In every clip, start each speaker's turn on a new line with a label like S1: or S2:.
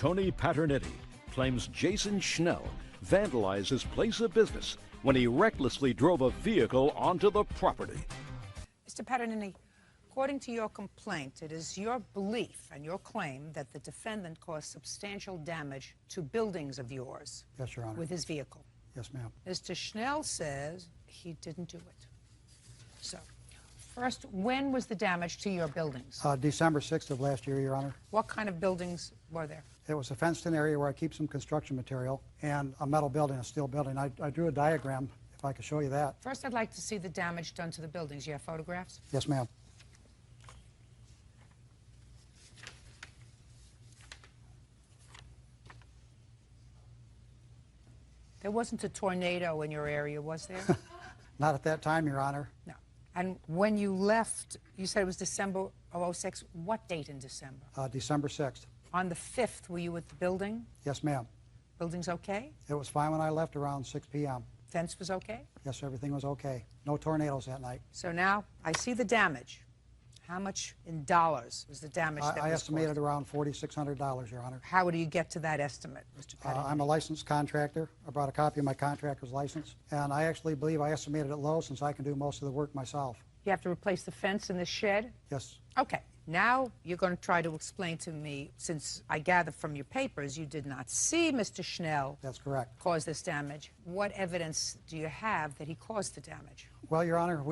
S1: Tony Paternetti claims Jason Schnell vandalized his place of business when he recklessly drove a vehicle onto the property.
S2: Mr. Paternetti, according to your complaint, it is your belief and your claim that the defendant caused substantial damage to buildings of yours.
S3: Yes, Your Honor.
S2: With his vehicle.
S3: Yes, ma'am.
S2: Mr. Schnell says he didn't do it. So, first, when was the damage to your buildings?
S3: December 6th of last year, Your Honor.
S2: What kind of buildings were there?
S3: It was a fenced-in area where I keep some construction material and a metal building, a steel building. I drew a diagram, if I could show you that.
S2: First, I'd like to see the damage done to the buildings. You have photographs?
S3: Yes, ma'am.
S2: There wasn't a tornado in your area, was there?
S3: Not at that time, Your Honor.
S2: No. And when you left, you said it was December of '06. What date in December?
S3: December 6th.
S2: On the 5th, were you at the building?
S3: Yes, ma'am.
S2: Building's okay?
S3: It was fine when I left around 6 p.m.
S2: Fence was okay?
S3: Yes, everything was okay. No tornadoes that night.
S2: So now I see the damage. How much in dollars was the damage that was
S3: I estimated
S2: caused?
S3: around $4,600, Your Honor.
S2: How do you get to that estimate, Mr. Paternetti?
S3: I'm a licensed contractor. I brought a copy of my contractor's license, and I actually believe I estimated it low since I can do most of the work myself.
S2: You have to replace the fence in the shed?
S3: Yes.
S2: Okay. Now you're going to try to explain to me, since I gather from your papers you did not see Mr. Schnell.
S3: That's correct.
S2: Cause this damage. What evidence do you have that he caused the damage?
S3: Well, Your Honor,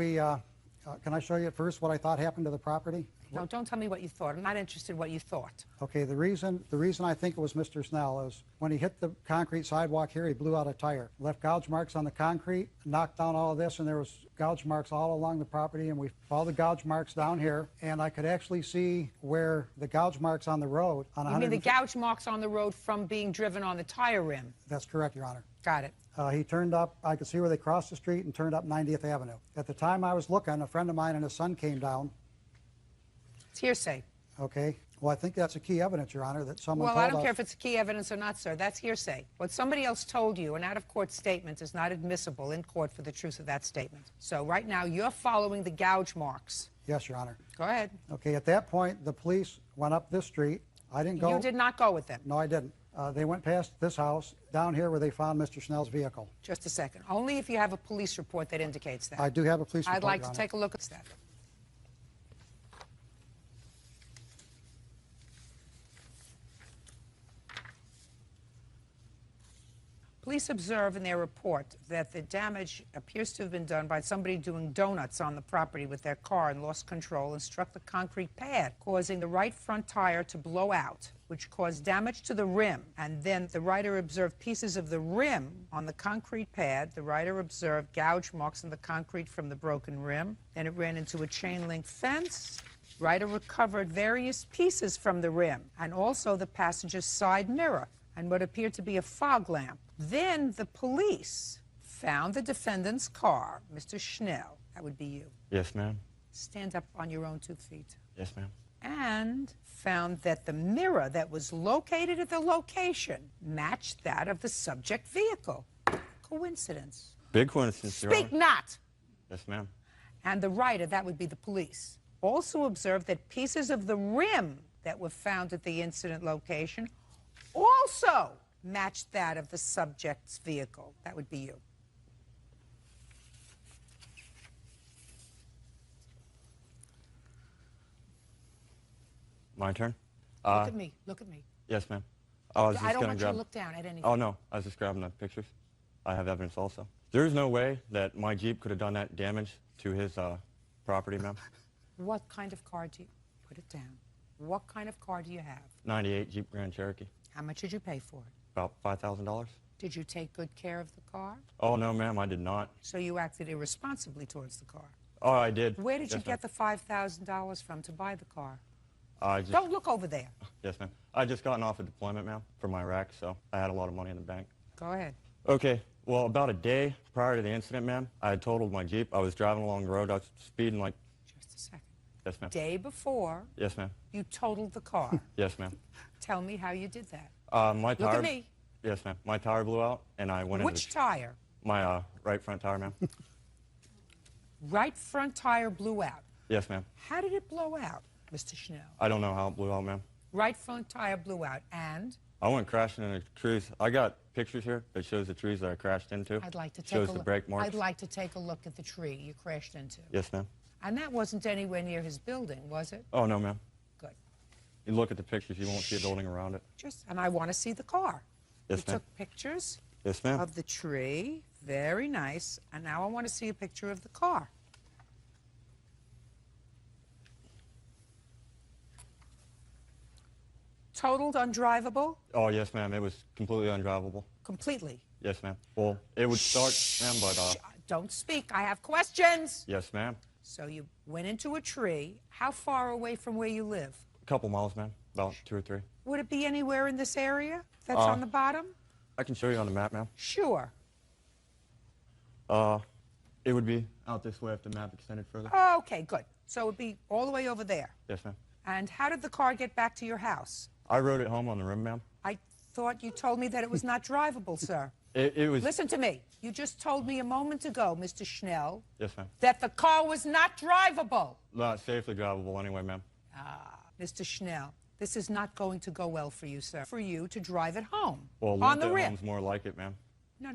S3: can I show you first what I thought happened to the property?
S2: No, don't tell me what you thought. I'm not interested in what you thought.
S3: Okay, the reason I think it was Mr. Snell is when he hit the concrete sidewalk here, he blew out a tire. Left gouge marks on the concrete, knocked down all of this, and there was gouge marks all along the property, and we followed the gouge marks down here, and I could actually see where the gouge marks on the road on
S2: You mean the gouge marks on the road from being driven on the tire rim?
S3: That's correct, Your Honor.
S2: Got it.
S3: He turned up, I could see where they crossed the street and turned up 90th Avenue. At the time I was looking, a friend of mine and his son came down.
S2: It's hearsay.
S3: Okay. Well, I think that's a key evidence, Your Honor, that someone told us.
S2: Well, I don't care if it's key evidence or not, sir. That's hearsay. What somebody else told you, an out-of-court statement, is not admissible in court for the truth of that statement. So right now, you're following the gouge marks.
S3: Yes, Your Honor.
S2: Go ahead.
S3: Okay, at that point, the police went up this street. I didn't go.
S2: You did not go with them?
S3: No, I didn't. They went past this house, down here where they found Mr. Schnell's vehicle.
S2: Just a second. Only if you have a police report that indicates that.
S3: I do have a police report,
S2: I'd like
S3: Your
S2: to
S3: Honor.
S2: take a look at that. Police observe in their report that the damage appears to have been done by somebody doing donuts on the property with their car and lost control and struck the concrete pad, causing the right front tire to blow out, which caused damage to the rim. And then the writer observed pieces of the rim on the concrete pad. The writer observed gouge marks on the concrete from the broken rim. Then it ran into a chain-link fence. Writer recovered various pieces from the rim and also the passenger's side mirror and what appeared to be a fog lamp. Then the police found the defendant's car, Mr. Schnell. That would be you.
S4: Yes, ma'am.
S2: Stand up on your own 2 feet.
S4: Yes, ma'am.
S2: And found that the mirror that was located at the location matched that of the subject vehicle. Coincidence.
S4: Big coincidence, Your Honor.
S2: Speak not!
S4: Yes, ma'am.
S2: And the writer, that would be the police, also observed that pieces of the rim that were found at the incident location also matched that of the subject's vehicle. That would be you.
S4: My turn?
S2: Look at me. Look at me.
S4: Yes, ma'am. I
S2: don't want you to look down at anything.
S4: Oh, no. I was just grabbing the pictures. I have evidence also. There's no way that my Jeep could have done that damage to his property, ma'am.
S2: What kind of car do you... Put it down. What kind of car do you have?
S4: 98 Jeep Grand Cherokee.
S2: How much did you pay for it?
S4: About $5,000.
S2: Did you take good care of the car?
S4: Oh, no, ma'am, I did not.
S2: So you acted irresponsibly towards the car.
S4: Oh, I did.
S2: Where did you
S4: Yes,
S2: get the $5,000 from to buy the car?
S4: I just...
S2: Don't look over there.
S4: Yes, ma'am. I just gotten off a deployment, ma'am, from Iraq, so I had a lot of money in the bank.
S2: Go ahead.
S4: Okay. Well, about a day prior to the incident, ma'am, I had totaled my Jeep. I was driving along the road. I was speeding like...
S2: Just a second.
S4: Yes, ma'am.
S2: Day before,
S4: Yes, ma'am.
S2: you totaled the car.
S4: Yes, ma'am.
S2: Tell me how you did that.
S4: My tire...
S2: Look at me.
S4: Yes, ma'am. My tire blew out, and I went
S2: Which tire?
S4: My right front tire, ma'am.
S2: Right front tire blew out.
S4: Yes, ma'am.
S2: How did it blow out, Mr. Schnell?
S4: I don't know how it blew out, ma'am.
S2: Right front tire blew out, and
S4: I went crashing into trees. I got pictures here that shows the trees that I crashed into.
S2: I'd like to take
S4: shows
S2: a
S4: the
S2: look.
S4: brake marks.
S2: I'd like to take a look at the tree you crashed into.
S4: Yes, ma'am.
S2: And that wasn't anywhere near his building, was it?
S4: Oh, no, ma'am.
S2: Good.
S4: You look at the pictures, you won't see a building around it.
S2: And I want to see the car.
S4: Yes,
S2: You
S4: ma'am.
S2: took pictures
S4: Yes, ma'am.
S2: of the tree. Very nice. And now I want to see a picture of the car. Totaled undrivable?
S4: Oh, yes, ma'am. It was completely undrivable.
S2: Completely.
S4: Yes, ma'am. Well, it would start, ma'am, but,
S2: Don't speak. I have questions.
S4: yes, ma'am.
S2: So you went into a tree. How far away from where you live?
S4: A couple miles, ma'am. About 2 or 3.
S2: Would it be anywhere in this area that's on the bottom?
S4: I can show you on the map, ma'am.
S2: Sure.
S4: It would be out this way if the map extended further.
S2: Oh, okay, good. So it would be all the way over there.
S4: Yes, ma'am.
S2: And how did the car get back to your house?
S4: I rode it home on the rim, ma'am.
S2: I thought you told me that it was not drivable, sir.
S4: It was...
S2: Listen to me. You just told me a moment ago, Mr. Schnell,
S4: Yes, ma'am.
S2: that the car was not drivable.
S4: Not safely drivable anyway, ma'am.
S2: Mr. Schnell, this is not going to go well for you, sir. For you to drive it home
S4: Well,
S2: on the
S4: that
S2: rim.
S4: home's more like it, ma'am.
S2: No.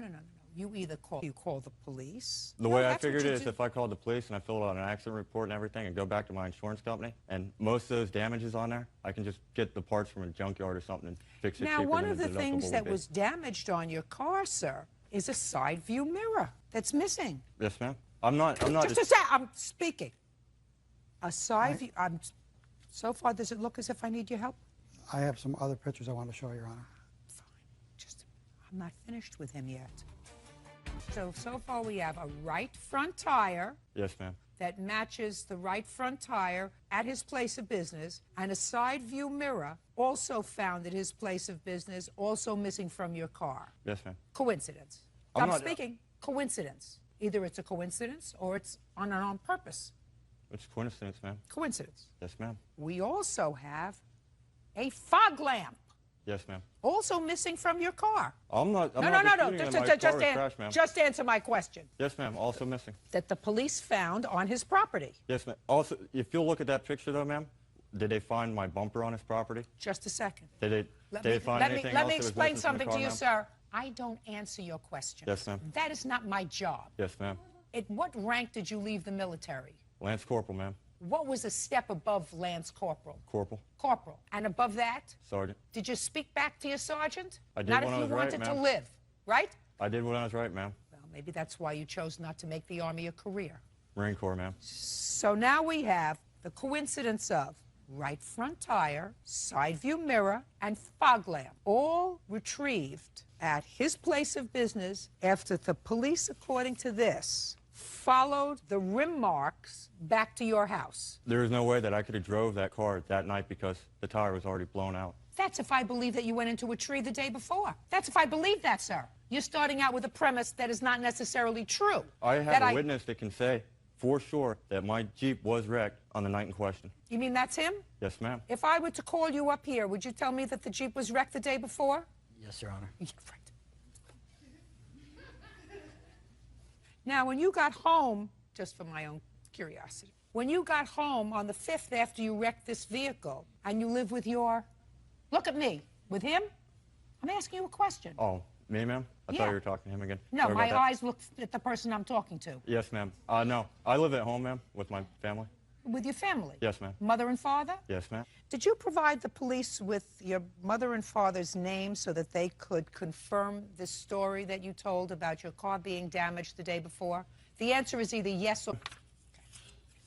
S2: You either call the police.
S4: The
S2: No,
S4: way I
S2: that's what
S4: figured
S2: you
S4: it is
S2: do.
S4: if I called the police and I filled out an accident report and everything and go back to my insurance company, and most of those damages on there, I can just get the parts from a junkyard or something and fix it
S2: Now,
S4: cheaper
S2: one
S4: than
S2: of the
S4: deductible
S2: things
S4: would
S2: that
S4: be.
S2: was damaged on your car, sir, is a side view mirror that's missing.
S4: Yes, ma'am. I'm not
S2: Just a sec. I'm speaking. A side view. So far, does it look as if I need your help?
S3: I have some other pictures I want to show, Your Honor.
S2: Fine. I'm not finished with him yet. So far we have a right front tire
S4: Yes, ma'am.
S2: that matches the right front tire at his place of business, and a side view mirror also found at his place of business, also missing from your car.
S4: Yes, ma'am.
S2: Coincidence.
S4: I'm
S2: I'm
S4: not-
S2: speaking. Coincidence. Either it's a coincidence or it's on purpose.
S4: It's coincidence, ma'am.
S2: Coincidence.
S4: Yes, ma'am.
S2: We also have a fog lamp
S4: Yes, ma'am.
S2: also missing from your car.
S4: I'm not
S2: No.
S4: disputing that my car was
S2: Just,
S4: crashed, ma'am.
S2: just answer my question.
S4: Yes, ma'am. Also missing.
S2: That the police found on his property.
S4: Yes, ma'am. Also, if you'll look at that picture, though, ma'am, did they find my bumper on his property?
S2: Just a second.
S4: Did they find anything
S2: let
S4: else
S2: me
S4: that was
S2: explain
S4: missing from the
S2: something
S4: car,
S2: to you,
S4: ma'am?
S2: sir. I don't answer your questions.
S4: Yes, ma'am.
S2: That is not my job.
S4: Yes, ma'am.
S2: At what rank did you leave the military?
S4: Lance Corporal, ma'am.
S2: What was a step above Lance Corporal?
S4: Corporal.
S2: Corporal. And above that?
S4: Sergeant.
S2: Did you speak back to your sergeant?
S4: I did
S2: not
S4: when
S2: if
S4: I
S2: you
S4: was right,
S2: wanted to
S4: ma'am.
S2: live, right?
S4: I did when I was right, ma'am.
S2: Well, maybe that's why you chose not to make the Army a career.
S4: Marine Corps, ma'am.
S2: So now we have the coincidence of right front tire, side view mirror, and fog lamp, all retrieved at his place of business after the police, according to this, followed the rim marks back to your house.
S4: There is no way that I could have drove that car that night because the tire was already blown out.
S2: That's if I believe that you went into a tree the day before. That's if I believe that, sir. You're starting out with a premise that is not necessarily true.
S4: I have a witness that can say for sure that my Jeep was wrecked on the night in question.
S2: You mean that's him?
S4: Yes, ma'am.
S2: If I were to call you up here, would you tell me that the Jeep was wrecked the day before?
S5: Yes, Your Honor.
S2: Yeah, right. Now, when you got home, just for my own curiosity, when you got home on the 5th after you wrecked this vehicle and you live with your, look at me, with him? I'm asking you a question.
S4: Oh, me, ma'am? I
S2: Yeah.
S4: thought you were talking to him again.
S2: No,
S4: Sorry about
S2: my
S4: that.
S2: eyes look at the person I'm talking to.
S4: Yes, ma'am. No, I live at home, ma'am, with my family.
S2: With your family?
S4: Yes, ma'am.
S2: Mother and father?
S4: Yes, ma'am.
S2: Did you provide the police with your mother and father's names so that they could confirm this story that you told about your car being damaged the day before? The answer is either yes or... Okay.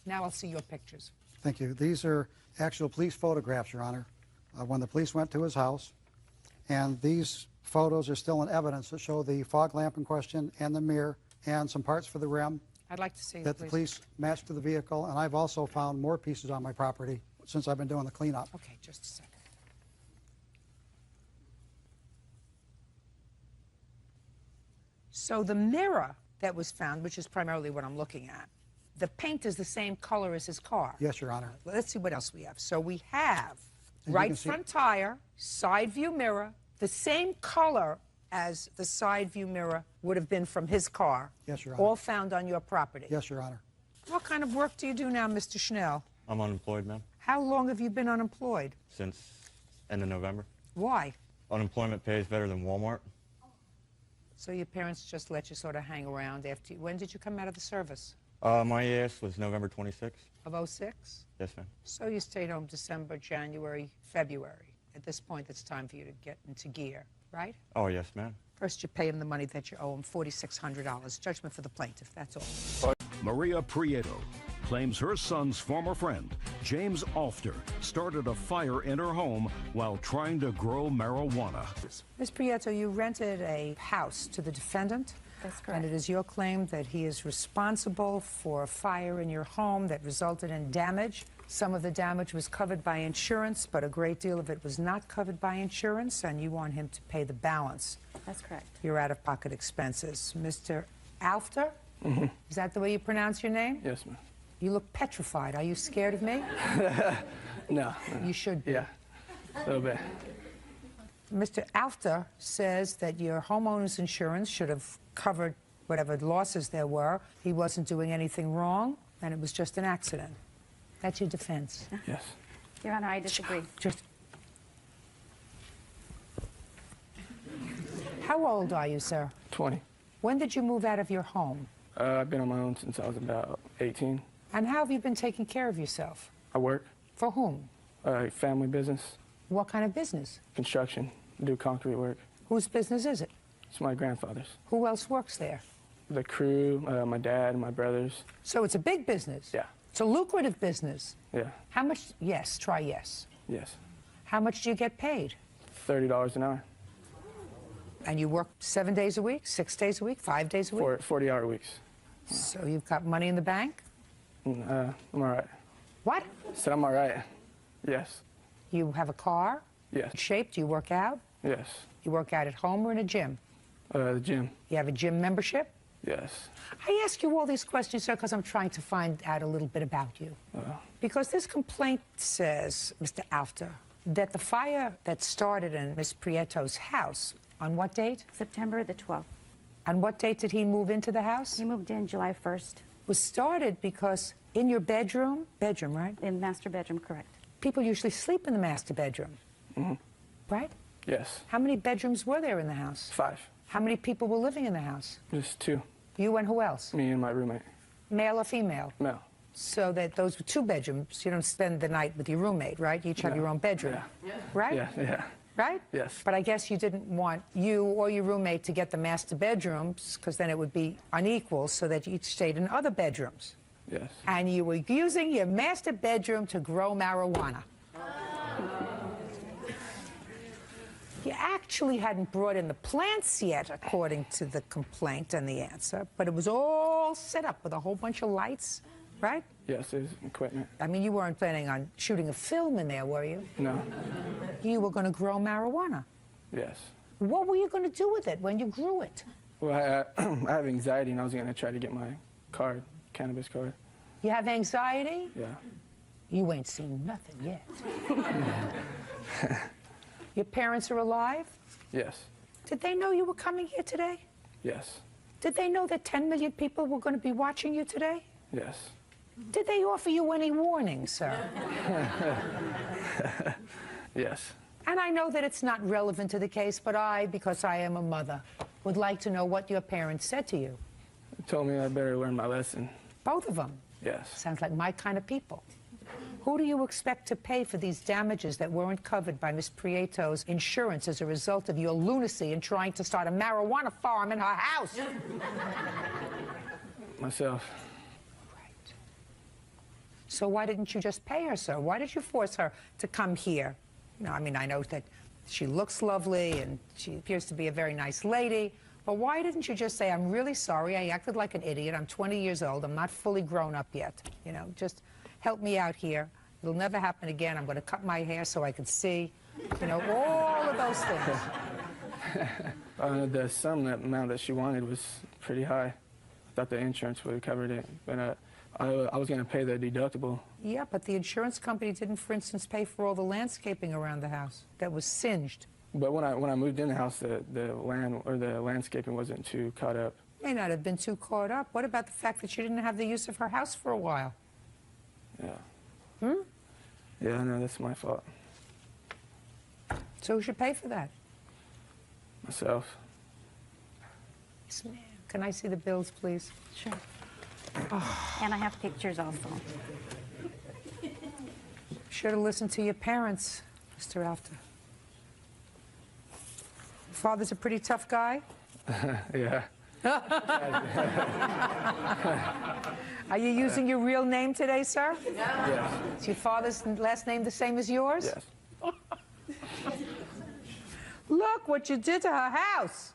S2: Now I'll see your pictures.
S3: Thank you. These are actual police photographs, Your Honor, when the police went to his house. And these photos are still in evidence that show the fog lamp in question and the mirror and some parts for the rim
S2: I'd like to see
S3: that the police matched to the vehicle. And I've also found more pieces on my property since I've been doing the cleanup.
S2: Okay, just a second. So the mirror that was found, which is primarily what I'm looking at, the paint is the same color as his car.
S3: Yes, Your Honor.
S2: Well, let's see what else we have. So we have
S3: you
S2: right
S3: can see-
S2: front tire, side view mirror, the same color as the side view mirror would have been from his car.
S3: Yes, Your Honor.
S2: All found on your property.
S3: Yes, Your Honor.
S2: What kind of work do you do now, Mr. Schnell?
S4: I'm unemployed, ma'am,
S2: How long have you been unemployed?
S4: since end of November.
S2: Why?
S4: Unemployment pays better than Walmart.
S2: So your parents just let you sort of hang around after you. When did you come out of the service?
S4: My EAS was November 26th.
S2: Of '06?
S4: Yes, ma'am.
S2: So you stayed home December, January, February. At this point, it's time for you to get into gear, right?
S4: Oh, yes, ma'am.
S2: First, you pay him the money that you owe him, $4,600. Judgment for the plaintiff, that's all.
S1: Maria Prieto claims her son's former friend, James Alfter, started a fire in her home while trying to grow marijuana.
S2: Ms. Prieto, you rented a house to the defendant.
S5: That's correct.
S2: And it is your claim that he is responsible for a fire in your home that resulted in damage. Some of the damage was covered by insurance, but a great deal of it was not covered by insurance, and you want him to pay the balance.
S5: That's correct.
S2: Your out-of-pocket expenses. Mr. Alfter? Is that the way you pronounce your name?
S6: Yes, ma'am.
S2: You look petrified. Are you scared of me?
S6: No.
S2: You should be.
S6: Yeah, a little bit.
S2: Mr. Alfter says that your homeowner's insurance should have covered whatever losses there were. He wasn't doing anything wrong, and it was just an accident. That's your defense.
S6: Yes.
S5: Your Honor, I disagree.
S2: Just. How old are you, sir?
S6: 20.
S2: When did you move out of your home?
S6: I've been on my own since I was about 18.
S2: And how have you been taking care of yourself?
S6: I work,
S2: For whom?
S6: family business,
S2: What kind of business?
S6: construction, do concrete work.
S2: Whose business is it?
S6: It's my grandfather's.
S2: Who else works there?
S6: The crew, my dad, my brothers.
S2: So it's a big business.
S6: Yeah.
S2: It's a lucrative business.
S6: Yeah.
S2: How much? Yes, try yes.
S6: Yes.
S2: How much do you get paid?
S6: $30 an hour.
S2: And you work 7 days a week, 6 days a week, 5 days a week?
S6: 40-hour weeks.
S2: So you've got money in the bank?
S6: I'm all right.
S2: What?
S6: Said I'm all right. Yes.
S2: You have a car?
S6: Yes.
S2: Shape? Do you work out?
S6: Yes.
S2: You work out at home or in a gym?
S6: The gym.
S2: You have a gym membership?
S6: Yes.
S2: I ask you all these questions, sir, because I'm trying to find out a little bit about you. Because this complaint says, Mr. Alfter, that the fire that started in Miss Prieto's house, on what date?
S5: September the 12th.
S2: On what date did he move into the house?
S5: He moved in July 1st.
S2: Was started because in your bedroom, right?
S5: In master bedroom, correct.
S2: People usually sleep in the master bedroom, right?
S6: Yes.
S2: How many bedrooms were there in the house?
S6: 5.
S2: How many people were living in the house?
S6: Just 2.
S2: You and who else?
S6: Me and my roommate.
S2: Male or female?
S6: Male.
S2: So that those were 2 bedrooms. You don't spend the night with your roommate, right? You each have
S6: No.
S2: your own bedroom,
S6: Yeah.
S2: right?
S6: Yeah, yeah.
S2: Right?
S6: Yes.
S2: But I guess you didn't want you or your roommate to get the master bedrooms because then it would be unequal, so that you each stayed in other bedrooms.
S6: Yes.
S2: And you were using your master bedroom to grow marijuana. You actually hadn't brought in the plants yet, according to the complaint and the answer, but it was all set up with a whole bunch of lights, right?
S6: Yes, there's equipment.
S2: I mean, you weren't planning on shooting a film in there, were you?
S6: No.
S2: You were going to grow marijuana.
S6: Yes.
S2: What were you going to do with it when you grew it?
S6: Well, I have anxiety, and I was going to try to get my card, cannabis card.
S2: You have anxiety?
S6: Yeah.
S2: You ain't seen nothing yet. Your parents are alive?
S6: Yes.
S2: Did they know you were coming here today?
S6: Yes.
S2: Did they know that 10 million people were going to be watching you today?
S6: Yes.
S2: Did they offer you any warning, sir?
S6: Yes.
S2: And I know that it's not relevant to the case, but I, because I am a mother, would like to know what your parents said to you.
S6: They told me I better learn my lesson.
S2: Both of them.
S6: Yes.
S2: Sounds like my kind of people. Who do you expect to pay for these damages that weren't covered by Miss Prieto's insurance as a result of your lunacy in trying to start a marijuana farm in her house?
S6: Myself.
S2: Right. So why didn't you just pay her, sir? Why did you force her to come here? No, I mean, I know that she looks lovely and she appears to be a very nice lady, but why didn't you just say, I'm really sorry, I acted like an idiot, I'm 20 years old, I'm not fully grown up yet. You know, just help me out here. It'll never happen again. I'm going to cut my hair so I can see. You know, all of those things.
S6: The sum, that amount that she wanted was pretty high. I thought the insurance would have covered it, but I was going to pay the deductible.
S2: Yeah, but the insurance company didn't, for instance, pay for all the landscaping around the house that was singed.
S6: But when I moved in the house, the land or the landscaping wasn't too caught up.
S2: May not have been too caught up. What about the fact that she didn't have the use of her house for a while?
S6: Yeah. Yeah, no, that's my fault.
S2: So who should pay for that?
S6: Myself.
S2: Yes, ma'am. Can I see the bills, please?
S5: Sure. And I have pictures also.
S2: Should have listened to your parents, Mr. Alta. Father's a pretty tough guy?
S6: Yeah.
S2: Are you using your real name today, sir?
S6: Yes.
S2: Is your father's last name the same as yours?
S6: Yes.
S2: Look what you did to her house.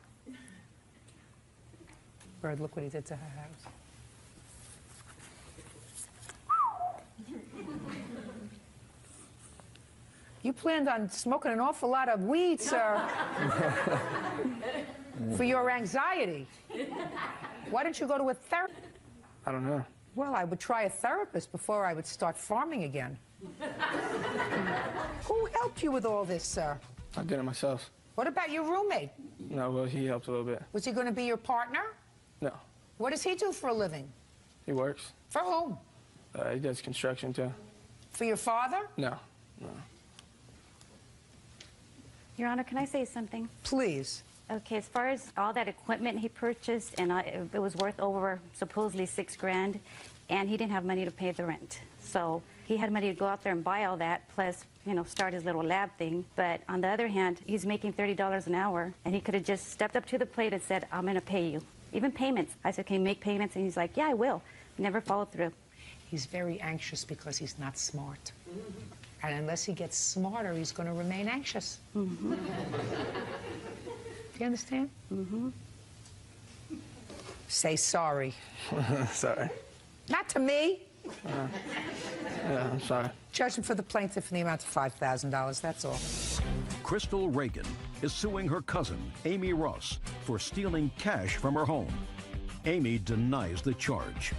S2: Bird, look what he did to her house. You planned on smoking an awful lot of weed, sir, for your anxiety. Why don't you go to a therapist?
S6: I don't know.
S2: Well, I would try a therapist before I would start farming again. Who helped you with all this, sir?
S6: I did it myself.
S2: What about your roommate?
S6: No, well, he helped a little bit.
S2: Was he going to be your partner?
S6: No.
S2: What does he do for a living?
S6: He works.
S2: For whom?
S6: He does construction, too.
S2: For your father?
S6: No. No.
S5: Your Honor, can I say something?
S2: Please.
S5: Okay, as far as all that equipment he purchased, and it was worth over supposedly $6 grand, and he didn't have money to pay the rent. So he had money to go out there and buy all that, plus, you know, start his little lab thing. But on the other hand, he's making $30 an hour, and he could have just stepped up to the plate and said, I'm going to pay you. Even payments. I said, can you make payments? And he's like, yeah, I will. Never followed through.
S2: He's very anxious because he's not smart. And unless he gets smarter, he's going to remain anxious. Mm-hmm. Do you understand? Mm-hmm. Say sorry.
S6: Sorry.
S2: Not to me.
S6: Yeah, I'm sorry.
S2: Judgment for the plaintiff in the amount of $5,000, that's all.
S1: Crystal Reagan is suing her cousin, Amy Ross, for stealing cash from her home. Amy denies the charge.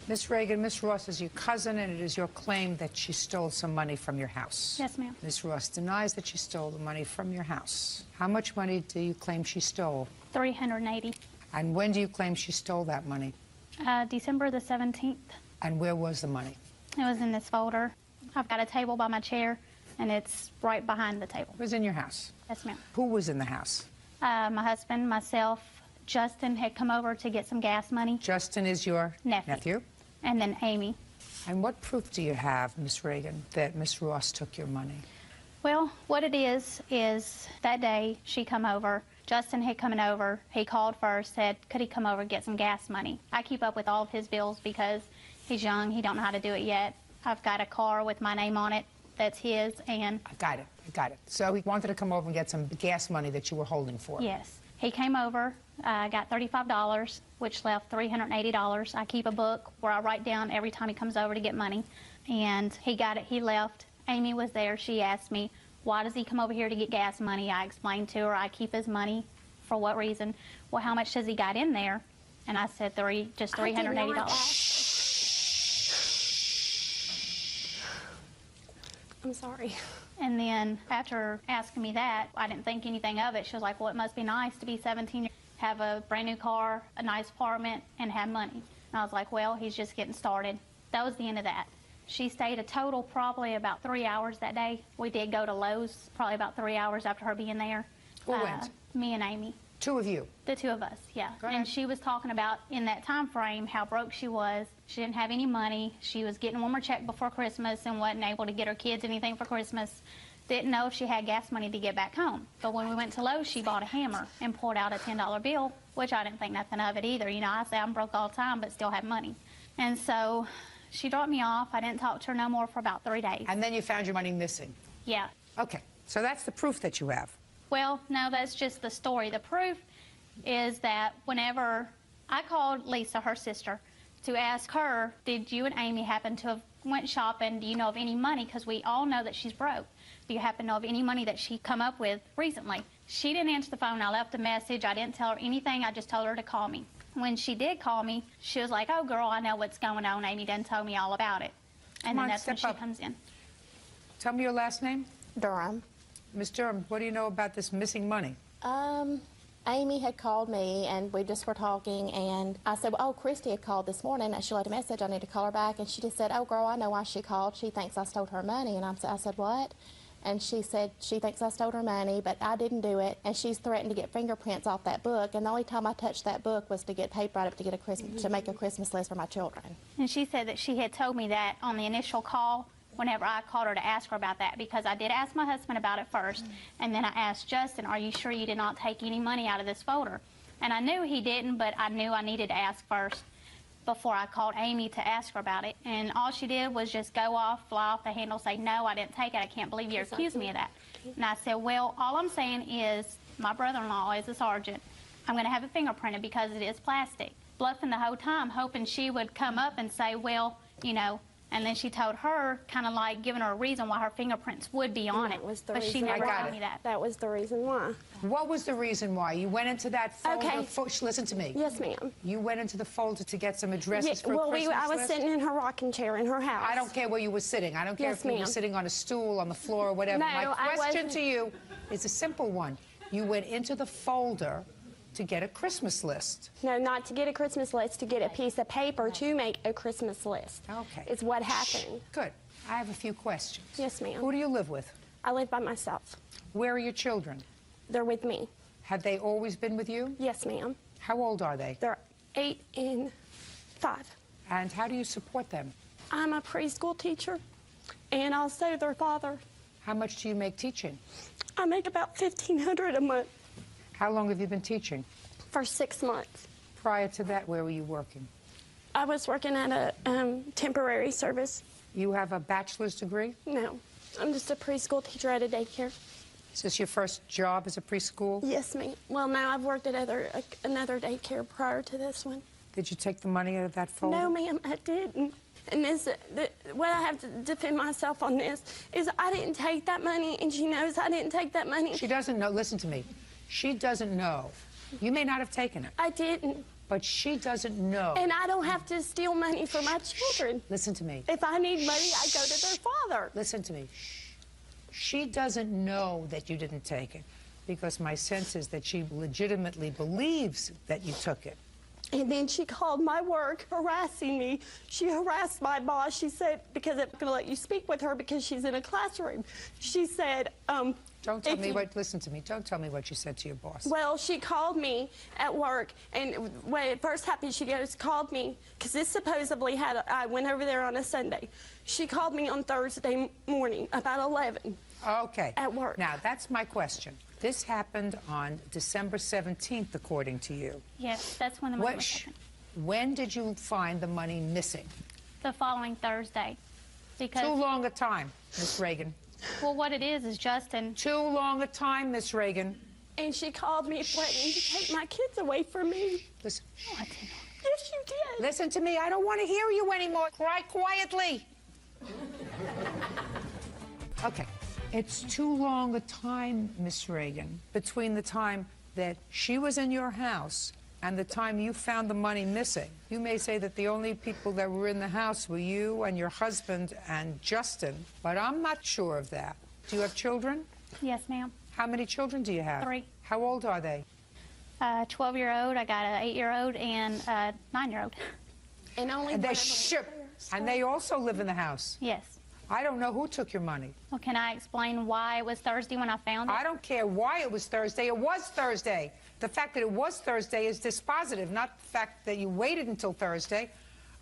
S2: Miss Reagan, Miss Ross is your cousin, and it is your claim that she stole some money from your house.
S5: Yes, ma'am.
S2: Miss Ross denies that she stole the money from your house. How much money do you claim she stole?
S7: $380.
S2: And when do you claim she stole that money?
S7: December the 17th.
S2: And where was the money?
S7: It was in this folder. I've got a table by my chair, and it's right behind the table.
S2: It was in your house.
S7: Yes, ma'am.
S2: Who was in the house?
S7: My husband, myself, Justin had come over to get some gas money,
S2: Justin is your
S7: nephew, and then Amy.
S2: And what proof do you have, Miss Reagan, that Miss Ross took your money?
S7: Well, what it is that day she come over. Justin had come over. He called first, said, could he come over and get some gas money? I keep up with all of his bills because he's young. He don't know how to do it yet. I've got a car with my name on it that's his, and...
S2: I got it. So he wanted to come over and get some gas money that you were holding for.
S7: Yes. He came over, got $35, which left $380. I keep a book where I write down every time he comes over to get money. And he got it, he left. Amy was there. She asked me, why does he come over here to get gas money? I explained to her I keep his money. For what reason? Well, how much does he got in there? And I said just $380.
S8: I'm sorry.
S7: And then after asking me that, I didn't think anything of it. She was like, well, it must be nice to be 17, have a brand new car, a nice apartment, and have money. And I was like, well, he's just getting started. That was the end of that. She stayed a total probably about 3 hours that day. We did go to Lowe's probably about 3 hours after her being there.
S2: Who went?
S7: Me and Amy.
S2: Two of you?
S7: The two of us, yeah.
S2: Go ahead.
S7: And she was talking about in that time frame how broke she was. She didn't have any money. She was getting one more check before Christmas and wasn't able to get her kids anything for Christmas. Didn't know if she had gas money to get back home. But when we went to Lowe's, she bought a hammer and pulled out a $10 bill, which I didn't think nothing of it either. You know, I say I'm broke all the time, but still have money. And so she dropped me off. I didn't talk to her no more for about 3 days.
S2: And then you found your money missing?
S7: Yeah.
S2: Okay, so that's the proof that you have.
S7: Well, no, that's just the story. The proof is that whenever I called Lisa, her sister, to ask her, did you and Amy happen to have went shopping? Do you know of any money? Because we all know that she's broke. Do you happen to know of any money that she come up with recently? She didn't answer the phone. I left a message. I didn't tell her anything. I just told her to call me. When she did call me, she was like, oh, girl, I know what's going on. Amy done told me all about it. And then that's when she comes in.
S2: Tell me your last name.
S8: Durham.
S2: Ms. Durham, what do you know about this missing money?
S8: Amy had called me, and we just were talking, and I said, well, oh, Christy had called this morning, and she left a message. I need to call her back. And she just said, oh, girl, I know why she called. She thinks I stole her money. And I said, what? and she said she thinks I stole her money, but I didn't do it, and she's threatened to get fingerprints off that book, and the only time I touched that book was to get tape right up to get to make a Christmas list for my children.
S7: And she said that she had told me that on the initial call whenever I called her to ask her about that, because I did ask my husband about it first, and then I asked Justin, are you sure you did not take any money out of this folder? And I knew he didn't, but I knew I needed to ask first before I called Amy to ask her about it. And all she did was just go off, fly off the handle, say, no, I didn't take it. I can't believe you accused me of that. And I said, well, all I'm saying is my brother-in-law is a sergeant. I'm going to have it fingerprinted because it is plastic. Bluffing the whole time, hoping she would come up and say, well, you know, and then she told her, kind of like giving her a reason why her fingerprints would be on it. But she never told me that.
S9: That was the reason why.
S2: What was the reason why? You went into that folder.
S9: Okay.
S2: Listen to me.
S9: Yes, ma'am.
S2: You went into the folder to get some addresses for a
S9: well,
S2: Christmas
S9: I was
S2: list?
S9: sitting in her rocking chair in her house.
S2: I don't care where you were sitting. I don't care
S9: Yes,
S2: if you were
S9: ma'am.
S2: sitting on a stool, on the floor, or whatever.
S9: No,
S2: My
S9: I
S2: question
S9: wasn't.
S2: to you is a simple one. You went into the folder to get a Christmas list.
S9: No, not to get a Christmas list, to get a piece of paper to make a Christmas list.
S2: Okay.
S9: Is what happened.
S2: Good. I have a few questions.
S9: Yes, ma'am.
S2: Who do you live with?
S9: I live by myself.
S2: Where are your children?
S9: They're with me.
S2: Have they always been with you?
S9: Yes, ma'am.
S2: How old are they?
S9: They're 8 and 5.
S2: And how do you support them?
S9: I'm a preschool teacher and also their father.
S2: How much do you make teaching?
S9: I make about $1,500 a month.
S2: How long have you been teaching?
S9: For 6 months.
S2: Prior to that, where were you working?
S9: I was working at a temporary service.
S2: You have a bachelor's degree?
S9: No, I'm just a preschool teacher at a daycare.
S2: Is this your first job as a preschool?
S9: Yes, ma'am. Well, no, I've worked at another daycare prior to this one.
S2: Did you take the money out of that folder?
S9: No, ma'am, I didn't. And what I have to defend myself on this is I didn't take that money, and she knows I didn't take that money.
S2: She doesn't know. Listen to me. She doesn't know. You may not have taken it.
S9: I didn't.
S2: But she doesn't know.
S9: And I don't have to steal money from my children.
S2: Listen to me.
S9: If I need money, I go to their father.
S2: Listen to me. She doesn't know that you didn't take it, because my sense is that she legitimately believes that you took it.
S9: And then she called my work harassing me. She harassed my boss. She said, because I'm going to let you speak with her because she's in a classroom. She said,
S2: Don't tell me what, listen to me, don't tell me what you said to your boss.
S9: well, she called me at work, and when it first happened, she goes, called me, because this supposedly had, I went over there on a Sunday. She called me on Thursday morning, about 11.
S2: Okay.
S9: At work.
S2: Now, that's my question. This happened on December 17th, according to you.
S7: Yes, that's when the money was taken.
S2: When did you find the money missing?
S7: The following Thursday. Because,
S2: Too long a time, Miss Reagan.
S7: well, what it is Justin.
S2: Too long a time, Miss Reagan.
S9: And she called me threatening to take my kids away from me.
S2: Listen.
S7: No, I didn't.
S9: Yes, you did.
S2: Listen to me. I don't want to hear you anymore. Cry quietly. Okay. It's too long a time, Miss Reagan, between the time that she was in your house and the time you found the money missing. You may say that the only people that were in the house were you and your husband and Justin, but I'm not sure of that. Do you have children?
S7: Yes, ma'am.
S2: How many children do you have?
S7: 3.
S2: How old are they?
S7: 12-year-old, I got an 8-year-old, and a 9-year-old.
S9: And only
S2: And
S9: one
S2: they
S9: of them.
S2: and they also live in the house.
S7: Yes.
S2: I don't know who took your money.
S7: Well, can I explain why it was Thursday when I found it?
S2: I don't care why it was Thursday. It was Thursday. The fact that it was Thursday is dispositive, not the fact that you waited until Thursday.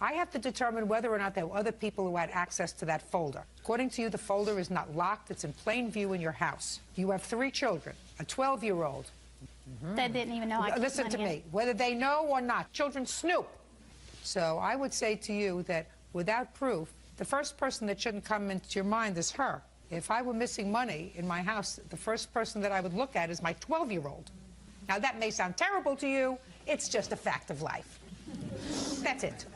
S2: I have to determine whether or not there were other people who had access to that folder. According to you, the folder is not locked. It's in plain view in your house. You have 3 children, a 12-year-old.
S7: That didn't even know I took
S2: Listen to
S7: money in.
S2: me. Whether they know or not, children snoop. So I would say to you that without proof, the first person that shouldn't come into your mind is her. If I were missing money in my house, the first person that I would look at is my 12-year-old. Now, that may sound terrible to you. It's just a fact of life. That's it.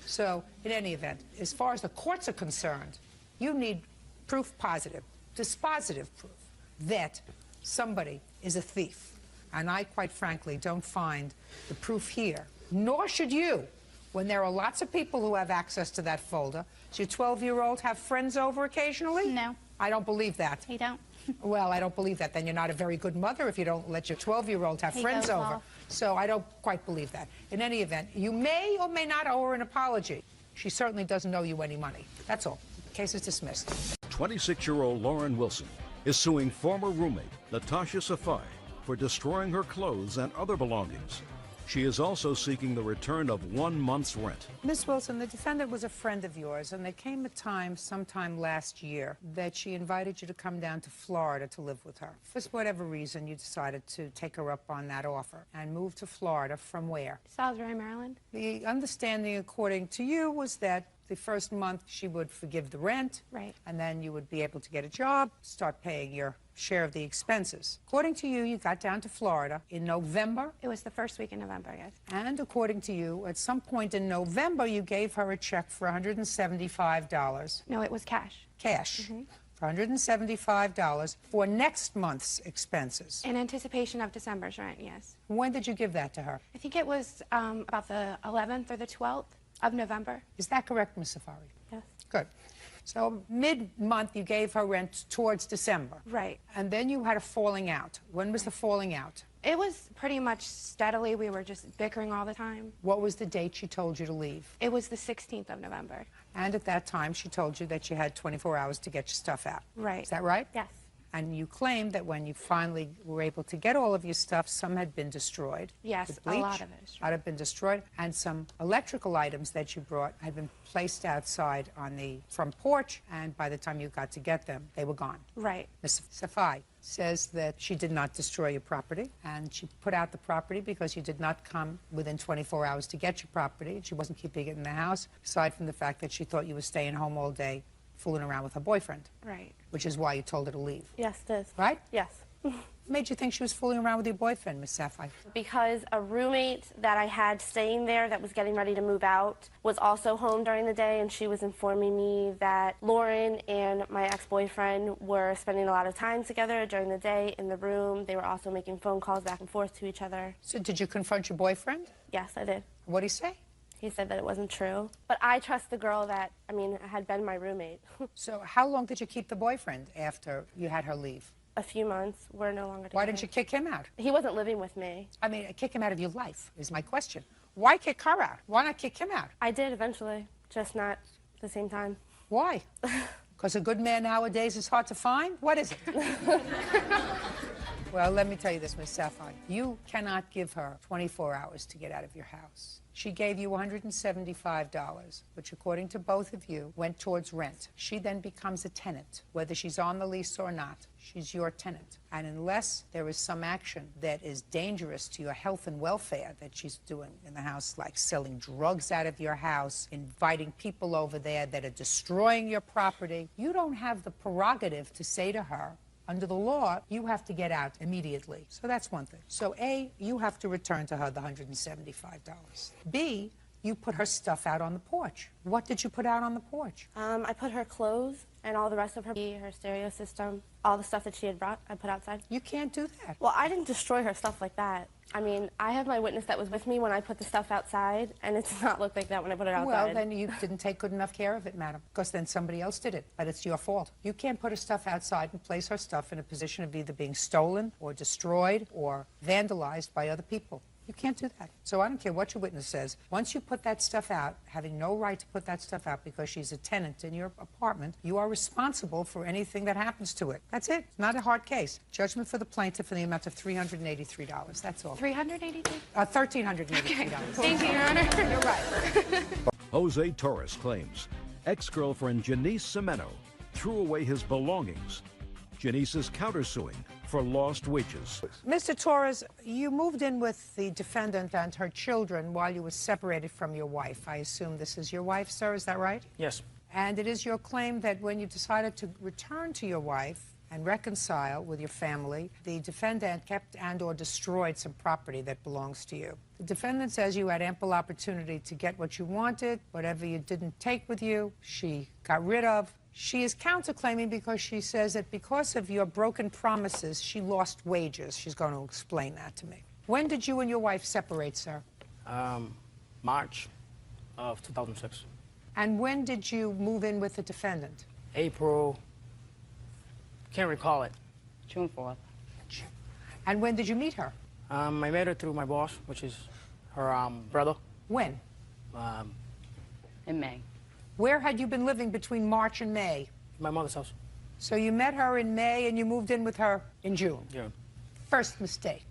S2: So, in any event, as far as the courts are concerned, you need proof positive, dispositive proof that somebody is a thief. And I, quite frankly, don't find the proof here. Nor should you, when there are lots of people who have access to that folder. Does your 12-year-old have friends over occasionally?
S7: No.
S2: I don't believe that.
S7: He don't.
S2: Well, I don't believe that. Then you're not a very good mother if you don't let your 12-year-old have
S7: He
S2: friends
S7: goes
S2: over.
S7: off.
S2: So I don't quite believe that. In any event, you may or may not owe her an apology. She certainly doesn't owe you any money. That's all. Case is dismissed.
S1: 26-year-old Lauren Wilson is suing former roommate Natasha Safai for destroying her clothes and other belongings. She is also seeking the return of 1 month's rent.
S2: Miss Wilson, the defendant was a friend of yours, and there came a time, sometime last year, that she invited you to come down to Florida to live with her. For whatever reason, you decided to take her up on that offer and move to Florida from where?
S10: Salisbury, Maryland.
S2: The understanding, according to you, was that the first month she would forgive the rent,
S10: right,
S2: and then you would be able to get a job, start paying your share of the expenses. According to you, you got down to Florida in November.
S10: It was the first week in November, yes.
S2: And according to you, at some point in November, you gave her a check for $175.
S10: No, it was cash.
S2: Cash. Mm-hmm. For $175 for next month's expenses.
S10: In anticipation of December's rent, yes.
S2: When did you give that to her?
S10: I think it was about the 11th or the 12th of November.
S2: Is that correct, Ms. Safari?
S10: Yes.
S2: Good. So mid-month, you gave her rent towards December.
S10: Right.
S2: And then you had a falling out. When was the falling out?
S10: It was pretty much steadily. We were just bickering all the time.
S2: What was the date she told you to leave?
S10: It was the 16th of November.
S2: And at that time, she told you that you had 24 hours to get your stuff out.
S10: Right.
S2: Is that right?
S10: Yes.
S2: And you claimed that when you finally were able to get all of your stuff, some had been destroyed.
S10: Yes,
S2: bleach,
S10: a lot of it is
S2: had been destroyed, and some electrical items that you brought had been placed outside on the front porch, and by the time you got to get them, they were gone.
S10: Right.
S2: Ms. Safai says that she did not destroy your property, and she put out the property because you did not come within 24 hours to get your property. She wasn't keeping it in the house, aside from the fact that she thought you were staying home all day fooling around with her boyfriend.
S10: Right.
S2: Which is why you told her to leave.
S11: Yes, it is.
S2: Right?
S11: Yes.
S2: What made you think she was fooling around with your boyfriend, Miss Safai?
S11: Because a roommate that I had staying there that was getting ready to move out was also home during the day, and she was informing me that Lauren and my ex-boyfriend were spending a lot of time together during the day in the room. They were also making phone calls back and forth to each other.
S2: So did you confront your boyfriend?
S11: Yes, I did.
S2: What did he say?
S11: He said that it wasn't true. But I trust the girl that, had been my roommate.
S2: So how long did you keep the boyfriend after you had her leave?
S11: A few months. We're no longer together.
S2: Why didn't you kick him out?
S11: He wasn't living with me.
S2: Kick him out of your life is my question. Why kick her out? Why not kick him out?
S11: I did eventually, just not at the same time.
S2: Why? Because a good man nowadays is hard to find? What is it? Well, let me tell you this, Miss Safai. You cannot give her 24 hours to get out of your house. She gave you $175, which, according to both of you, went towards rent. She then becomes a tenant. Whether she's on the lease or not, she's your tenant. And unless there is some action that is dangerous to your health and welfare that she's doing in the house, like selling drugs out of your house, inviting people over there that are destroying your property, you don't have the prerogative to say to her, under the law, you have to get out immediately. So that's one thing. So A, you have to return to her the $175. B, you put her stuff out on the porch. What did you put out on the porch?
S11: I put her clothes and all the rest of her stereo system, all the stuff that she had brought, I put outside.
S2: You can't do that.
S11: Well, I didn't destroy her stuff like that. I have my witness that was with me when I put the stuff outside, and it did not look like that when I put it outside.
S2: Well, then you didn't take good enough care of it, madam, because then somebody else did it, but it's your fault. You can't put her stuff outside and place her stuff in a position of either being stolen or destroyed or vandalized by other people. You can't do that. So I don't care what your witness says. Once you put that stuff out, having no right to put that stuff out because she's a tenant in your apartment, you are responsible for anything that happens to it. That's it. It's not a hard case. Judgment for the plaintiff in the amount of $383. That's all.
S10: $383?
S2: $1,383.
S10: Okay. Thank you, Your Honor.
S2: You're right.
S1: Jose Torres claims ex-girlfriend Janice Semeno threw away his belongings. Janice is countersuing for lost wages.
S2: Mr. Torres, you moved in with the defendant and her children while you were separated from your wife. I assume this is your wife, sir, is that right?
S12: Yes.
S2: And it is your claim that when you decided to return to your wife and reconcile with your family, the defendant kept and/or destroyed some property that belongs to you. The defendant says you had ample opportunity to get what you wanted. Whatever you didn't take with you, she got rid of. She is counterclaiming because she says that because of your broken promises, she lost wages. She's going to explain that to me. When did you and your wife separate, sir?
S12: March of 2006.
S2: And when did you move in with the defendant?
S12: April, can't recall it.
S13: June 4th.
S2: And when did you meet her?
S12: I met her through my boss, which is her brother.
S2: When?
S13: In May.
S2: Where had you been living between March and May?
S12: My mother's house.
S2: So you met her in May and you moved in with her in June?
S12: June.
S2: First mistake.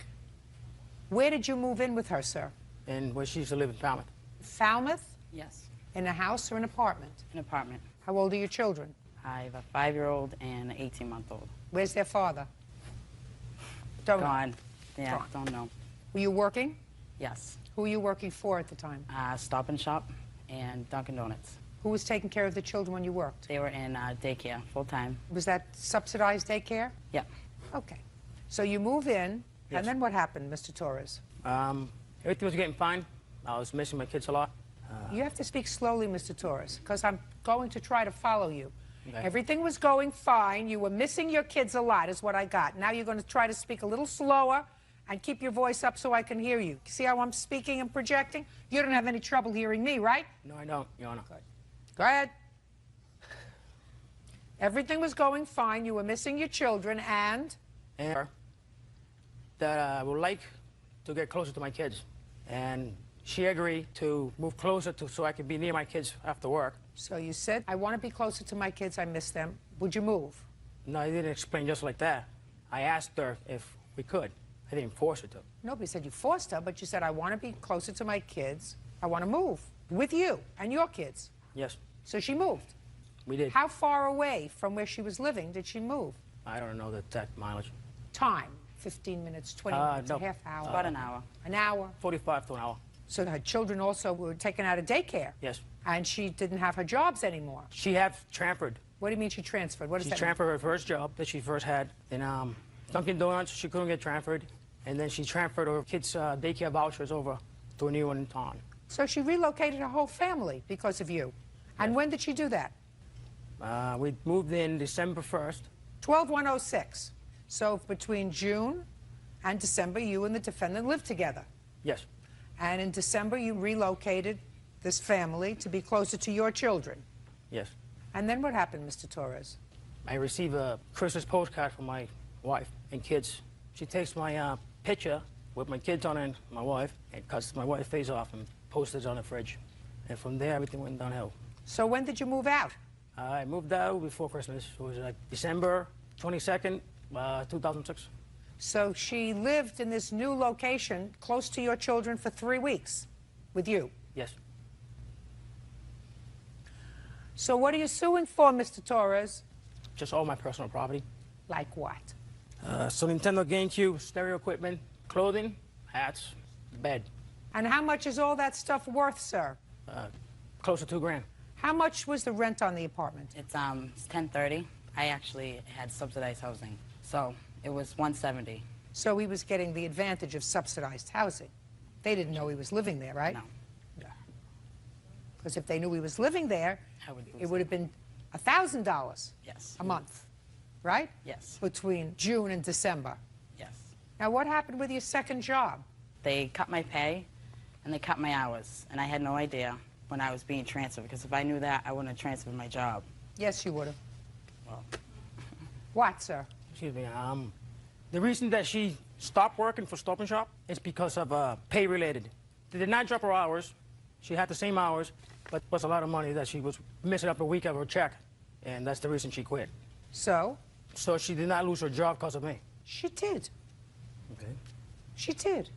S2: Where did you move in with her, sir?
S12: And where she used to live in Falmouth.
S2: Falmouth?
S13: Yes,
S2: In a house or an apartment?
S13: an apartment.
S2: How old are your children?
S13: I have a 5-year-old and an 18-month-old.
S2: Where's their father? Don't know.
S13: Gone. Yeah,
S2: Gone.
S13: don't know.
S2: Were you working?
S13: Yes.
S2: Who were you working for at the time?
S13: Stop and Shop and Dunkin' Donuts.
S2: Who was taking care of the children when you worked?
S13: They were in daycare full-time.
S2: Was that subsidized daycare?
S13: Yeah.
S2: Okay. So you move in,
S12: Yes.
S2: and then what happened, Mr. Torres?
S12: Everything was getting fine. I was missing my kids a lot.
S2: You have to speak slowly, Mr. Torres, because I'm going to try to follow you.
S12: Okay.
S2: Everything was going fine. You were missing your kids a lot, is what I got. Now you're going to try to speak a little slower and keep your voice up so I can hear you. See how I'm speaking and projecting? You don't have any trouble hearing me, right?
S12: No, I don't, Your Honor.
S2: Good. Go ahead. Everything was going fine. You were missing your children, and
S12: that I would like to get closer to my kids. And she agreed to move closer so I could be near my kids after work.
S2: so you said, I want to be closer to my kids. I miss them. Would you move?
S12: No, I didn't explain just like that. I asked her if we could. I didn't force her to.
S2: Nobody said you forced her, but you said, I want to be closer to my kids. I want to move with you and your kids.
S12: Yes,
S2: So she moved.
S12: we did.
S2: How far away from where she was living did she move?
S12: I don't know the exact mileage.
S2: Time, 15 minutes, 20 minutes,
S12: no.
S2: a half hour?
S13: About an hour.
S2: An hour?
S12: 45 to an hour.
S2: So her children also were taken out of daycare?
S12: Yes.
S2: And she didn't have her jobs anymore?
S12: She had transferred.
S2: What do you mean she transferred? What does
S12: She
S2: that
S12: transferred her first job that she first had in Dunkin' Donuts. She couldn't get transferred. And then she transferred her kids' daycare vouchers over to a new one in town.
S2: mean? So she relocated her whole family because of you. And when did she do that?
S12: We moved in December 1st.
S2: 12/106. So between June and December, you and the defendant lived together.
S12: Yes.
S2: And in December, you relocated this family to be closer to your children.
S12: Yes.
S2: And then what happened, Mr. Torres?
S12: I received a Christmas postcard from my wife and kids. She takes my picture with my kids on it and my wife and cuts my wife's face off and posts it on the fridge. And from there, everything went downhill.
S2: So when did you move out?
S12: I moved out before Christmas. It was like December 22nd, 2006.
S2: So she lived in this new location close to your children for 3 weeks with you.
S12: Yes.
S2: So what are you suing for, Mr. Torres?
S12: Just all my personal property.
S2: Like what?
S12: So Nintendo GameCube, stereo equipment, clothing, hats, bed.
S2: And how much is all that stuff worth, sir?
S12: Close to $2,000.
S2: How much was the rent on the apartment?
S13: It's $10.30. I actually had subsidized housing, so it was $170.
S2: So he was getting the advantage of subsidized housing. They didn't know he was living there, right?
S13: No.
S2: Because if they knew he was living there,
S13: I would lose
S2: it would have been $1,000
S13: Yes.
S2: a month, right?
S13: Yes.
S2: Between June and December.
S13: Yes.
S2: Now, what happened with your second job?
S13: They cut my pay and they cut my hours, and I had no idea when I was being transferred, because if I knew that, I wouldn't have transferred my job.
S2: Yes, you would have.
S13: Well,
S2: What, sir?
S12: Excuse me. The reason that she stopped working for Stop and Shop is because of pay related. They did not drop her hours. She had the same hours, but it was a lot of money that she was missing up a week of her check, and that's the reason she quit.
S2: So?
S12: So she did not lose her job because of me.
S2: She did.
S12: Okay.
S2: She did.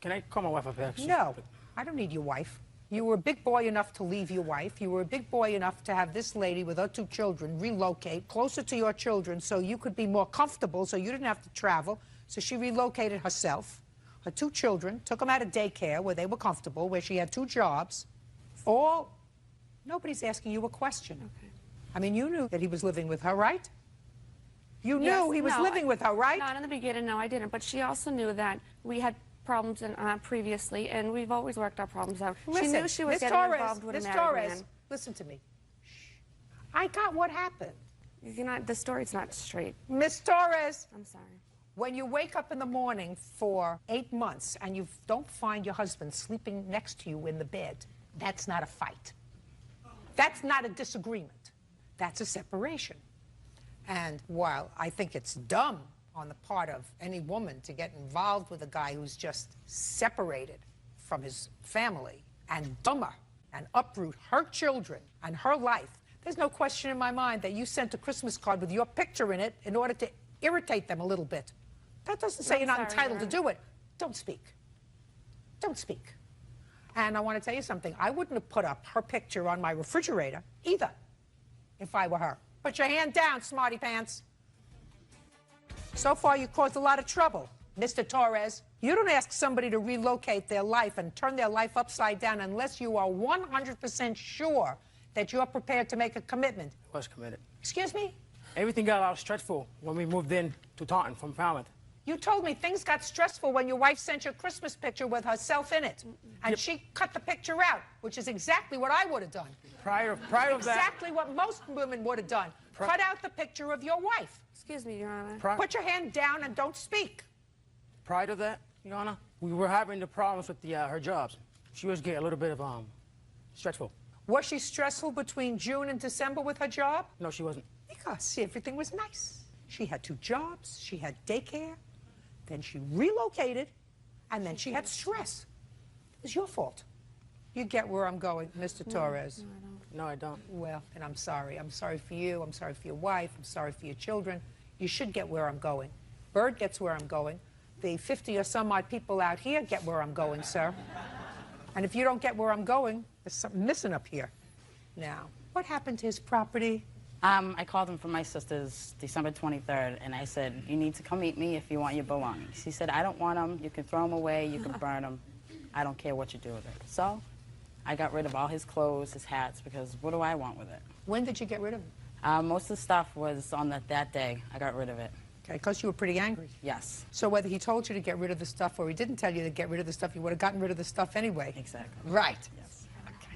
S12: Can I call my wife up here?
S2: No, I don't need your wife. You were a big boy enough to leave your wife. You were a big boy enough to have this lady with her 2 children relocate closer to your children so you could be more comfortable, so you didn't have to travel. So she relocated herself. Her 2 children, took them out of daycare where they were comfortable, where she had 2 jobs. Nobody's asking you a question.
S10: Okay.
S2: I mean, you knew that he was living with her, right? You knew
S10: Yes,
S2: he was
S10: no,
S2: living with her, right?
S10: Not in the beginning, no, I didn't. But she also knew that we had problems previously, and we've always worked our problems out. She knew she was
S2: Miss
S10: getting
S2: Torres,
S10: involved with
S2: Miss
S10: a married
S2: Torres,
S10: man.
S2: listen to me. Shh. I got what happened.
S10: The story's not straight.
S2: Miss Torres.
S10: I'm sorry.
S2: When you wake up in the morning for 8 months and you don't find your husband sleeping next to you in the bed, that's not a fight. That's not a disagreement. That's a separation. And while I think it's dumb on the part of any woman to get involved with a guy who's just separated from his family, and dumber, and uproot her children and her life There's no question in my mind that you sent a Christmas card with your picture in it in order to irritate them a little bit. That doesn't say you're not entitled to do it. Don't speak. Don't speak. And I want to tell you something. I wouldn't have put up her picture on my refrigerator either if I were her. Put your hand down, smarty pants. So far, you caused a lot of trouble, Mr. Torres. You don't ask somebody to relocate their life and turn their life upside down unless you are 100% sure that you're prepared to make a commitment.
S12: I was committed.
S2: Excuse me?
S12: Everything got a lot stressful when we moved in to Taunton from Falmouth.
S2: You told me things got stressful when your wife sent you a Christmas picture with herself in it. And she cut the picture out, which is exactly what I would have done.
S12: Prior to that...
S2: Exactly what most women would have done. Cut out the picture of your wife.
S10: Excuse me, Your Honor.
S2: Put your hand down and don't speak.
S12: Prior to that, Your Honor, we were having the problems with her jobs. She was getting a little bit of stressful.
S2: Was she stressful between June and December with her job?
S12: No, she wasn't.
S2: Because everything was nice. She had 2 jobs, she had daycare, then she relocated, and then she had stress. It was your fault. You get where I'm going, Mr. Torres.
S12: No, I don't.
S2: Well, and I'm sorry. I'm sorry for you. I'm sorry for your wife. I'm sorry for your children. You should get where I'm going. Bird gets where I'm going. The 50 or some odd people out here get where I'm going, sir. And if you don't get where I'm going, there's something missing up here. Now, what happened to his property?
S13: I called him from my sister's December 23rd, and I said, you need to come meet me if you want your belongings. He said, I don't want them. You can throw them away. You can burn them. I don't care what you do with it. So I got rid of all his clothes, his hats, because what do I want with it?
S2: When did you get rid of it?
S13: Most of the stuff was on that day. I got rid of it.
S2: Okay, because you were pretty angry.
S13: Yes.
S2: So whether he told you to get rid of the stuff or he didn't tell you to get rid of the stuff, you would have gotten rid of the stuff anyway.
S13: Exactly.
S2: Right.
S13: Yes.
S2: Okay.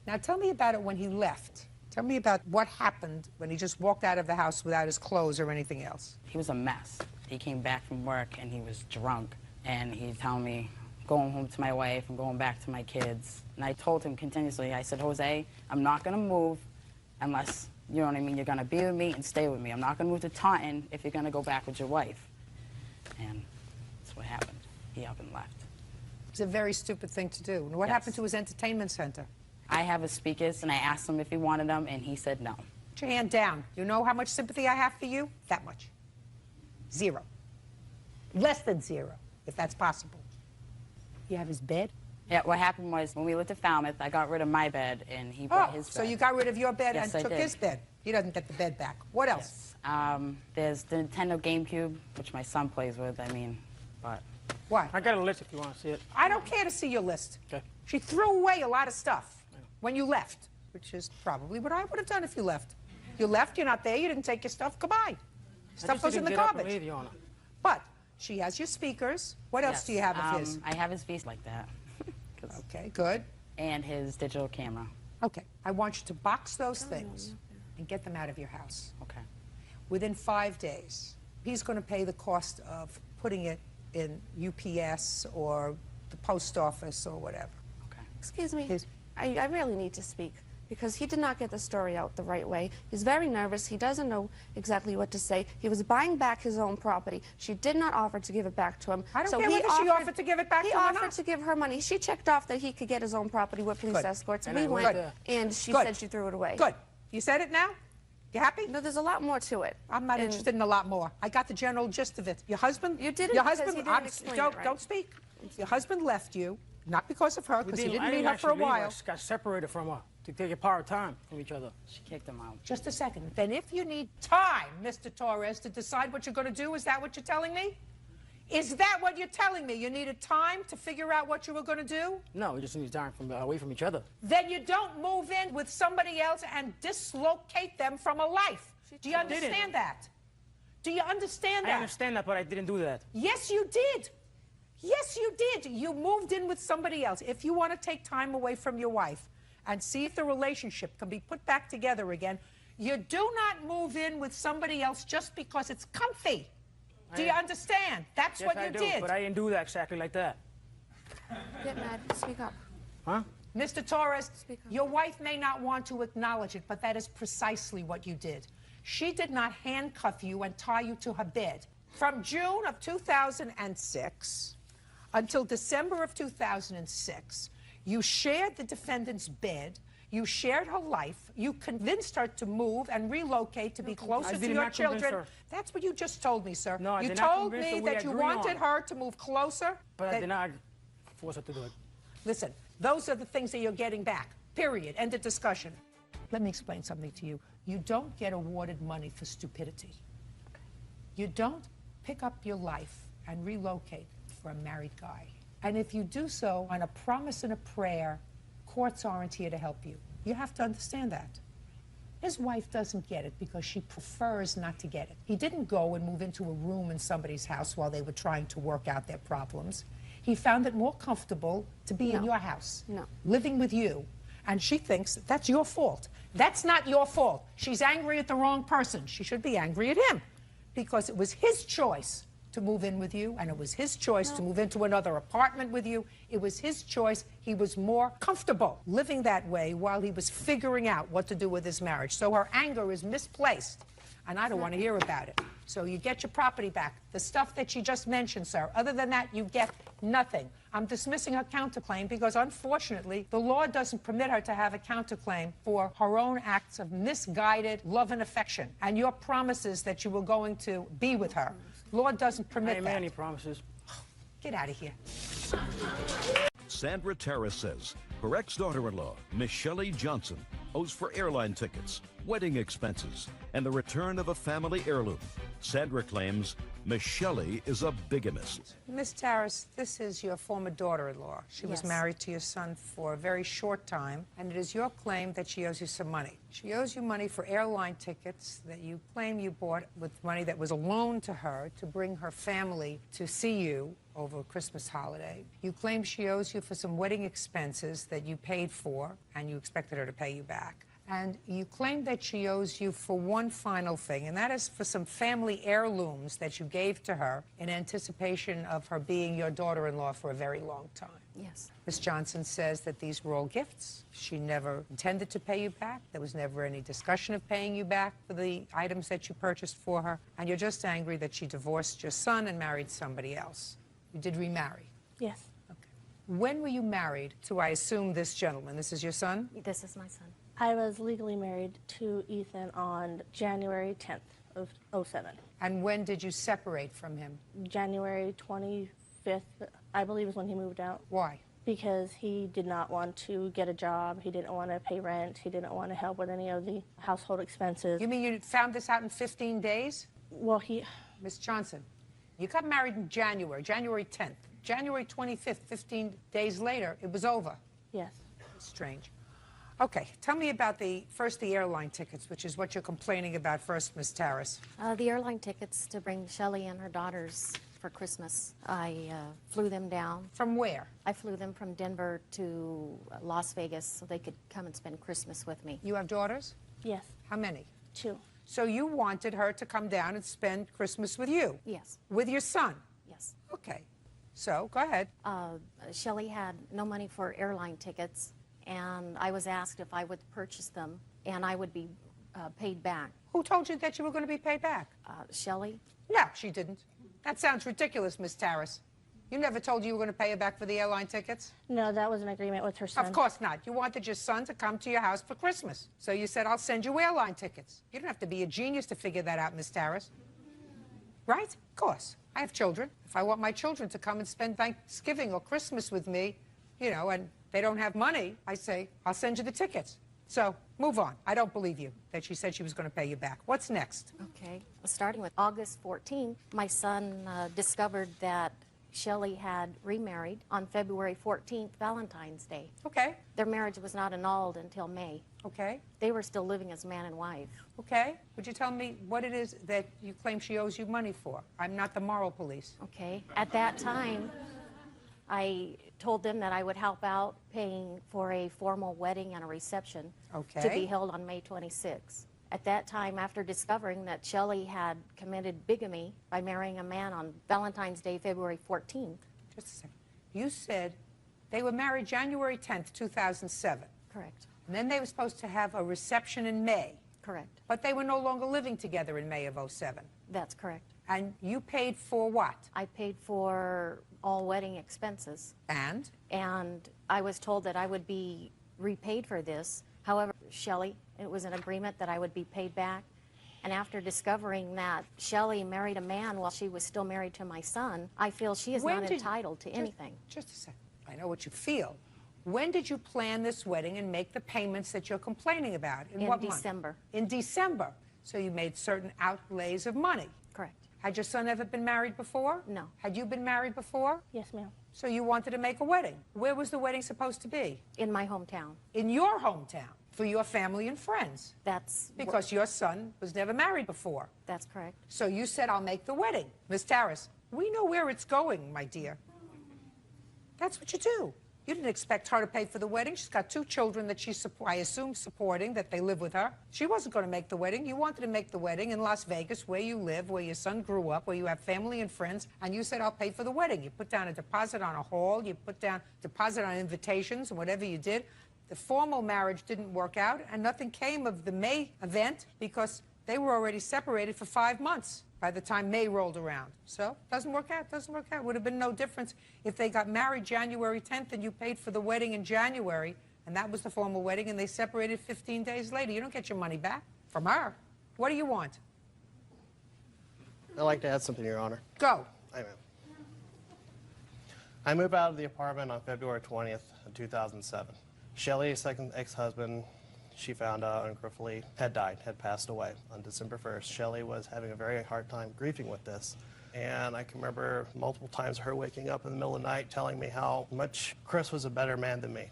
S2: Now tell me about it when he left. Tell me about what happened when he just walked out of the house without his clothes or anything else.
S13: He was a mess. He came back from work and he was drunk, and he'd tell me, going home to my wife and going back to my kids. And I told him continuously, I said, Jose, I'm not going to move unless, you know what I mean, you're going to be with me and stay with me. I'm not going to move to Taunton if you're going to go back with your wife. And that's what happened. He up and left.
S2: It's a very stupid thing to do. And what happened to his entertainment center?
S13: I have his speakers, and I asked him if he wanted them, and he said no.
S2: Put your hand down. You know how much sympathy I have for you? That much. 0. Less than 0, if that's possible. You have his bed?
S13: Yeah, what happened was when we lived at Falmouth, I got rid of my bed, and he brought his bed.
S2: So you got rid of your bed
S13: Yes,
S2: and took
S13: I did.
S2: his bed. He doesn't get the bed back. What else?
S13: Yes. There's the Nintendo GameCube, which my son plays with, but...
S2: What?
S12: I got a list if you want to see it.
S2: I don't care to see your list.
S12: Okay.
S2: She threw away a lot of stuff when you left, which is probably what I would have done if you left. You left, you're not there, you didn't take your stuff, goodbye. Stuff goes in the garbage. But she has your speakers. What else do you have of his?
S13: I have his VC like that.
S2: Okay, good.
S13: And his digital camera.
S2: Okay, I want you to box those things and get them out of your house.
S13: Okay.
S2: Within 5 days, he's going to pay the cost of putting it in UPS or the post office or whatever.
S13: Okay.
S10: Excuse me. I really need to speak because he did not get the story out the right way. He's very nervous. He doesn't know exactly what to say. He was buying back his own property. She did not offer to give it back to him.
S2: I don't care whether she offered to give it back to him or
S10: He
S2: not.
S10: offered to give her money. She checked off that he could get his own property with police escorts.
S2: And
S10: we
S2: I
S10: went,
S2: went.
S10: and she
S2: Good.
S10: said she threw it away.
S2: Good. You said it now? You happy?
S10: No, there's a lot more to it.
S2: I'm not interested in a lot more. I got the general gist of it. Your husband?
S10: You didn't
S2: Your
S10: because
S2: husband?
S10: he didn't explain it right.
S2: Don't speak. Your husband left you, not because of her, because he didn't
S12: I
S2: meet her for a
S12: actually leave.
S2: while.
S12: I got separated from her to take a part of time from each other.
S13: She kicked him out.
S2: Just a second. Then if you need time, Mr. Torres, to decide what you're going to do, is that what you're telling me? Is that what you're telling me? You needed time to figure out what you were going to do?
S12: No, we just need time away from each other.
S2: Then you don't move in with somebody else and dislocate them from a life. Do you understand that? Do you understand that?
S12: I understand that, but I didn't do that.
S2: Yes, you did. Yes, you did. You moved in with somebody else. If you want to take time away from your wife and see if the relationship can be put back together again, you do not move in with somebody else just because it's comfy. Do you understand? That's
S12: Yes,
S2: what
S12: I
S2: you
S12: do,
S2: did.
S12: but I didn't do that exactly like that.
S10: Get mad. Speak up.
S12: Huh?
S2: Mr. Torres, your wife may not want to acknowledge it, but that is precisely what you did. She did not handcuff you and tie you to her bed. From June of 2006 until December of 2006, you shared the defendant's bed, You shared her life. You convinced her to move and relocate to be closer to your children. That's what you just told me, sir.
S12: No, I
S2: you
S12: did not
S2: told
S12: convince
S2: me
S12: her. We
S2: that you
S12: agree
S2: wanted
S12: on.
S2: her to move closer.
S12: But I did not force her to do it.
S2: Listen, those are the things that you're getting back. Period. End of discussion. Let me explain something to you. You don't get awarded money for stupidity. You don't pick up your life and relocate for a married guy. And if you do so on a promise and a prayer, courts aren't here to help you. You have to understand that. His wife doesn't get it because she prefers not to get it. He didn't go and move into a room in somebody's house while they were trying to work out their problems. He found it more comfortable to be in your house, living with you. And she thinks that's your fault. That's not your fault. She's angry at the wrong person. She should be angry at him because it was his choice to move in with you, and it was his choice to move into another apartment with you. It was his choice. He was more comfortable living that way while he was figuring out what to do with his marriage. So her anger is misplaced, and I don't want to hear about it. So you get your property back. The stuff that she just mentioned, sir. Other than that, you get nothing. I'm dismissing her counterclaim because, unfortunately, the law doesn't permit her to have a counterclaim for her own acts of misguided love and affection and your promises that you were going to be with her. Law doesn't permit that.
S12: Any promises.
S2: Get out of here.
S1: Sandra Terrace says her ex-daughter-in-law, Miss Shelley Johnson, owes for airline tickets, wedding expenses, and the return of a family heirloom. Sandra claims Miss Shelley is a bigamist.
S2: Miss Terrace, this is your former daughter-in-law. She was married to your son for a very short time, and it is your claim that she owes you some money. She owes you money for airline tickets that you claim you bought with money that was a loan to her to bring her family to see you over a Christmas holiday. You claim she owes you for some wedding expenses that you paid for, and you expected her to pay you back. And you claim that she owes you for one final thing, and that is for some family heirlooms that you gave to her in anticipation of her being your daughter-in-law for a very long time.
S14: Yes.
S2: Ms. Johnson says that these were all gifts. She never intended to pay you back. There was never any discussion of paying you back for the items that you purchased for her. And you're just angry that she divorced your son and married somebody else. You did remarry.
S11: Yes.
S2: Okay. When were you married to, I assume, this gentleman? This is your son?
S14: This is my son.
S11: I was legally married to Ethan on January 10th of '07.
S2: And when did you separate from him?
S11: January 25th, I believe, is when he moved out.
S2: Why?
S11: Because he did not want to get a job. He didn't want to pay rent. He didn't want to help with any of the household expenses.
S2: You mean you found this out in 15 days?
S11: Well, he...
S2: Miss Johnson, you got married in January 10th. January 25th, 15 days later, it was over.
S11: Yes.
S2: Strange. Okay, tell me about the airline tickets, which is what you're complaining about first, Ms. Terrace.
S14: The airline tickets to bring Shelley and her daughters for Christmas. I flew them down.
S2: From where?
S14: I flew them from Denver to Las Vegas so they could come and spend Christmas with me.
S2: You have daughters?
S11: Yes.
S2: How many?
S11: 2.
S2: So you wanted her to come down and spend Christmas with you?
S14: Yes.
S2: With your son?
S14: Yes.
S2: Okay. So, go ahead.
S14: Shelley had no money for airline tickets, and I was asked if I would purchase them, and I would be paid back.
S2: Who told you that you were going to be paid back?
S14: Shelley?
S2: No, she didn't. That sounds ridiculous, Miss Terrace. You never told you were going to pay her back for the airline tickets?
S11: No, that was an agreement with her son.
S2: Of course not. You wanted your son to come to your house for Christmas. So you said, I'll send you airline tickets. You don't have to be a genius to figure that out, Miss Terrace. Right? Of course. I have children. If I want my children to come and spend Thanksgiving or Christmas with me, you know, and they don't have money, I say, I'll send you the tickets. So, move on. I don't believe you that she said she was going to pay you back. What's next?
S14: Okay. Starting with August 14th, my son discovered that Shelley had remarried on February 14th, Valentine's Day.
S2: Okay.
S14: Their marriage was not annulled until May.
S2: Okay.
S14: They were still living as man and wife.
S2: Okay. Would you tell me what it is that you claim she owes you money for? I'm not the moral police.
S14: Okay. At that time, I told them that I would help out paying for a formal wedding and a reception to be held on May 26th. At that time, after discovering that Shelley had committed bigamy by marrying a man on Valentine's Day, February 14th.
S2: Just a second. You said they were married January 10th, 2007.
S14: Correct.
S2: And then they were supposed to have a reception in May.
S14: Correct.
S2: But they were no longer living together in May of '07.
S14: That's correct.
S2: And you paid for what?
S14: I paid for all wedding expenses.
S2: And?
S14: And I was told that I would be repaid for this However, Shelley, it was an agreement that I would be paid back. And after discovering that Shelley married a man while she was still married to my son, I feel she is not entitled to anything.
S2: Just a second. I know what you feel. When did you plan this wedding and make the payments that you're complaining about?
S14: In
S2: what
S14: December.
S2: Month? In December. So you made certain outlays of money.
S14: Correct.
S2: Had your son ever been married before?
S14: No.
S2: Had you been married before?
S10: Yes, ma'am.
S2: So you wanted to make a wedding. Where was the wedding supposed to be?
S14: In my hometown.
S2: In your hometown, for your family and friends.
S14: That's...
S2: Because your son was never married before.
S14: That's correct.
S2: So you said, I'll make the wedding. Miss Tarras, we know where it's going, my dear. That's what you do. You didn't expect her to pay for the wedding. She's got 2 children that she's, I assume, supporting, that they live with her. She wasn't going to make the wedding. You wanted to make the wedding in Las Vegas, where you live, where your son grew up, where you have family and friends, and you said, I'll pay for the wedding. You put down a deposit on a hall, you put down deposit on invitations, and whatever you did. The formal marriage didn't work out, and nothing came of the May event because they were already separated for 5 months by the time May rolled around. So, doesn't work out, doesn't work out. Would have been no difference if they got married January 10th and you paid for the wedding in January, and that was the formal wedding, and they separated 15 days later. You don't get your money back from her. What do you want?
S15: I'd like to add something, Your Honor.
S2: Go.
S15: I moved out of the apartment on February 20th of 2007. Shelley's second ex-husband, she found out unfortunately had died, had passed away on December 1st. Shelley was having a very hard time grieving with this. And I can remember multiple times her waking up in the middle of the night telling me how much Chris was a better man than me.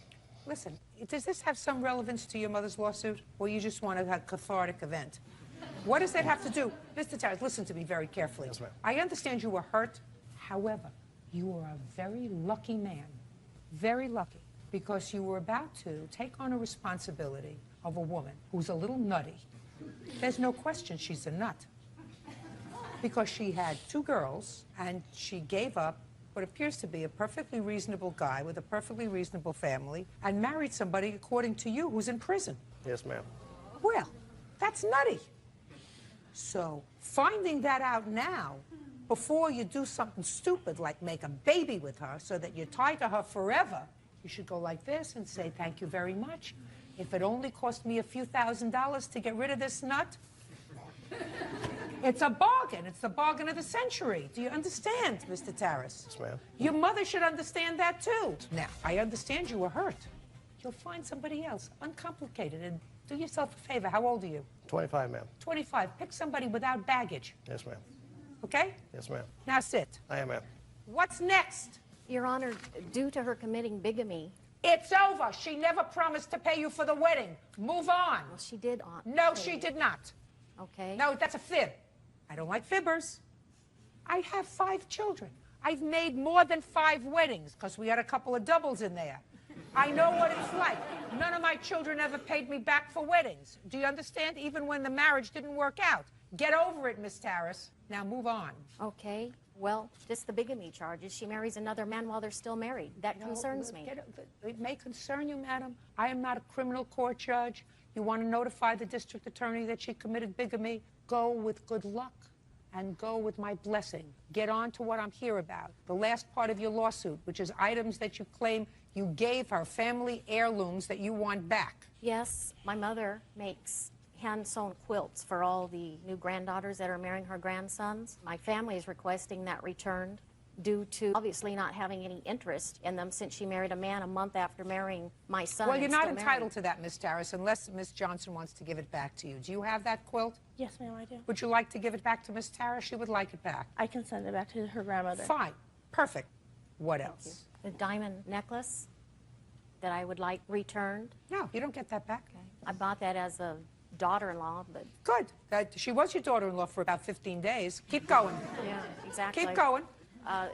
S2: Listen, does this have some relevance to your mother's lawsuit, or you just want to have a cathartic event? What does that have to do? Mr. Tarras, listen to me very carefully.
S15: Yes, ma'am.
S2: I understand you were hurt. However, you were a very lucky man. Very lucky. Because you were about to take on a responsibility of a woman who's a little nutty. There's no question she's a nut. Because she had 2 girls, and she gave up what appears to be a perfectly reasonable guy with a perfectly reasonable family, and married somebody, according to you, who's in prison.
S15: Yes, ma'am.
S2: Well, that's nutty. So, finding that out now, before you do something stupid like make a baby with her so that you're tied to her forever, you should go like this and say, thank you very much. If it only cost me a few $1,000s to get rid of this nut, it's a bargain. It's the bargain of the century. Do you understand, Mr. Tarras?
S15: Yes, ma'am.
S2: Your mother should understand that, too. Now, I understand you were hurt. You'll find somebody else, uncomplicated, and do yourself a favor. How old are you?
S15: 25, ma'am.
S2: 25. Pick somebody without baggage.
S15: Yes, ma'am.
S2: Okay?
S15: Yes, ma'am.
S2: Now sit.
S15: I am, ma'am.
S2: What's next?
S14: Your Honor, due to her committing bigamy...
S2: It's over. She never promised to pay you for the wedding. Move on.
S14: Well, she did, Aunt.
S2: No, she did not.
S14: Okay.
S2: No, that's a fib. I don't like fibbers. I have 5 children. I've made more than 5 weddings because we had a couple of doubles in there. I know what it's like. None of my children ever paid me back for weddings. Do you understand? Even when the marriage didn't work out. Get over it, Miss Tarras. Now move on.
S14: Okay. Well, just the bigamy charges. She marries another man while they're still married. That concerns me.
S2: It may concern you, madam. I am not a criminal court judge. You want to notify the district attorney that she committed bigamy? Go with good luck and go with my blessing. Get on to what I'm here about. The last part of your lawsuit, which is items that you claim you gave her, family heirlooms that you want back.
S14: Yes, my mother makes hand-sewn quilts for all the new granddaughters that are marrying her grandsons. My family is requesting that returned due to obviously not having any interest in them since she married a man a month after marrying my son.
S2: Well, you're not entitled to that, Miss Tarras, unless Miss Johnson wants to give it back to you. Do you have that quilt?
S10: Yes, ma'am, I do.
S2: Would you like to give it back to Miss Tarras? She would like it back.
S10: I can send it back to her grandmother.
S2: Fine. Perfect. What else?
S14: The diamond necklace that I would like returned.
S2: No, you don't get that back.
S14: Okay. I bought that as a daughter-in-law, but...
S2: Good. She was your daughter-in-law for about 15 days. Keep going.
S14: Yeah, exactly.
S2: Keep going.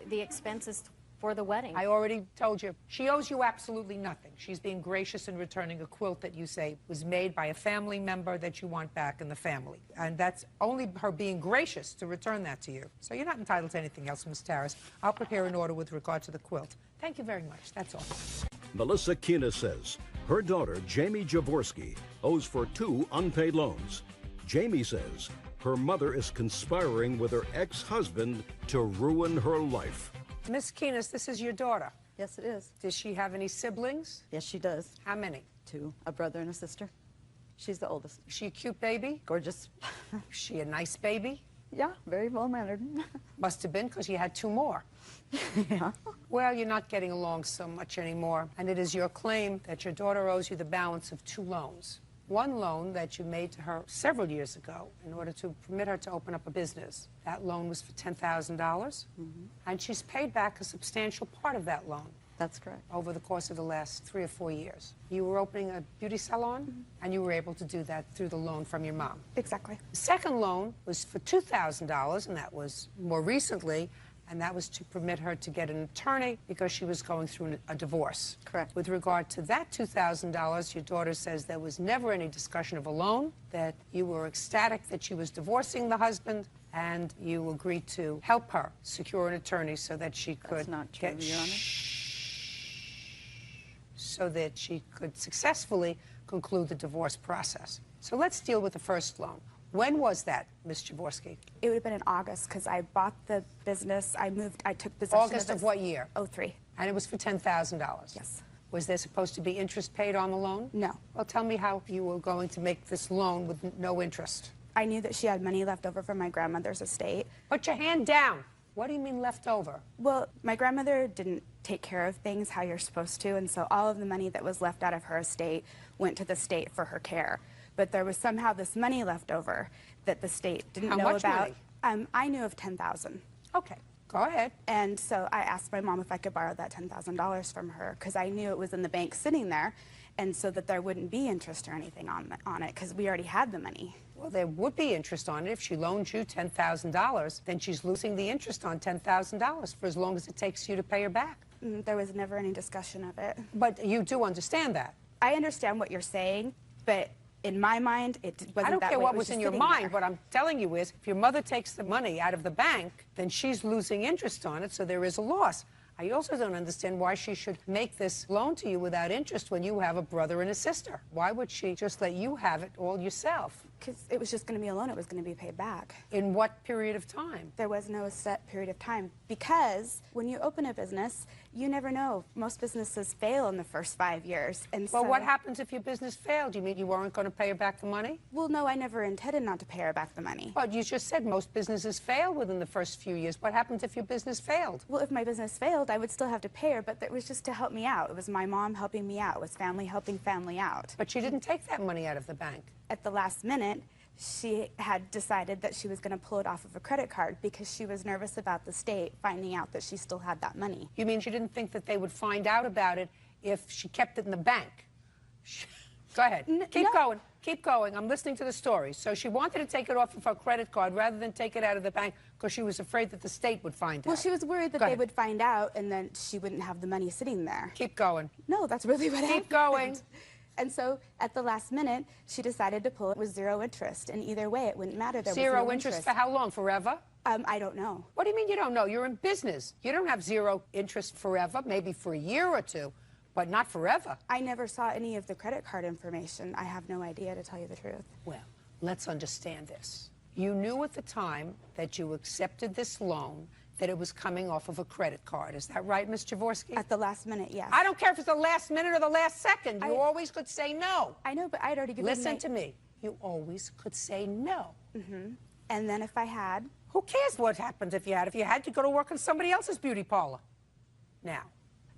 S14: The expenses for the wedding.
S2: I already told you. She owes you absolutely nothing. She's being gracious in returning a quilt that you say was made by a family member that you want back in the family. And that's only her being gracious to return that to you. So you're not entitled to anything else, Miss Tarras. I'll prepare an order with regard to the quilt. Thank you very much. That's all.
S1: Melissa Kina says her daughter, Jamie Jaworski, owes for 2 unpaid loans. Jamie says her mother is conspiring with her ex-husband to ruin her life.
S2: Miss Keenest, this is your daughter.
S16: Yes, it is.
S2: Does she have any siblings?
S16: Yes, she does.
S2: How many?
S16: 2, a brother and a sister. She's the oldest.
S2: Is she a cute baby?
S16: Gorgeous.
S2: Is she a nice baby?
S16: Yeah, very well-mannered.
S2: Must have been, because you had 2 more.
S16: Yeah.
S2: Well, you're not getting along so much anymore, and it is your claim that your daughter owes you the balance of 2 loans. One loan that you made to her several years ago in order to permit her to open up a business. That loan was for $10,000, and she's paid back a substantial part of that loan.
S16: That's correct.
S2: Over the course of the last 3 or 4 years. You were opening a beauty salon, and you were able to do that through the loan from your mom.
S17: Exactly.
S2: The second loan was for $2,000, and that was more recently, and that was to permit her to get an attorney because she was going through a divorce.
S16: Correct.
S2: With regard to that $2,000, your daughter says there was never any discussion of a loan, that you were ecstatic that she was divorcing the husband, and you agreed to help her secure an attorney so that she could
S16: That's not true, Your Honor.
S2: So that she could successfully conclude the divorce process. So let's deal with the first loan. When was that, Ms. Jaworski?
S17: It would have been in August because I bought the business. I took possession
S2: August of what year?
S17: 03.
S2: And it was for $10,000?
S17: Yes.
S2: Was there supposed to be interest paid on the loan?
S17: No.
S2: Well, tell me how you were going to make this loan with no interest.
S17: I knew that she had money left over from my grandmother's estate.
S2: Put your hand down. What do you mean left over?
S17: Well, my grandmother didn't take care of things how you're supposed to, and so all of the money that was left out of her estate went to the state for her care. But there was somehow this money left over that the state didn't know about. I knew of $10,000.
S2: Okay, go ahead.
S17: And so I asked my mom if I could borrow that $10,000 from her because I knew it was in the bank sitting there, and so that there wouldn't be interest or anything on it because we already had the money.
S2: Well, there would be interest on it. If she loaned you $10,000, then she's losing the interest on $10,000 for as long as it takes you to pay her back.
S17: There was never any discussion of it.
S2: But you do understand that.
S17: I understand what you're saying, but in my mind, it wasn't that way.
S2: I don't care what
S17: It
S2: was in
S17: just
S2: your
S17: sitting
S2: mind.
S17: there.
S2: What I'm telling you is, if your mother takes the money out of the bank, then she's losing interest on it, so there is a loss. I also don't understand why she should make this loan to you without interest when you have a brother and a sister. Why would she just let you have it all yourself?
S17: Because it was just going to be a loan. It was going to be paid back.
S2: In what period of time?
S17: There was no set period of time. Because when you open a business, you never know. Most businesses fail in the first 5 years. And
S2: Well,
S17: so,
S2: what happens if your business failed? You mean you weren't going to pay her back the money?
S17: Well, no, I never intended not to pay her back the money.
S2: But you just said most businesses fail within the first few years. What happens if your business failed?
S17: Well, if my business failed, I would still have to pay her, but that was just to help me out. It was my mom helping me out. It was family helping family out.
S2: But she didn't take that money out of the bank.
S17: At the last minute, she had decided that she was going to pull it off of a credit card because she was nervous about the state finding out that she still had that money.
S2: You mean she didn't think that they would find out about it if she kept it in the bank? Go ahead. Keep going. Keep going. I'm listening to the story. So she wanted to take it off of her credit card rather than take it out of the bank because she was afraid that the state would find out.
S17: Well, she was worried that
S2: Go
S17: they
S2: ahead.
S17: would find out and then she wouldn't have the money sitting there.
S2: Keep going.
S17: No, that's really what happened.
S2: Keep going.
S17: And so at the last minute, she decided to pull it with 0 interest. And either way, it wouldn't matter. There was
S2: Zero
S17: no
S2: interest for how long? Forever?
S17: I don't know.
S2: What do you mean you don't know? You're in business. You don't have 0 interest forever, maybe for a year or two, but not forever.
S17: I never saw any of the credit card information. I have no idea, to tell you the truth.
S2: Well, let's understand this. You knew at the time that you accepted this loan that it was coming off of a credit card. Is that right, Ms. Jaworski?
S17: At the last minute, yes.
S2: I don't care if it's the last minute or the last second. You always could say no.
S17: I know, but I'd already given
S2: Listen to me. You always could say no.
S17: And then if I had...
S2: Who cares what happens if you had? If you had, you go to work in somebody else's beauty parlor. Now,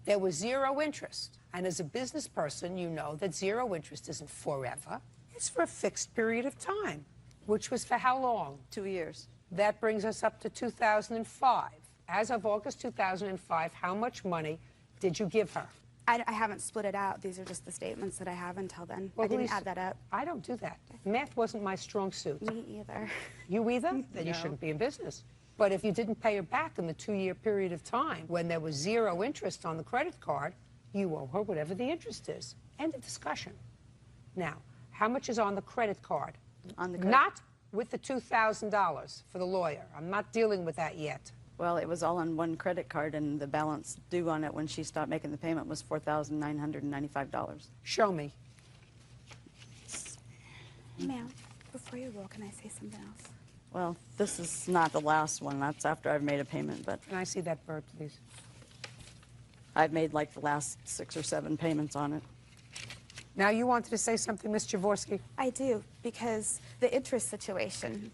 S2: there was 0 interest. And as a business person, you know that 0 interest isn't forever. It's for a fixed period of time, which was for how long?
S16: 2 years.
S2: That brings us up to 2005. As of August 2005, how much money did you give her?
S17: I haven't split it out. These are just the statements that I have until then.
S2: Well,
S17: I didn't
S2: Lisa,
S17: add that up.
S2: I don't do that. Math wasn't my strong suit.
S17: Me either.
S2: You either? Then you
S17: No.
S2: shouldn't be in business. But if you didn't pay her back in the 2-year period of time when there was 0 interest on the credit card, you owe her whatever the interest is. End of discussion. Now, how much is on the credit card?
S16: On the credit
S2: Not with the $2,000 for the lawyer. I'm not dealing with that yet.
S16: Well, it was all on one credit card, and the balance due on it when she stopped making the payment was $4,995.
S2: Show me.
S17: Ma'am, before you go, can I say something else?
S16: Well, this is not the last one. That's after I've made a payment, but
S2: Can I see that bird, please?
S16: I've made like the last 6 or 7 payments on it.
S2: Now, you wanted to say something, Ms. Jaworski?
S17: I do, because the interest situation.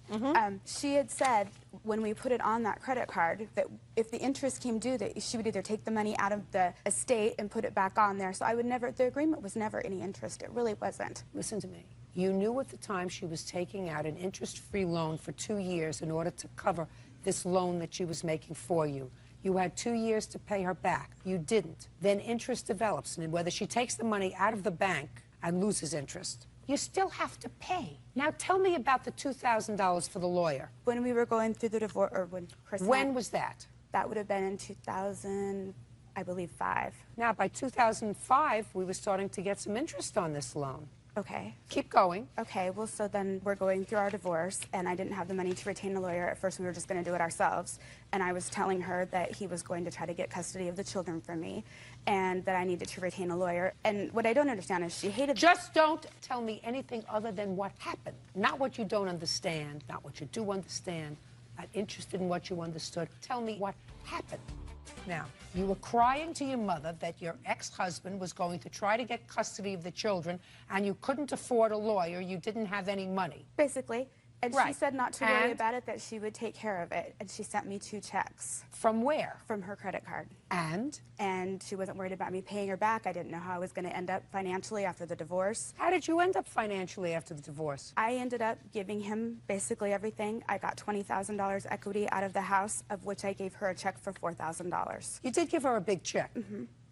S17: She had said when we put it on that credit card that if the interest came due, that she would either take the money out of the estate and put it back on there. So I would never, the agreement was never any interest. It really wasn't.
S2: Listen to me. You knew at the time she was taking out an interest-free loan for 2 years in order to cover this loan that she was making for you. You had 2 years to pay her back. You didn't. Then interest develops, and whether she takes the money out of the bank and loses interest, you still have to pay. Now tell me about the $2,000 for the lawyer.
S17: When we were going through the divorce, or when Chris...
S2: When was that?
S17: That would have been in 2000, I believe, 5.
S2: Now, by 2005, we were starting to get some interest on this loan.
S17: Okay.
S2: Keep going.
S17: Okay, well, so then we're going through our divorce, and I didn't have the money to retain a lawyer. At first, we were just going to do it ourselves. And I was telling her that he was going to try to get custody of the children from me, and that I needed to retain a lawyer. And what I don't understand is she hated...
S2: Just don't tell me anything other than what happened. Not what you don't understand, not what you do understand. Not interested in what you understood. Tell me what happened. Now, you were crying to your mother that your ex-husband was going to try to get custody of the children, and you couldn't afford a lawyer. You didn't have any money.
S17: Basically. And
S2: Right.
S17: she said not to worry about it, that she would take care of it. And she sent me 2 checks.
S2: From where?
S17: From her credit card.
S2: And?
S17: And she wasn't worried about me paying her back. I didn't know how I was going to end up financially after the divorce.
S2: How did you end up financially after the divorce?
S17: I ended up giving him basically everything. I got $20,000 equity out of the house, of which I gave her a check for $4,000.
S2: You did give her a big check.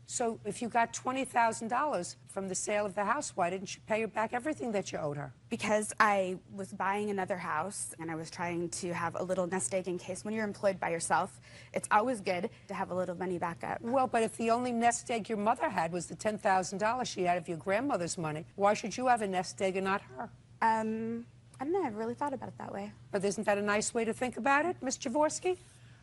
S2: So if you got $20,000 from the sale of the house, why didn't you pay her back everything that you owed her?
S17: Because I was buying another house, and I was trying to have a little nest egg in case when you're employed by yourself, it's always good to have a little money back up.
S2: Well, but if the only nest egg your mother had was the $10,000 she had of your grandmother's money, why should you have a nest egg and not her?
S17: I don't know. I really thought about it that way.
S2: But isn't that a nice way to think about it, Ms. Jaworski?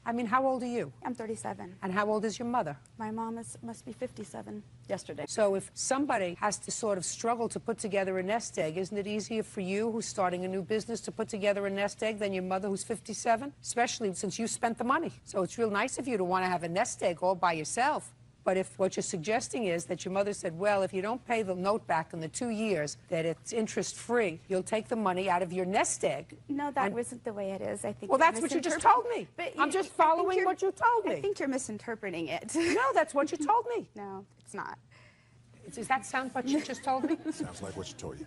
S2: I mean, how old are you?
S17: I'm 37.
S2: And how old is your mother?
S17: My mom must be 57.
S16: Yesterday.
S2: So if somebody has to sort of struggle to put together a nest egg, isn't it easier for you, who's starting a new business, to put together a nest egg than your mother, who's 57? Especially since you spent the money. So it's real nice of you to want to have a nest egg all by yourself. But if what you're suggesting is that your mother said, well, if you don't pay the note back in the 2 years, that it's interest-free, you'll take the money out of your nest egg.
S17: No, that wasn't the way it is. I think.
S2: Well, that's what you just told me.
S17: But
S2: I'm just following what you told me.
S17: I think you're misinterpreting it.
S2: No, that's what you told me.
S17: No, it's not.
S2: Does that sound what you just told me?
S18: Sounds like what she told you.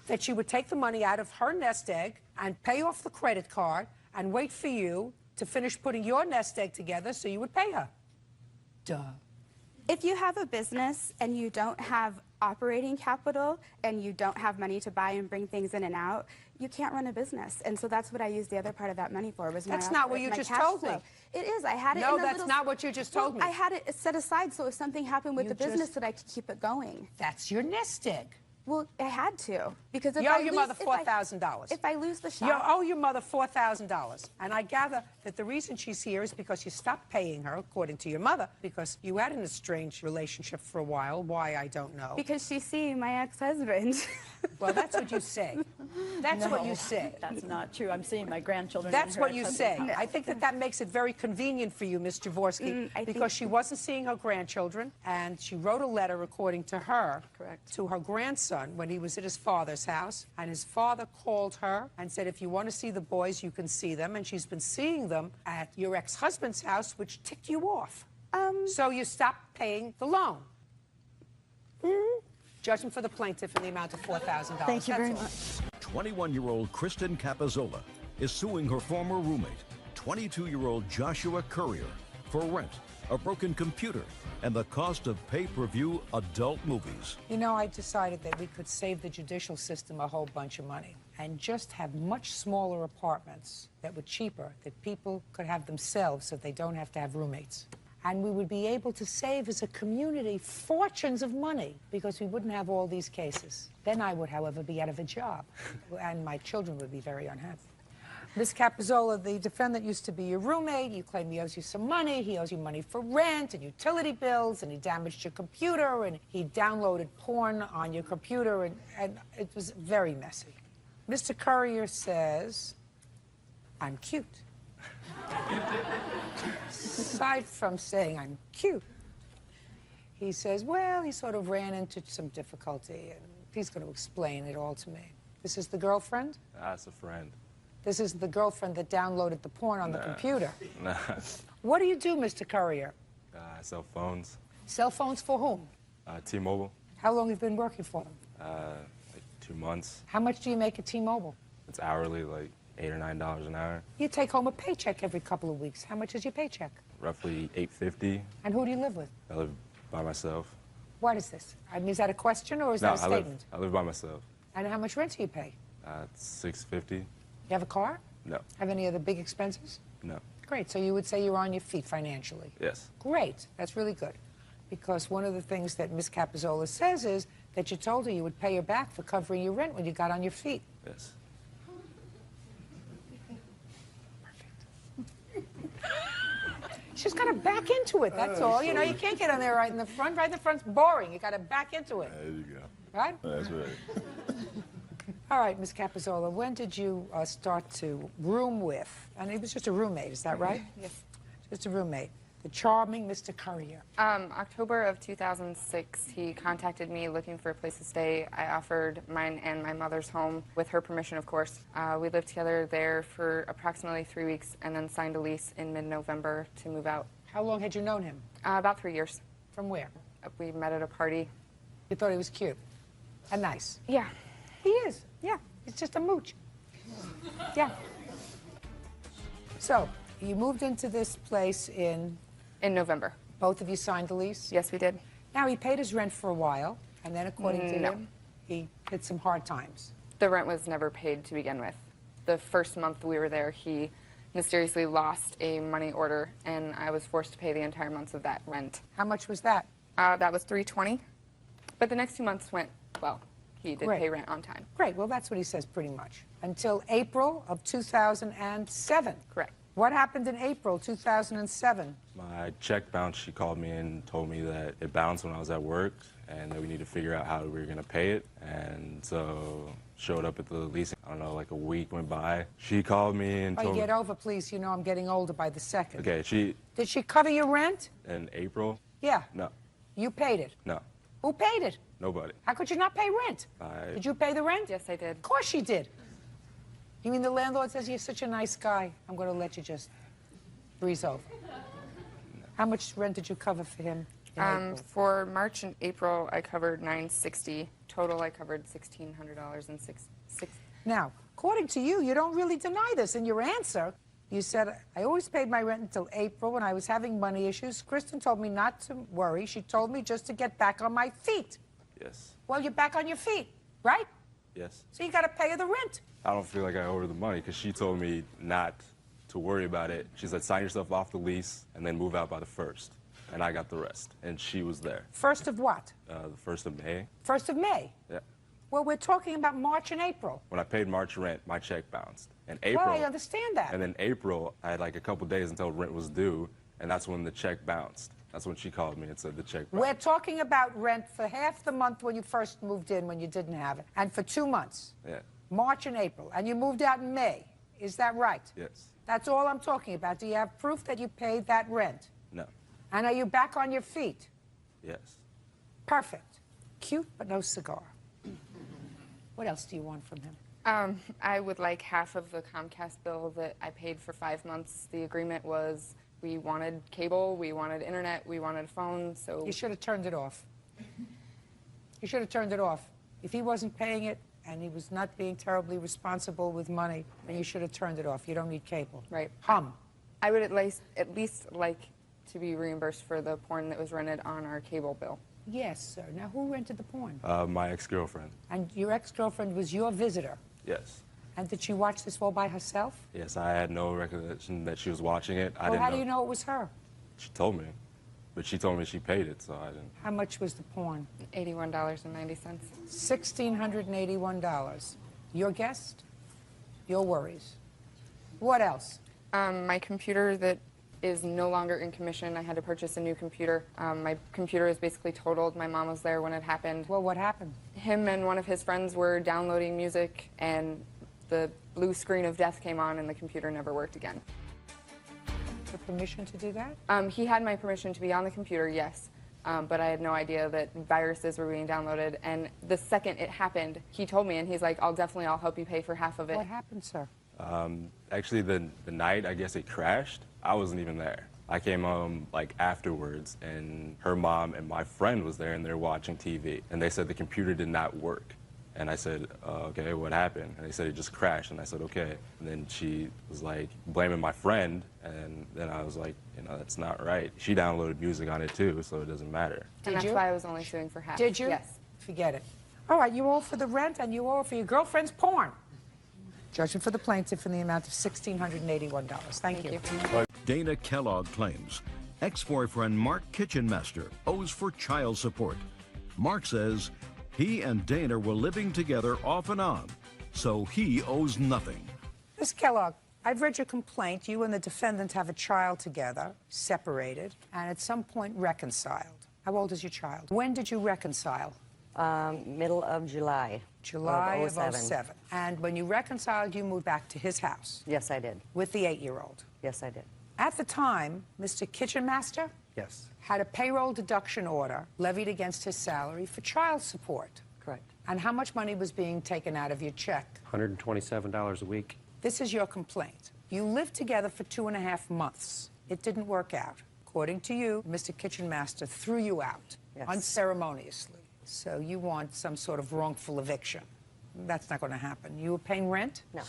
S2: That she would take the money out of her nest egg and pay off the credit card and wait for you to finish putting your nest egg together so you would pay her. Duh.
S17: If you have a business and you don't have operating capital and you don't have money to buy and bring things in and out, you can't run a business. And so that's what I used the other part of that money for. Was
S2: That's not what you just told me.
S17: It is. I had it.
S2: No,
S17: in a
S2: that's
S17: little...
S2: not what you just told me.
S17: I had it set aside so if something happened with
S2: You
S17: the business
S2: just-
S17: that I could keep it going.
S2: That's your nest egg.
S17: Well, I had to because if
S2: You
S17: I
S2: owe your
S17: lose,
S2: mother $4,000.
S17: If I lose the shop,
S2: You owe your mother $4,000. And I gather that the reason she's here is because you stopped paying her, according to your mother, because you had an estranged relationship for a while. Why, I don't know.
S17: because she's seeing my ex-husband.
S2: Well, that's what you say. That's what you
S16: No,
S2: say.
S16: That's not true. I'm seeing my grandchildren.
S2: That's
S16: and her
S2: what you say.
S16: ex-husband.
S2: I think that makes it very convenient for you, Ms. Jaworski, because she wasn't seeing her grandchildren, and she wrote a letter, according to her, to her grandson when he was at his father's house, and his father called her and said, if you want to see the boys, you can see them, and she's been seeing them at your ex-husband's house, which ticked you off. So you stopped paying the loan. Judgment for the plaintiff in the amount of $4,000.
S16: Thank you very
S2: That's
S16: much.
S1: 21-year-old Kristen Capizzola is suing her former roommate, 22-year-old Joshua Courier, for rent, a broken computer, and the cost of pay-per-view adult movies.
S2: You know, I decided that we could save the judicial system a whole bunch of money and just have much smaller apartments that were cheaper, that people could have themselves so they don't have to have roommates. And we would be able to save as a community fortunes of money because we wouldn't have all these cases. Then I would, however, be out of a job, and my children would be very unhappy. Ms. Capizzola, the defendant used to be your roommate. You claim he owes you some money. He owes you money for rent and utility bills, and he damaged your computer, and he downloaded porn on your computer, and it was very messy. Mr. Courier says I'm cute. Aside from saying I'm cute, he says, well, he sort of ran into some difficulty, and he's going to explain it all to me. This is the girlfriend?
S18: That's a friend.
S2: This is the girlfriend that downloaded the porn on the computer.
S18: Nah.
S2: What do you do, Mr. Courier?
S18: I sell phones.
S2: Cell phones for whom?
S18: T-Mobile.
S2: How long have you been working for them?
S18: Like 2 months.
S2: How much do you make at T-Mobile?
S18: It's hourly, like $8 or $9 an hour.
S2: You take home a paycheck every couple of weeks. How much is your paycheck?
S18: Roughly $8.50.
S2: And who do you live with?
S18: I live by myself.
S2: What is this? I mean, is that a question or is
S18: No,
S2: that a statement?
S18: I live by myself.
S2: And how much rent do you pay?
S18: It's $6.50.
S2: You have a car?
S18: No.
S2: Have any other big expenses?
S18: No.
S2: Great. So you would say you're on your feet financially?
S18: Yes.
S2: Great. That's really good. Because one of the things that Ms. Capizzola says is that you told her you would pay her back for covering your rent when you got on your feet.
S18: Yes.
S2: She's got to back into it, that's all. You know, you can't get on there right in the front. Right in the front's boring. You got to back into it.
S18: There you go.
S2: Right?
S18: That's right.
S2: All right, Ms. Capizzola, when did you start to room with, and it was just a roommate, is that right?
S19: Yes.
S2: Just a roommate. The charming Mr. Courier.
S19: October of 2006, he contacted me looking for a place to stay. I offered mine and my mother's home, with her permission, of course. We lived together there for approximately 3 weeks and then signed a lease in mid-November to move out.
S2: How long had you known him?
S19: About 3 years.
S2: From where?
S19: We met at a party.
S2: You thought he was cute and nice?
S19: Yeah.
S2: He is. Yeah. He's just a mooch. Yeah. So, you moved into this place in
S19: November.
S2: Both of you signed the lease?
S19: Yes, we did.
S2: Now, he paid his rent for a while, and then according to
S19: No.
S2: him, he hit some hard times.
S19: The rent was never paid to begin with. The first month we were there, he mysteriously lost a money order, and I was forced to pay the entire months of that rent.
S2: How much was that?
S19: That was $320. But the next 2 months went well. He did
S2: Great.
S19: pay rent on time.
S2: Great. Well, that's what he says pretty much. Until April of 2007.
S19: Correct.
S2: What happened in April 2007?
S18: My check bounced. She called me and told me that it bounced when I was at work and that we need to figure out how we were going to pay it. And so showed up at the leasing. I don't know, like a week went by. She called me and told me.
S2: Get over, please. You know I'm getting older by the second.
S18: Okay,
S2: Did she cover your rent?
S18: in April?
S2: Yeah.
S18: No.
S2: You paid it.
S18: No.
S2: Who paid it?
S18: Nobody.
S2: How could you not pay rent? Did you pay the rent?
S19: Yes, I did.
S2: Of course she did. You mean the landlord says you're such a nice guy, I'm going to let you just breeze over. How much rent did you cover for him in April?
S19: For March and April, I covered $960. Total, I covered $1,600 and six.
S2: Now, according to you, you don't really deny this. In your answer, you said, I always paid my rent until April when I was having money issues. Kristen told me not to worry. She told me just to get back on my feet.
S18: Yes.
S2: Well, you're back on your feet, right?
S18: Yes.
S2: So you got to pay her the rent.
S18: I don't feel like I owe her the money because she told me not to worry about it. She said, sign yourself off the lease and then move out by the 1st. And I got the rest. And she was there.
S2: 1st of what?
S18: The 1st of May.
S2: 1st of May?
S18: Yeah.
S2: Well, we're talking about March and April.
S18: When I paid March rent, my check bounced. And April.
S2: Well, I understand that.
S18: And then April, I had like a couple days until rent was due, and that's when the check bounced. That's when she called me and said the check bounced.
S2: We're talking about rent for half the month when you first moved in, when you didn't have it, and for 2 months.
S18: Yeah.
S2: March and April. And you moved out in May. Is that right?
S18: Yes.
S2: That's all I'm talking about. Do you have proof that you paid that rent?
S18: No.
S2: And are you back on your feet?
S18: Yes.
S2: Perfect. Cute, but no cigar. What else do you want from him?
S19: I would like half of the Comcast bill that I paid for 5 months. The agreement was we wanted cable, we wanted internet, we wanted a phone, so...
S2: You should have turned it off. You should have turned it off. If he wasn't paying it and he was not being terribly responsible with money, then you should have turned it off. You don't need cable.
S19: Right.
S2: Hum.
S19: I would at least like to be reimbursed for the porn that was rented on our cable bill.
S2: Yes, sir. Now, who rented the porn?
S18: My ex-girlfriend.
S2: And your ex-girlfriend was your visitor?
S18: Yes.
S2: And did she watch this all by herself?
S18: Yes, I had no recollection that she was watching it. I
S2: Well,
S18: didn't
S2: how
S18: know.
S2: do you know it was her?
S18: She told me. But she told me she paid it, so I didn't.
S2: How much was the porn?
S19: $81.90.
S2: $1,681. Your guest? Your worries. What else?
S19: My computer that is no longer in commission. I had to purchase a new computer. My computer is basically totaled. My mom was there when it happened.
S2: Well, what happened?
S19: Him and one of his friends were downloading music, and the blue screen of death came on and the computer never worked again.
S2: The permission to do that?
S19: He had my permission to be on the computer, yes, but I had no idea that viruses were being downloaded. And the second it happened, he told me, and he's like, I'll help you pay for half of it.
S2: What happened, sir?
S18: Actually, the night, I guess it crashed, I wasn't even there. I came home like afterwards, and her mom and my friend was there, and they're watching TV. And they said the computer did not work. And I said, okay, what happened? And they said it just crashed. And I said, okay. And then she was like blaming my friend. And then I was like, you know, that's not right. She downloaded music on it too, so it doesn't matter.
S19: And that's why I was only suing for half.
S2: Did you?
S19: Yes.
S2: Forget it. All right, you all for the rent and you all for your girlfriend's porn. Judgment for the plaintiff in the amount of $1,681. Thank you.
S1: Dana Kellogg claims ex-boyfriend Mark Kitchenmaster owes for child support. Mark says he and Dana were living together off and on, so he owes nothing.
S2: Ms. Kellogg, I've read your complaint. You and the defendant have a child together, separated, and at some point reconciled. How old is your child? When did you reconcile?
S20: Middle of July.
S2: July of
S20: 07.
S2: 07. And when you reconciled, you moved back to his house?
S20: Yes, I did.
S2: With the 8-year-old?
S20: Yes, I did.
S2: At the time, Mr. Kitchenmaster
S21: Yes.
S2: had a payroll deduction order levied against his salary for child support.
S20: Correct.
S2: And how much money was being taken out of your check?
S21: $127 a week.
S2: This is your complaint. You lived together for 2.5 months. It didn't work out. According to you, Mr. Kitchenmaster threw you out unceremoniously. So you want some sort of wrongful eviction. That's not going to happen. You were paying rent?
S20: No.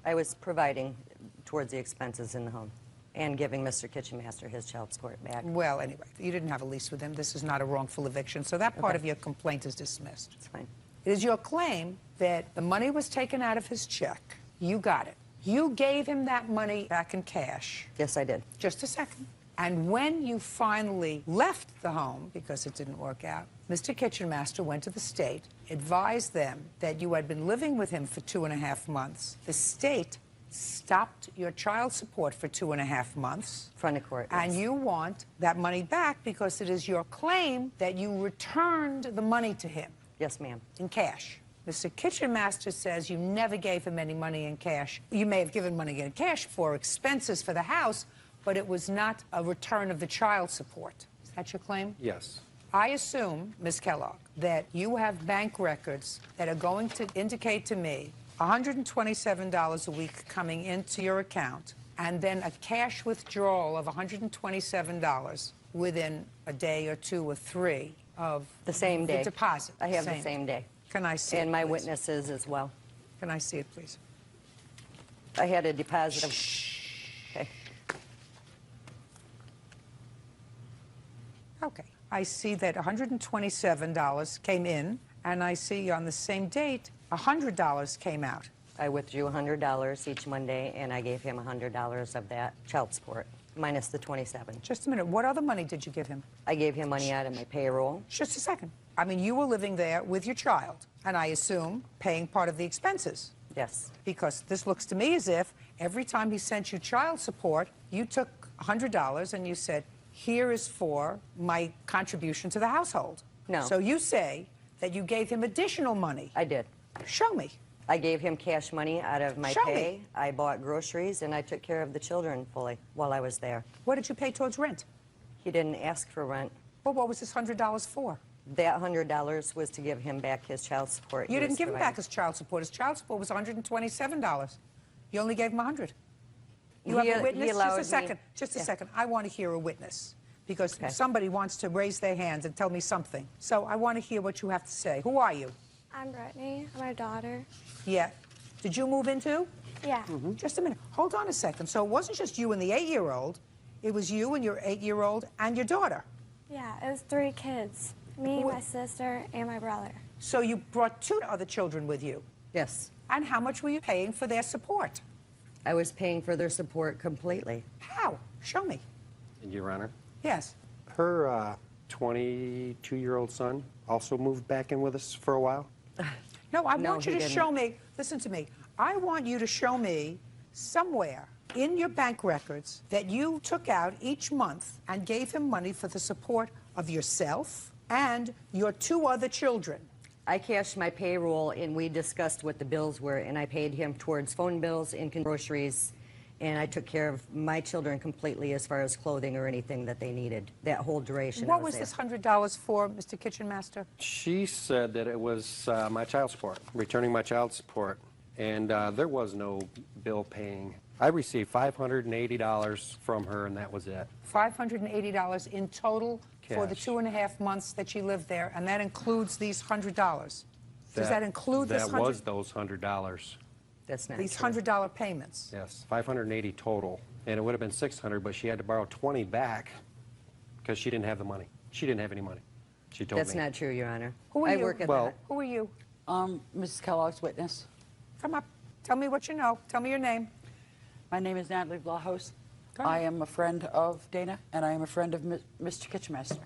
S20: I was providing towards the expenses in the home and giving Mr. Kitchenmaster his child support back.
S2: Well, anyway, you didn't have a lease with him. This is not a wrongful eviction, so that part of your complaint is dismissed.
S20: It's fine.
S2: It is your claim that the money was taken out of his check. You got it. You gave him that money back in cash.
S20: Yes, I did.
S2: Just a second. And when you finally left the home, because it didn't work out, Mr. Kitchenmaster went to the state, advised them that you had been living with him for 2.5 months. The state stopped your child support for 2.5 months.
S20: Front of court,
S2: And
S20: yes.
S2: you want that money back because it is your claim that you returned the money to him.
S20: Yes, ma'am.
S2: In cash. Mr. Kitchenmaster says you never gave him any money in cash. You may have given money in cash for expenses for the house, but it was not a return of the child support. Is that your claim?
S21: Yes.
S2: I assume, Ms. Kellogg, that you have bank records that are going to indicate to me $127 a week coming into your account and then a cash withdrawal of $127 within a day or 2 or 3 of
S20: The same day.
S2: the deposit.
S20: I have the same day.
S2: Can I see
S20: and
S2: it,
S20: my
S2: please?
S20: witnesses as well.
S2: Can I see it, please?
S20: I had a deposit of... Okay.
S2: Okay. I see that $127 came in, and I see on the same date $100 came out.
S20: I withdrew $100 each Monday, and I gave him $100 of that child support, minus the $27.
S2: Just a minute. What other money did you give him?
S20: I gave him money out of my payroll.
S2: Just a second. I mean, you were living there with your child, and I assume paying part of the expenses.
S20: Yes.
S2: Because this looks to me as if every time he sent you child support, you took $100 and you said, here is for my contribution to the household.
S20: No.
S2: So you say that you gave him additional money.
S20: I did.
S2: Show me.
S20: I gave him cash money out of my
S2: Show
S20: pay.
S2: me.
S20: I bought groceries, and I took care of the children fully while I was there.
S2: What did you pay towards rent?
S20: He didn't ask for rent.
S2: Well, what was this $100 for?
S20: That $100 was to give him back his child support.
S2: You didn't give him back his child support. His child support was $127. You only gave him $100. You have a witness? Just a second. Just a second. I want to hear a witness because somebody wants to raise their hands and tell me something. So I want to hear what you have to say. Who are you?
S22: I'm Brittany. I'm her daughter.
S2: Yeah. Did you move in too?
S22: Yeah.
S2: Just a minute. Hold on a second. So it wasn't just you and the 8-year-old. It was you and your 8-year-old and your daughter.
S22: Yeah, it was 3 kids. Me, my sister, and my brother.
S2: So you brought 2 other children with you?
S20: Yes.
S2: And how much were you paying for their support?
S20: I was paying for their support completely.
S2: How? Show me.
S21: Your Honor.
S2: Yes.
S21: Her 22-year-old son also moved back in with us for a while.
S2: No, I want you to show me, listen to me, I want you to show me somewhere in your bank records that you took out each month and gave him money for the support of yourself and your 2 other children.
S20: I cashed my payroll, and we discussed what the bills were, and I paid him towards phone bills and groceries, and I took care of my children completely as far as clothing or anything that they needed, that whole duration.
S2: What was this $100 for, Mr. Kitchen Master?
S21: She said that it was my child support, returning my child support, and there was no bill paying. I received $580 from her, and that was it.
S2: $580 in total for the
S21: Cash.
S2: 2.5 months that she lived there, and that includes these $100. Does that include this
S21: That was those $100.
S20: That's not
S2: these
S20: true.
S2: $100 payments?
S21: Yes, $580 total, and it would have been $600, but she had to borrow $20 back because she didn't have the money. She didn't have any money. She told me.
S20: That's not true, Your Honor.
S2: Who are
S20: I
S2: you?
S20: work at
S21: Well-
S20: that.
S2: Who are you?
S3: Mrs. Kellogg's witness.
S2: Come up. Tell me what you know. Tell me your name.
S3: My name is Natalie Vlahos.
S2: Go ahead.
S3: I am a friend of Dana, and I am a friend of Mr. Kitchenmaster.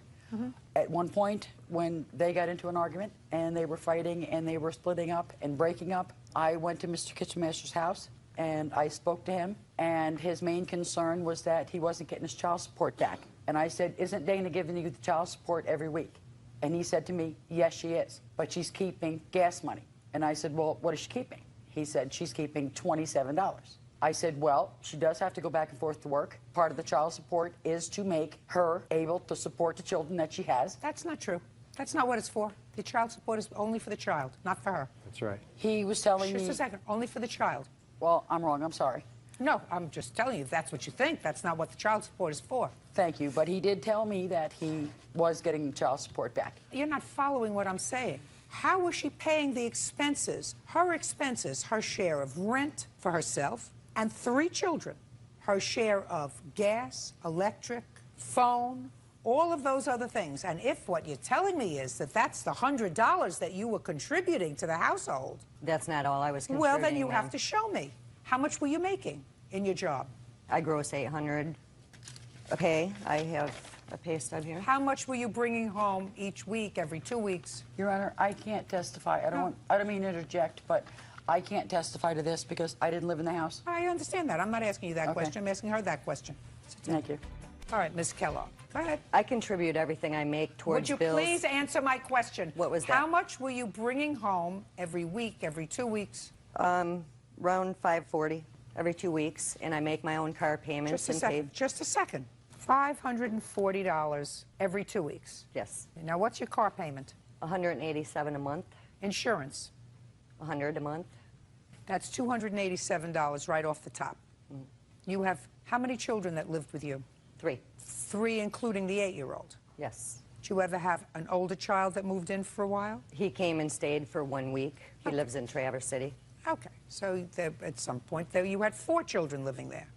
S3: At one point, when they got into an argument, and they were fighting, and they were splitting up and breaking up, I went to Mr. Kitchenmaster's house, and I spoke to him, and his main concern was that he wasn't getting his child support back. And I said, isn't Dana giving you the child support every week? And he said to me, yes, she is, but she's keeping gas money. And I said, well, what is she keeping? He said, she's keeping $27. I said, well, she does have to go back and forth to work. Part of the child support is to make her able to support the children that she has.
S2: That's not true. That's not what it's for. The child support is only for the child, not for her.
S21: That's right.
S3: He was telling me...
S2: Just a second. Only for the child.
S3: Well, I'm wrong. I'm sorry.
S2: No, I'm just telling you, if that's what you think, that's not what the child support is for.
S3: Thank you, but he did tell me that he was getting the child support back.
S2: You're not following what I'm saying. How was she paying the expenses, her share of rent for herself and 3 children, her share of gas, electric, phone, all of those other things? And if what you're telling me is that that's the $100 that you were contributing to the household...
S20: That's not all I was contributing.
S2: Well, then you have to show me. How much were you making in your job?
S20: I gross $800 a pay. I have a pay stub here.
S2: How much were you bringing home each week, every 2 weeks?
S3: Your Honor, I can't testify. I don't mean to interject, but I can't testify to this because I didn't live in the house.
S2: I understand that. I'm not asking you that question. I'm asking her that question.
S3: Thank you.
S2: All right, Ms. Kellogg, go ahead.
S20: I contribute everything I make towards
S2: bills. Would you
S20: bills.
S2: please answer my question?
S20: What was that?
S2: How much were you bringing home every week, every 2 weeks?
S20: Around $540 every 2 weeks, and I make my own car payments.
S2: Just a second. $540 every 2 weeks.
S20: Yes.
S2: Now, what's your car payment?
S20: $187 a month.
S2: Insurance?
S20: $100 a month.
S2: That's $287 right off the top. You have how many children that lived with you?
S20: 3.
S2: 3, including the 8-year-old?
S20: Yes.
S2: Did you ever have an older child that moved in for a while?
S20: He came and stayed for 1 week. He lives in Traverse City.
S2: Okay, so at some point there you had 4 children living there.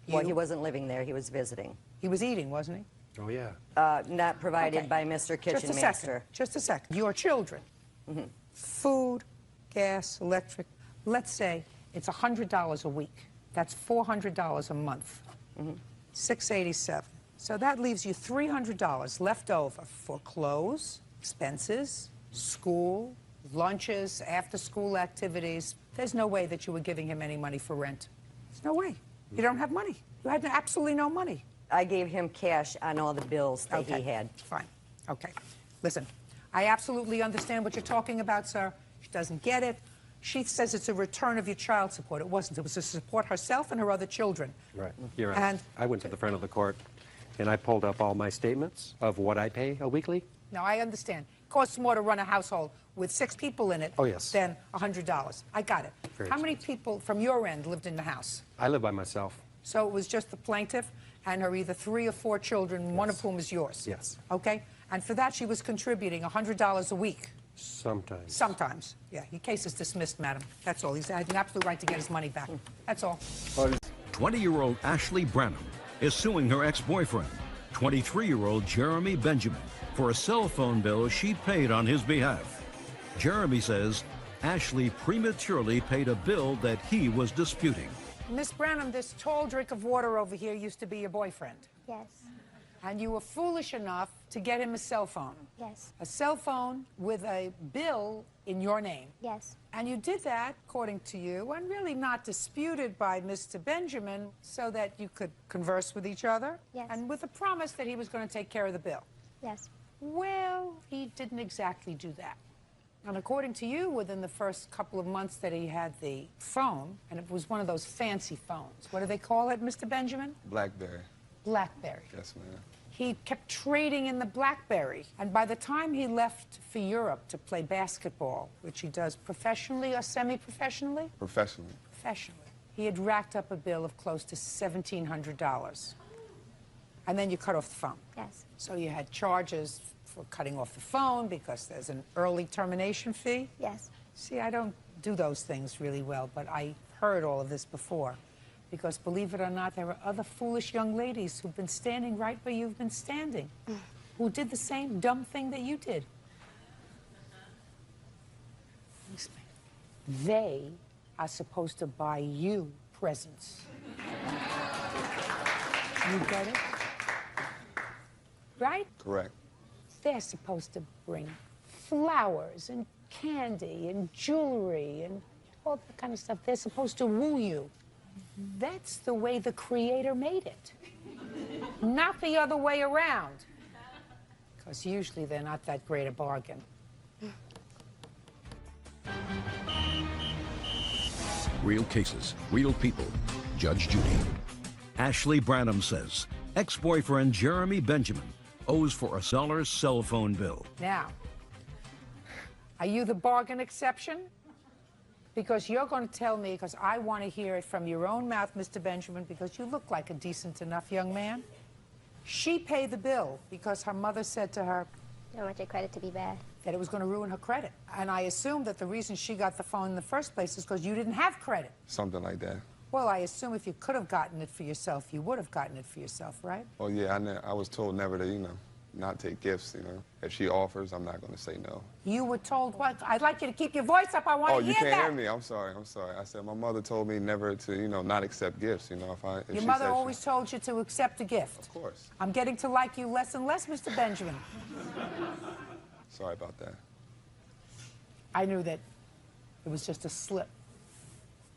S20: Well, he wasn't living there. He was visiting.
S2: He was eating, wasn't he?
S21: Oh, yeah.
S20: Not provided by Mr. Kitchen Master.
S2: Just a second. Your children, food, gas, electric, let's say it's $100 a week. That's $400 a month. $687. So that leaves you $300 left over for clothes, expenses, school, lunches, after-school activities. There's no way that you were giving him any money for rent. There's no way. You don't have money. You had absolutely no money.
S20: I gave him cash on all the bills that he had.
S2: Fine. Okay. Listen, I absolutely understand what you're talking about, sir. She doesn't get it. She says it's a return of your child support. It wasn't. It was to support herself and her other children.
S21: Right. You're right.
S2: And
S21: I went to the front of the court, and I pulled up all my statements of what I pay a weekly.
S2: now I understand. It costs more to run a household with 6 people in it than $100. I got it.
S21: Very
S2: How many people from your end lived in the house?
S21: I live by myself.
S2: So it was just the plaintiff and her either 3 or 4 children, one of whom is yours?
S21: Yes.
S2: Okay? And for that, she was contributing $100 a week.
S21: Sometimes.
S2: Sometimes. Yeah, your case is dismissed, madam. That's all. He's had an absolute right to get his money back. That's all.
S1: 20-year-old Ashley Branham is suing her ex-boyfriend, 23-year-old Jeremy Benjamin, for a cell phone bill she paid on his behalf. Jeremy says Ashley prematurely paid a bill that he was disputing.
S2: Miss Branham, this tall drink of water over here used to be your boyfriend.
S22: Yes.
S2: And you were foolish enough to get him a cell phone.
S22: Yes.
S2: A cell phone with a bill in your name.
S22: Yes.
S2: And you did that, according to you, and really not disputed by Mr. Benjamin, so that you could converse with each other.
S22: Yes.
S2: And with the promise that he was going to take care of the bill.
S22: Yes.
S2: Well, he didn't exactly do that. And according to you, within the first couple of months that he had the phone, and it was one of those fancy phones. What do they call it, Mr. Benjamin?
S4: BlackBerry.
S2: BlackBerry.
S4: Yes, ma'am.
S2: He kept trading in the BlackBerry. And by the time he left for Europe to play basketball, which he does professionally or semi-professionally?
S4: Professionally.
S2: Professionally. He had racked up a bill of close to $1,700. And then you cut off the phone.
S22: Yes.
S2: So you had charges for cutting off the phone because there's an early termination fee?
S22: Yes.
S2: See, I don't do those things really well, but I heard all of this before. Because believe it or not, there are other foolish young ladies who've been standing right where you've been standing, who did the same dumb thing that you did. They are supposed to buy you presents. You get it? Right?
S4: Correct.
S2: They're supposed to bring flowers and candy and jewelry and all that kind of stuff. They're supposed to woo you. That's the way the Creator made it. Not the other way around. Because usually they're not that great a bargain.
S1: Real cases, real people. Judge Judy. Ashley Branham says ex-boyfriend Jeremy Benjamin owes for a $1 cell phone bill.
S2: Now, are you the bargain exception? Because you're going to tell me, because I want to hear it from your own mouth, Mr. Benjamin, because you look like a decent enough young man. She paid the bill because her mother said to her,
S22: I don't want your credit to be bad.
S2: that it was going to ruin her credit. And I assume that the reason she got the phone in the first place is because you didn't have credit.
S4: Something like that.
S2: Well, I assume if you could have gotten it for yourself, you would have gotten it for yourself, right?
S4: Oh, yeah, I was told never to, not take gifts, If she offers, I'm not going to say no.
S2: You were told what? I'd like you to keep your voice up. I want to hear that.
S4: Oh, you can't hear me. I'm sorry. I said my mother told me never to, not accept gifts, if
S2: Your mother always told you to accept a gift.
S4: Of course.
S2: I'm getting to like you less and less, Mr. Benjamin.
S4: Sorry about that.
S2: I knew that it was just a slip.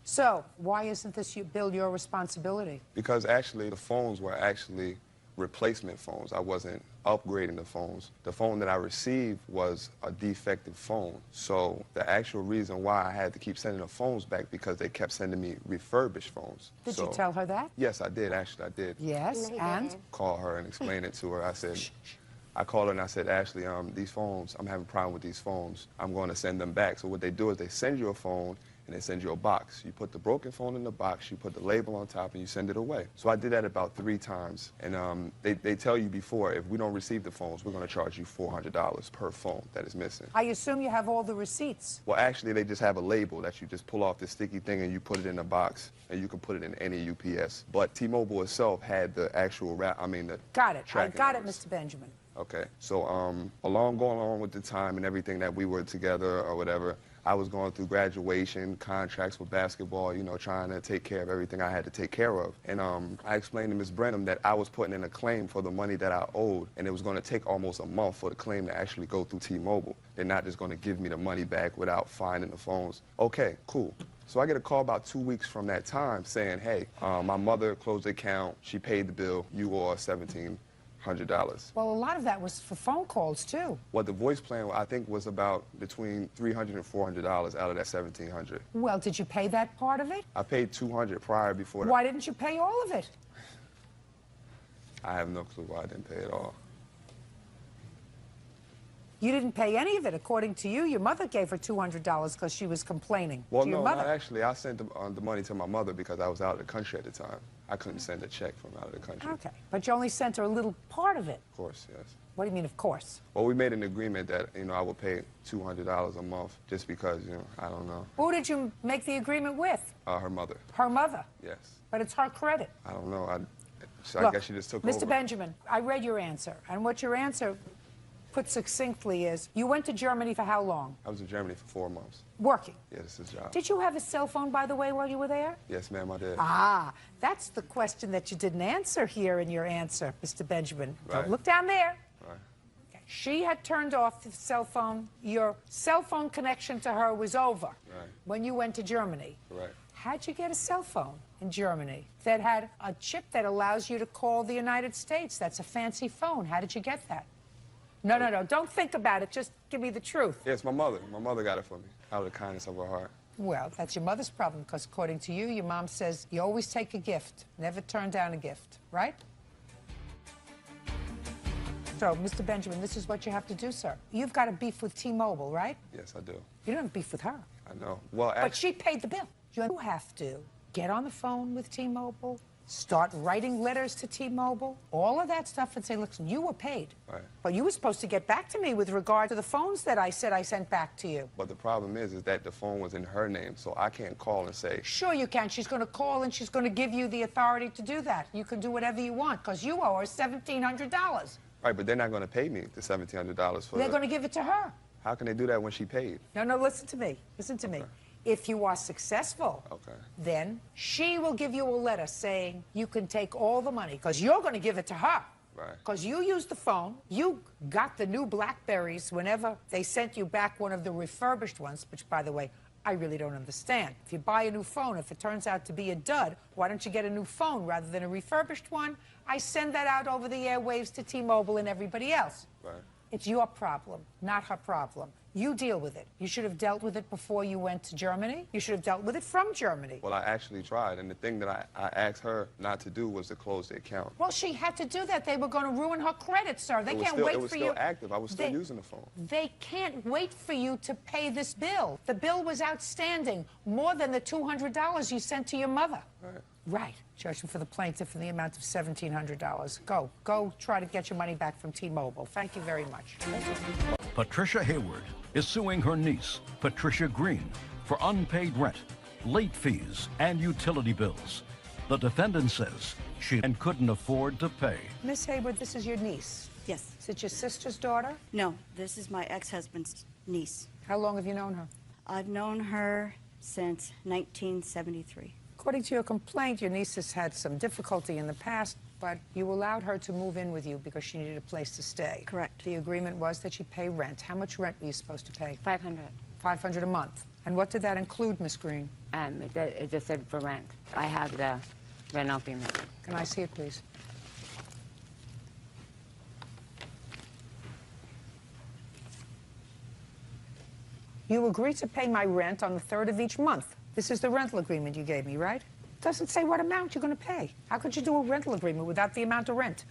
S2: So, why isn't this bill your responsibility?
S4: Because actually, the phones were actually replacement phones. I wasn't upgrading the phones. The phone that I received was a defective phone. So the actual reason why I had to keep sending the phones back because they kept sending me refurbished phones.
S2: Did you tell her that?
S4: Yes, I did. Actually, I did.
S2: Yes, and?
S4: Call her and explain it to her. I said, I called her and I said, Ashley, these phones, I'm having a problem with these phones. I'm going to send them back. So what they do is they send you a phone and they send you a box. You put the broken phone in the box, you put the label on top, and you send it away. So I did that about 3 times. And they tell you before, if we don't receive the phones, we're going to charge you $400 per phone that is missing.
S2: I assume you have all the receipts.
S4: Well, actually, they just have a label that you just pull off this sticky thing and you put it in a box, and you can put it in any UPS. But T-Mobile itself had the actual the
S2: Got it. I
S4: tracking
S2: got
S4: numbers.
S2: it, Mr. Benjamin.
S4: Okay, so going along with the time and everything that we were together or whatever, I was going through graduation, contracts with basketball, trying to take care of everything I had to take care of. And I explained to Ms. Brenham that I was putting in a claim for the money that I owed, and it was going to take almost a month for the claim to actually go through T-Mobile. They're not just going to give me the money back without finding the phones. Okay, cool. So I get a call about 2 weeks from that time saying, hey, my mother closed the account, she paid the bill, you owe $1,700.
S2: Well, a lot of that was for phone calls, too.
S4: Well, the voice plan, I think, was about between $300 and $400 out of that $1,700.
S2: Well, did you pay that part of it?
S4: I paid $200 prior before that.
S2: Why didn't you pay all of it?
S4: I have no clue why I didn't pay it all.
S2: You didn't pay any of it. According to you, your mother gave her $200 because she was complaining
S4: Well,
S2: to your
S4: no,
S2: mother.
S4: not actually. I sent the money to my mother because I was out of the country at the time. I couldn't send a check from out of the country.
S2: Okay, but you only sent her a little part of it.
S4: Of course, yes.
S2: What do you mean, of course?
S4: Well, we made an agreement that, I would pay $200 a month just because, I don't know.
S2: Who did you make the agreement with?
S4: Her mother.
S2: Her mother?
S4: Yes.
S2: But it's her credit.
S4: I don't know. I
S2: Look,
S4: guess she just took
S2: Mr.
S4: over.
S2: Benjamin, I read your answer, and what your answer put succinctly is, you went to Germany for how long?
S4: I was in Germany for 4 months.
S2: Working?
S4: Yes, this is a job.
S2: Did you have a cell phone, by the way, while you were there?
S4: Yes, ma'am, I did.
S2: Ah, that's the question that you didn't answer here in your answer, Mr. Benjamin.
S4: Right.
S2: Don't look down there.
S4: Right.
S2: Okay. She had turned off the cell phone. Your cell phone connection to her was over when you went to Germany.
S4: Right.
S2: How'd you get a cell phone in Germany that had a chip that allows you to call the United States? That's a fancy phone. How did you get that? No, no, no. Don't think about it. Just give me the truth.
S4: Yes, my mother. My mother got it for me out of the kindness of her heart.
S2: Well, that's your mother's problem, because according to you, your mom says you always take a gift, never turn down a gift, right? So, Mr. Benjamin, this is what you have to do, sir. You've got a beef with T-Mobile, right?
S4: Yes, I do.
S2: You don't have beef with her.
S4: I know. Well,
S2: But she paid the bill. You have to get on the phone with T-Mobile, start writing letters to T-Mobile, all of that stuff, and say, listen, you were paid.
S4: Right.
S2: But you were supposed to get back to me with regard to the phones that I said I sent back to you.
S4: But the problem is that the phone was in her name, so I can't call and say.
S2: Sure you can. She's going to call and she's going to give you the authority to do that. You can do whatever you want, because you owe her $1,700.
S4: Right, but they're not going to pay me the $1,700 for
S2: They're going to give it to her.
S4: How can they do that when she paid?
S2: No, no, listen to me. Listen to me. If you are successful, then she will give you a letter saying you can take all the money, because you're going to give it to her.
S4: Right.
S2: Because you used the phone, you got the new Blackberries whenever they sent you back one of the refurbished ones, which, by the way, I really don't understand. If you buy a new phone, if it turns out to be a dud, why don't you get a new phone rather than a refurbished one? I send that out over the airwaves to T-Mobile and everybody else.
S4: Right.
S2: It's your problem, not her problem. You deal with it. You should have dealt with it before you went to Germany. You should have dealt with it from Germany.
S4: Well, I actually tried, and the thing that I asked her not to do was to close the account.
S2: Well, she had to do that. They were going to ruin her credit, sir. They can't wait for you.
S4: It was still active. I was still using the phone.
S2: They can't wait for you to pay this bill. The bill was outstanding, more than the $200 you sent to your mother.
S4: Right.
S2: Right. Judgment for the plaintiff in the amount of $1,700. Go try to get your money back from T-Mobile. Thank you very much.
S1: Patricia Hayward is suing her niece, Patricia Green, for unpaid rent, late fees, and utility bills. The defendant says she couldn't afford to pay.
S2: Miss Hayward, this is your niece.
S16: Yes.
S2: Is it your sister's daughter?
S16: No, this is my ex-husband's niece.
S2: How long have you known her?
S16: I've known her since 1973.
S2: According to your complaint, your niece has had some difficulty in the past, but you allowed her to move in with you because she needed a place to stay.
S16: Correct.
S2: The agreement was that she pay rent. How much rent were you supposed to pay?
S5: $500.
S2: $500 a month. And what did that include, Miss Green?
S5: It just said for rent. I have the rental payment.
S2: Can I see it, please? You agreed to pay my rent on the 3rd of each month. This is the rental agreement you gave me, right? It doesn't say what amount you're going to pay. How could you do a rental agreement without the amount of rent?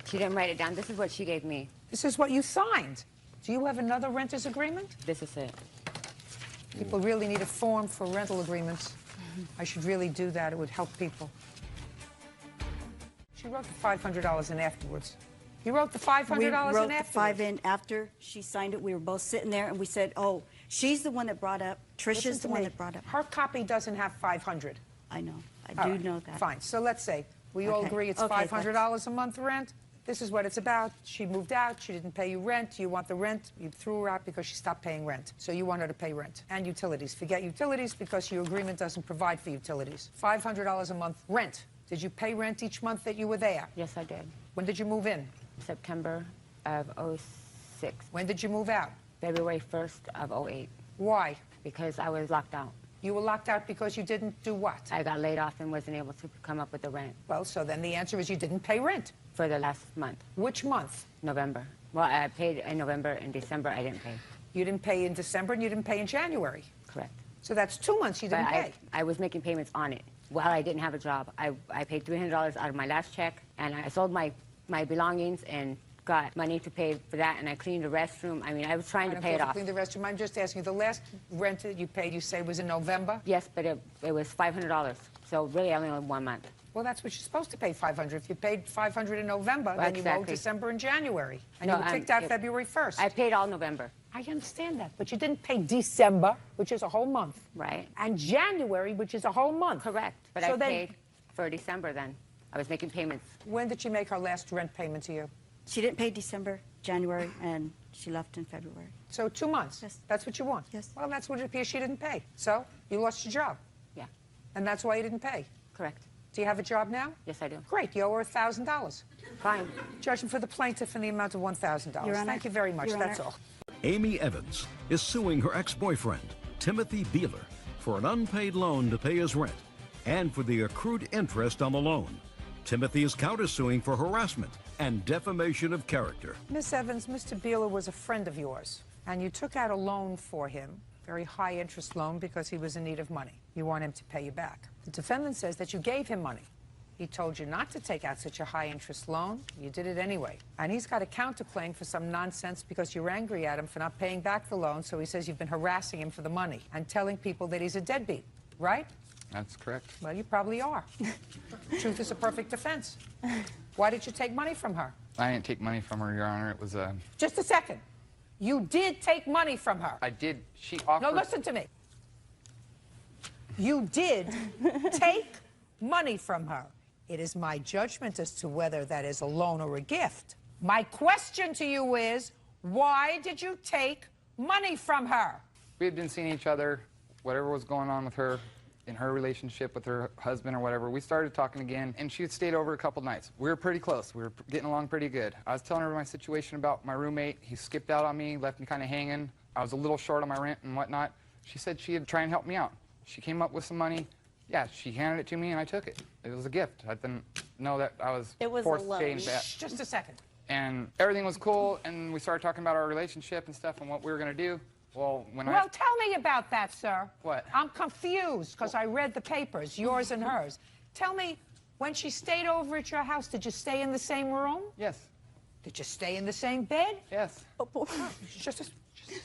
S5: She didn't write it down. This is what she gave me.
S2: This is what you signed. Do you have another renter's agreement?
S5: This is it.
S2: People really need a form for rental agreements. I should really do that. It would help people. She wrote the $500 in afterwards. You wrote the $500 in afterwards?
S16: We wrote the $5 in after she signed it. We were both sitting there, and we said, oh, she's the one that brought up, Trisha's the one that brought up.
S2: Her copy doesn't have $500.
S16: I know. I do know that.
S2: Fine. So let's say we all agree it's
S16: Okay,
S2: $500 a month rent. This is what it's about. She moved out. She didn't pay you rent. You want the rent. You threw her out because she stopped paying rent. So you want her to pay rent and utilities. Forget utilities because your agreement doesn't provide for utilities. $500 a month rent. Did you pay rent each month that you were there?
S5: Yes, I did.
S2: When did you move in?
S5: September of '06.
S2: When did you move out?
S5: February 1st of '08.
S2: Why?
S5: Because I was locked out.
S2: You were locked out because you didn't do what?
S5: I got laid off and wasn't able to come up with the rent.
S2: Well, so then the answer is you didn't pay rent.
S5: For the last month.
S2: Which month?
S5: November. Well, I paid in November. In December, I didn't pay.
S2: You didn't pay in December and you didn't pay in January.
S5: Correct.
S2: So that's 2 months you didn't pay.
S5: I was making payments on it while I didn't have a job. I paid $300 out of my last check, and I sold my belongings and got money to pay for that, and I cleaned the restroom. I mean, I was trying to pay it off.
S2: Clean the restroom. I'm just asking you, the last rent that you paid, you say, was in November?
S5: Yes, but it was $500. So really, I only owed 1 month.
S2: Well, that's what you're supposed to pay, $500. If you paid $500 in November, then you owe December and January. And you were kicked out February 1st.
S5: I paid all November.
S2: I understand that, but you didn't pay December, which is a whole month.
S5: Right.
S2: And January, which is a whole month.
S5: Correct. But I paid for December then. I was making payments.
S2: When did she make her last rent payment to you?
S16: She didn't pay December, January, and she left in February.
S2: So 2 months?
S16: Yes.
S2: That's what you want?
S16: Yes.
S2: Well, that's what it appears she didn't pay. So you lost your job?
S5: Yeah.
S2: And that's why you didn't pay?
S5: Correct.
S2: Do you have a job now?
S5: Yes, I do.
S2: Great. You owe her $1,000.
S5: Fine.
S2: Judgment for the plaintiff in the amount of $1,000.
S16: Your Honor.
S2: Thank you very much.
S16: Your
S2: That's
S16: Honor.
S2: all.
S1: Amy Evans is suing her ex-boyfriend, Timothy Beeler, for an unpaid loan to pay his rent and for the accrued interest on the loan. Timothy is countersuing for harassment and defamation of character.
S2: Miss Evans, Mr. Beeler was a friend of yours, and you took out a loan for him, very high interest loan, because he was in need of money. You want him to pay you back. The defendant says that you gave him money. He told you not to take out such a high interest loan. You did it anyway. And he's got a counterclaim for some nonsense because you're angry at him for not paying back the loan, so he says you've been harassing him for the money and telling people that he's a deadbeat, right?
S6: That's correct.
S2: Well, you probably are. Truth is a perfect defense. Why did you take money from her?
S6: I didn't take money from her, Your Honor. It was a...
S2: Just a second. You did take money from her.
S6: I did. She offered...
S2: No, listen to me. You did take money from her. It is my judgment as to whether that is a loan or a gift. My question to you is, why did you take money from her?
S6: We had been seeing each other, whatever was going on with her, in her relationship with her husband or whatever. We started talking again, and she had stayed over a couple nights. We were pretty close. We were getting along pretty good. I was telling her my situation about my roommate. He skipped out on me, left me kind of hanging. I was a little short on my rent and whatnot. She said she'd try and help me out. She came up with some money. Yeah, she handed it to me, and I took it. It was a gift. I didn't know that I was forced to stay in bed.
S2: Just a second.
S6: And everything was cool, and we started talking about our relationship and stuff and what we were going to do. Well,
S2: tell me about that, sir.
S6: What?
S2: I'm confused because I read the papers, yours and hers. Tell me, when she stayed over at your house, did you stay in the same room?
S6: Yes.
S2: Did you stay in the same bed?
S6: Yes.
S2: Just a minute.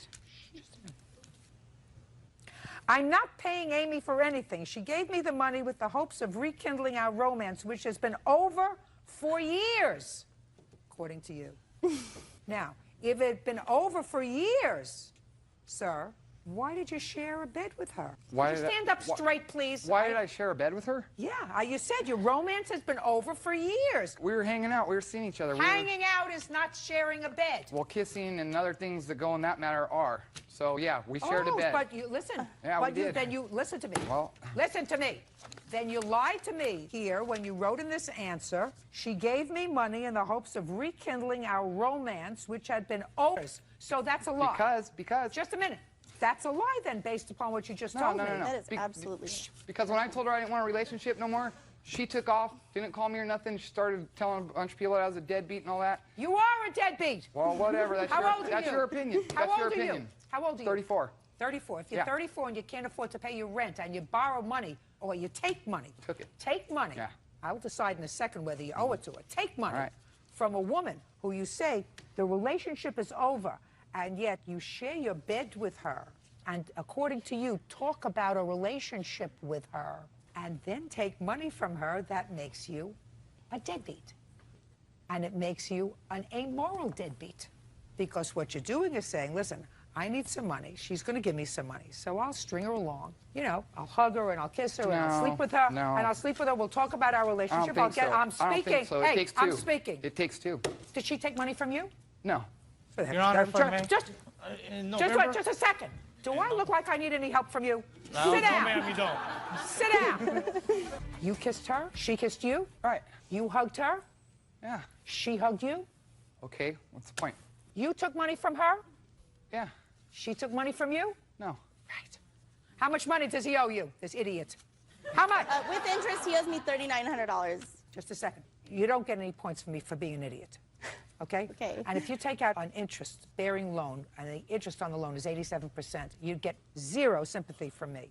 S2: I'm not paying Amy for anything. She gave me the money with the hopes of rekindling our romance, which has been over for years, according to you. Now, if it had been over for years, sir, why did you share a bed with her?
S6: Why
S2: Would you stand up straight, please?
S6: Why did I share a bed with her?
S2: Yeah, you said your romance has been over for years.
S6: We were hanging out. We were seeing each other.
S2: Hanging out is not sharing a bed.
S6: Well, kissing and other things that go in that matter are. So, yeah, we shared a bed.
S2: But you, listen.
S6: Yeah,
S2: but
S6: we did.
S2: Then you, listen to me.
S6: Well.
S2: Listen to me. Then you lied to me here when you wrote in this answer, she gave me money in the hopes of rekindling our romance, which had been over. So that's a lie.
S6: Because.
S2: Just a minute. That's a lie then, based upon what you just told me.
S6: No.
S11: That is absolutely...
S6: Because when I told her I didn't want a relationship no more, she took off, didn't call me or nothing. She started telling a bunch of people that I was a deadbeat and all that.
S2: You are a deadbeat.
S6: Well, whatever. That's your opinion.
S2: How
S6: That's your
S2: old are
S6: opinion.
S2: you? How old are you?
S6: 34.
S2: 34. If you're 34 and you can't afford to pay your rent and you borrow money or you take money.
S6: Took it.
S2: Take money.
S6: Yeah.
S2: I'll decide in a second whether you owe it to her. Take money
S6: Right.
S2: from a woman who you say the relationship is over, and yet you share your bed with her, and according to you, talk about a relationship with her, and then take money from her. That makes you a deadbeat. And it makes you an amoral deadbeat. Because what you're doing is saying, listen, I need some money. She's going to give me some money. So I'll string her along. You know, I'll hug her and I'll kiss her and I'll sleep with her. And I'll sleep with her. We'll talk about our relationship.
S6: I'm speaking.
S2: I don't think so.
S6: It takes two.
S2: I'm speaking.
S6: It takes two.
S2: Did she take money from you?
S6: No.
S8: Your Honor, if I may.
S2: Just a second. Do I look like I need any help from you?
S8: No,
S2: Sit down.
S8: No, ma'am, you don't.
S2: Sit down. You kissed her. She kissed you.
S6: Right.
S2: You hugged her.
S6: Yeah.
S2: She hugged you.
S6: Okay, what's the point?
S2: You took money from her.
S6: Yeah.
S2: She took money from you.
S6: No.
S2: Right. How much money does he owe you, this idiot? How much?
S11: With interest, he owes me $3,900.
S2: Just a second. You don't get any points from me for being an idiot. Okay?
S11: Okay.
S2: And if you take out an interest-bearing loan, and the interest on the loan is 87%, you'd get zero sympathy from me.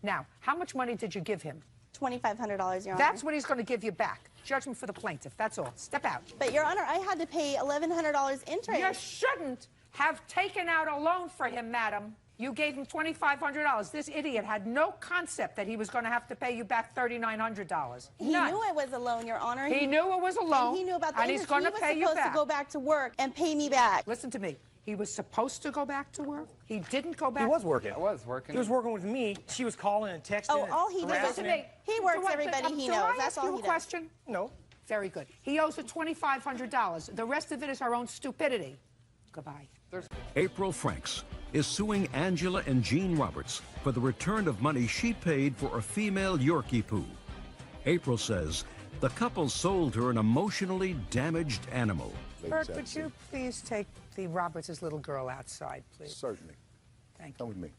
S2: Now, how much money did you give him?
S11: $2,500, Your Honor.
S2: That's what he's going to give you back. Judgment for the plaintiff. That's all. Step out.
S11: But, Your Honor, I had to pay $1,100 interest.
S2: You shouldn't have taken out a loan for him, madam. You gave him $2,500. This idiot had no concept that he was going to have to pay you back $3,900.
S11: He knew it was a loan, Your Honor.
S2: He knew it was a loan.
S11: And he knew about the
S2: and
S11: interest.
S2: He's going to pay you back.
S11: He was supposed to go back to work and pay me back.
S2: Listen to me. He was supposed to go back to work. He didn't go back.
S12: He was working.
S6: I was working.
S12: He was working with me. She was calling and texting.
S11: Oh, all he does is he works everybody he knows. That's all he does.
S2: Question?
S12: No.
S2: Very good. He owes her $2,500. The rest of it is her own stupidity. Goodbye.
S1: April Franks is suing Angela and Jean Roberts for the return of money she paid for a female Yorkie poo. April says the couple sold her an emotionally damaged animal.
S2: Bert, would you please take the Roberts' little girl outside, please?
S23: Certainly.
S2: Thank you.
S23: Come with me.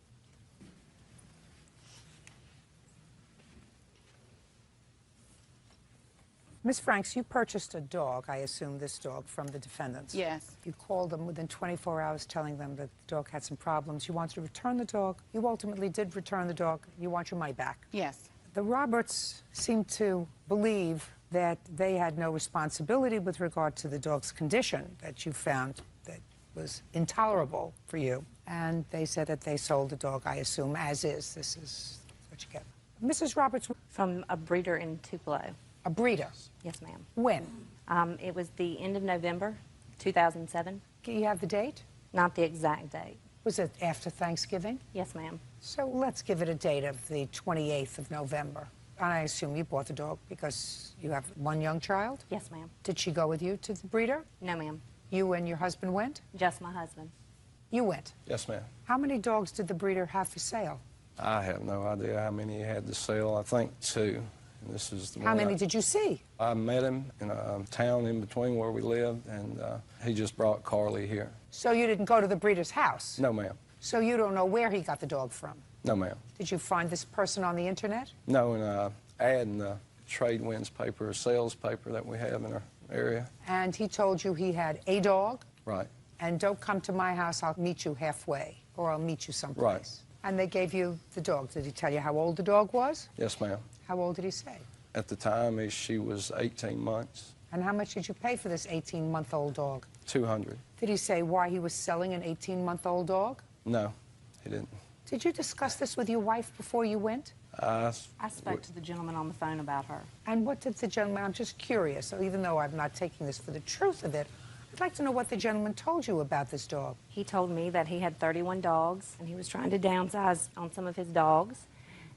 S2: Ms. Franks, you purchased a dog, I assume this dog, from the defendants.
S8: Yes.
S2: You called them within 24 hours telling them that the dog had some problems. You wanted to return the dog. You ultimately did return the dog. You want your money back.
S8: Yes.
S2: The Roberts seem to believe that they had no responsibility with regard to the dog's condition that you found that was intolerable for you. And they said that they sold the dog, I assume, as is. This is what you get. Mrs. Roberts.
S9: From a breeder in Tupelo.
S2: A breeder?
S9: Yes, ma'am.
S2: When?
S9: It was the end of November, 2007.
S2: Do you have the date?
S9: Not the exact date.
S2: Was it after Thanksgiving?
S9: Yes, ma'am.
S2: So let's give it a date of the 28th of November. And I assume you bought the dog because you have one young child?
S9: Yes, ma'am.
S2: Did she go with you to the breeder?
S9: No, ma'am.
S2: You and your husband went?
S9: Just my husband.
S2: You went?
S23: Yes, ma'am.
S2: How many dogs did the breeder have for sale?
S23: I have no idea how many he had to sell. I think 2. And this is the
S2: How
S23: one
S2: many did you see?
S23: I met him in a town in between where we lived, and he just brought Carly here.
S2: So you didn't go to the breeder's house?
S23: No, ma'am.
S2: So you don't know where he got the dog from?
S23: No, ma'am.
S2: Did you find this person on the internet?
S23: No, in an ad in the Trade Winds paper, a sales paper that we have in our area.
S2: And he told you he had a dog?
S23: Right.
S2: And don't come to my house, I'll meet you halfway, or I'll meet you someplace.
S23: Right.
S2: And they gave you the dog. Did he tell you how old the dog was?
S23: Yes, ma'am.
S2: How old did he say?
S23: At the time, she was 18 months.
S2: And how much did you pay for this 18-month-old dog?
S23: $200.
S2: Did he say why he was selling an 18-month-old dog?
S23: No, he didn't.
S2: Did you discuss this with your wife before you went?
S9: I spoke to the gentleman on the phone about her.
S2: And what did the gentleman, I'm just curious, so even though I'm not taking this for the truth of it, I'd like to know what the gentleman told you about this dog.
S9: He told me that he had 31 dogs, and he was trying to downsize on some of his dogs,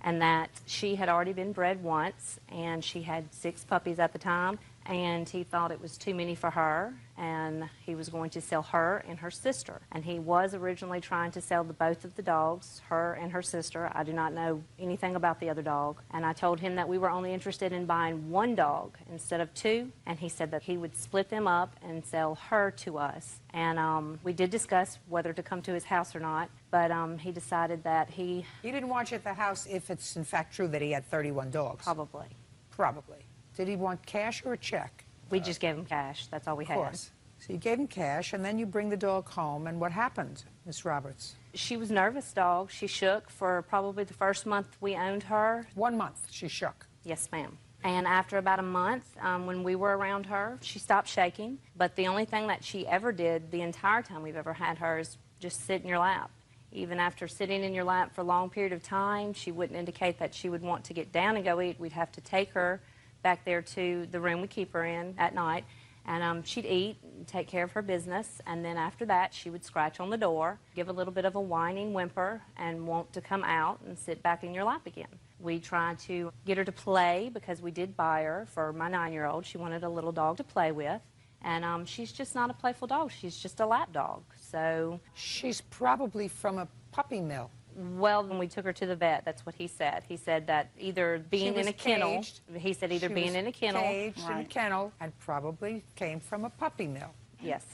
S9: and that she had already been bred once, and she had 6 puppies at the time, and he thought it was too many for her, and he was going to sell her and her sister. And he was originally trying to sell both of the dogs, her and her sister. I do not know anything about the other dog. And I told him that we were only interested in buying 1 dog instead of 2, and he said that he would split them up and sell her to us. And we did discuss whether to come to his house or not, but he decided that he
S2: didn't want you at the house if it's in fact true that he had 31 dogs.
S9: Probably.
S2: Probably. Did he want cash or a check?
S9: We just gave him cash. That's all we had.
S2: Of course. So you gave him cash, and then you bring the dog home, and what happened, Miss Roberts?
S9: She was nervous dog. She shook for probably the first month we owned her.
S2: 1 month she shook?
S9: Yes, ma'am. And after about a month, when we were around her, she stopped shaking. But the only thing that she ever did the entire time we've ever had her is just sit in your lap. Even after sitting in your lap for a long period of time, she wouldn't indicate that she would want to get down and go eat. We'd have to take her back there to the room we keep her in at night, and she'd eat and take care of her business, and then after that she would scratch on the door, give a little bit of a whining whimper, and want to come out and sit back in your lap again. We tried to get her to play because we did buy her for my 9-year-old. She wanted a little dog to play with, and she's just not a playful dog. She's just a lap dog. So
S2: she's probably from a puppy mill.
S9: Well, when we took her to the vet, that's what he said. He said that either being in a kennel, he said either being in a kennel.
S2: Caged in a kennel, and probably came from a puppy mill.
S9: Yes.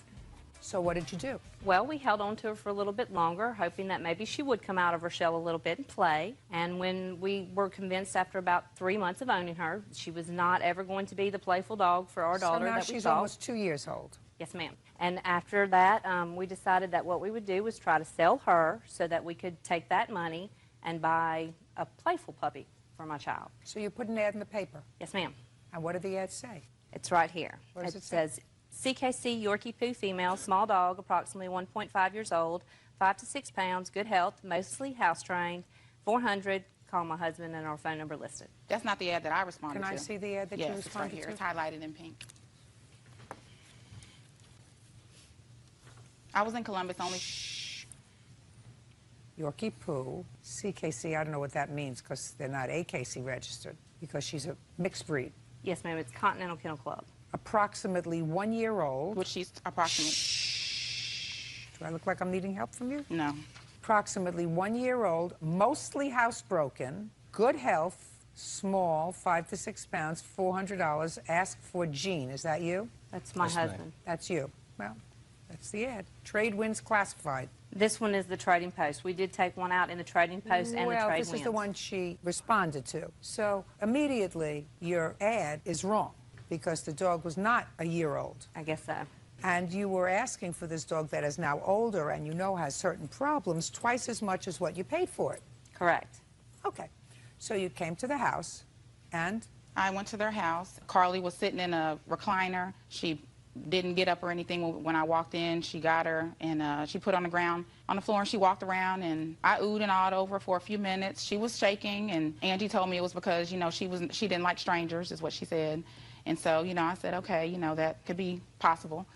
S2: So what did you do?
S9: Well, we held on to her for a little bit longer, hoping that maybe she would come out of her shell a little bit and play. And when we were convinced after about 3 months of owning her, she was not ever going to be the playful dog for our daughter
S2: that we thought.
S9: So now
S2: she's almost 2 years old.
S9: Yes, ma'am. And after that, we decided that what we would do was try to sell her so that we could take that money and buy a playful puppy for my child.
S2: So you put an ad in the paper?
S9: Yes, ma'am.
S2: And what did the ad say?
S9: It's right here.
S2: What does it say?
S9: Says, CKC Yorkie Poo female, small dog, approximately 1.5 years old, 5 to 6 pounds, good health, mostly house-trained, 400, call my husband, and our phone number listed.
S8: That's not the ad that I responded to.
S2: Can I see the ad that you responded
S8: it's right here.
S2: to?
S8: It's highlighted in pink. I was in Columbus only.
S2: Yorkie Poo, CKC, I don't know what that means because they're not AKC registered because she's a mixed breed.
S9: Yes, ma'am. It's Continental Kennel Club.
S2: Approximately 1 year old.
S8: Which she's approximately.
S2: Do I look like I'm needing help from you?
S8: No.
S2: Approximately 1 year old, mostly housebroken, good health, small, 5 to 6 pounds, $400. Ask for Jean. Is that you?
S9: That's my husband.
S2: That's you. Well, that's the ad. Trade Winds Classified.
S9: This one is the Trading Post. We did take one out in the Trading Post and the Trade Winds.
S2: This is the one she responded to. So immediately, your ad is wrong. because the dog was not a year old.
S9: I guess so.
S2: And you were asking for this dog that is now older and you know has certain problems twice as much as what you paid for it.
S9: Correct.
S2: Okay. So you came to the house and?
S8: I went to their house. Carly was sitting in a recliner. She didn't get up or anything when I walked in. She got her and she put her on the ground on the floor and she walked around and I oohed and awed over for a few minutes. She was shaking and Angie told me it was because, you know, she didn't like strangers is what she said. And so, you know, I said, okay, you know, that could be possible.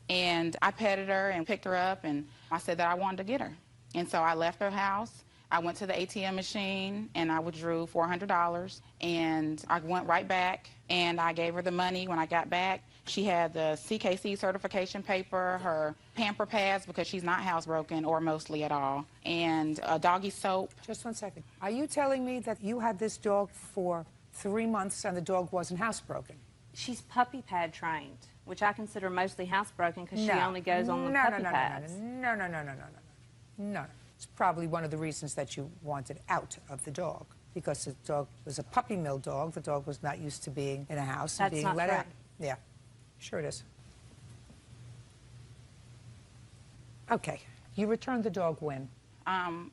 S8: And I petted her and picked her up and I said that I wanted to get her. And so I left her house. I went to the ATM machine and I withdrew $400 and I went right back and I gave her the money when I got back. She had the CKC certification paper, her pamper pads because she's not housebroken or mostly at all, and a doggy soap.
S2: Just 1 second. Are you telling me that you had this dog for 3 months and the dog wasn't housebroken?
S9: She's puppy pad trained, which I consider mostly housebroken because she only goes on the puppy pads.
S2: No. It's probably one of the reasons that you wanted out of the dog, because the dog was a puppy mill dog. The dog was not used to being in a house and being let out. Yeah, sure it is. Okay, you returned the dog when?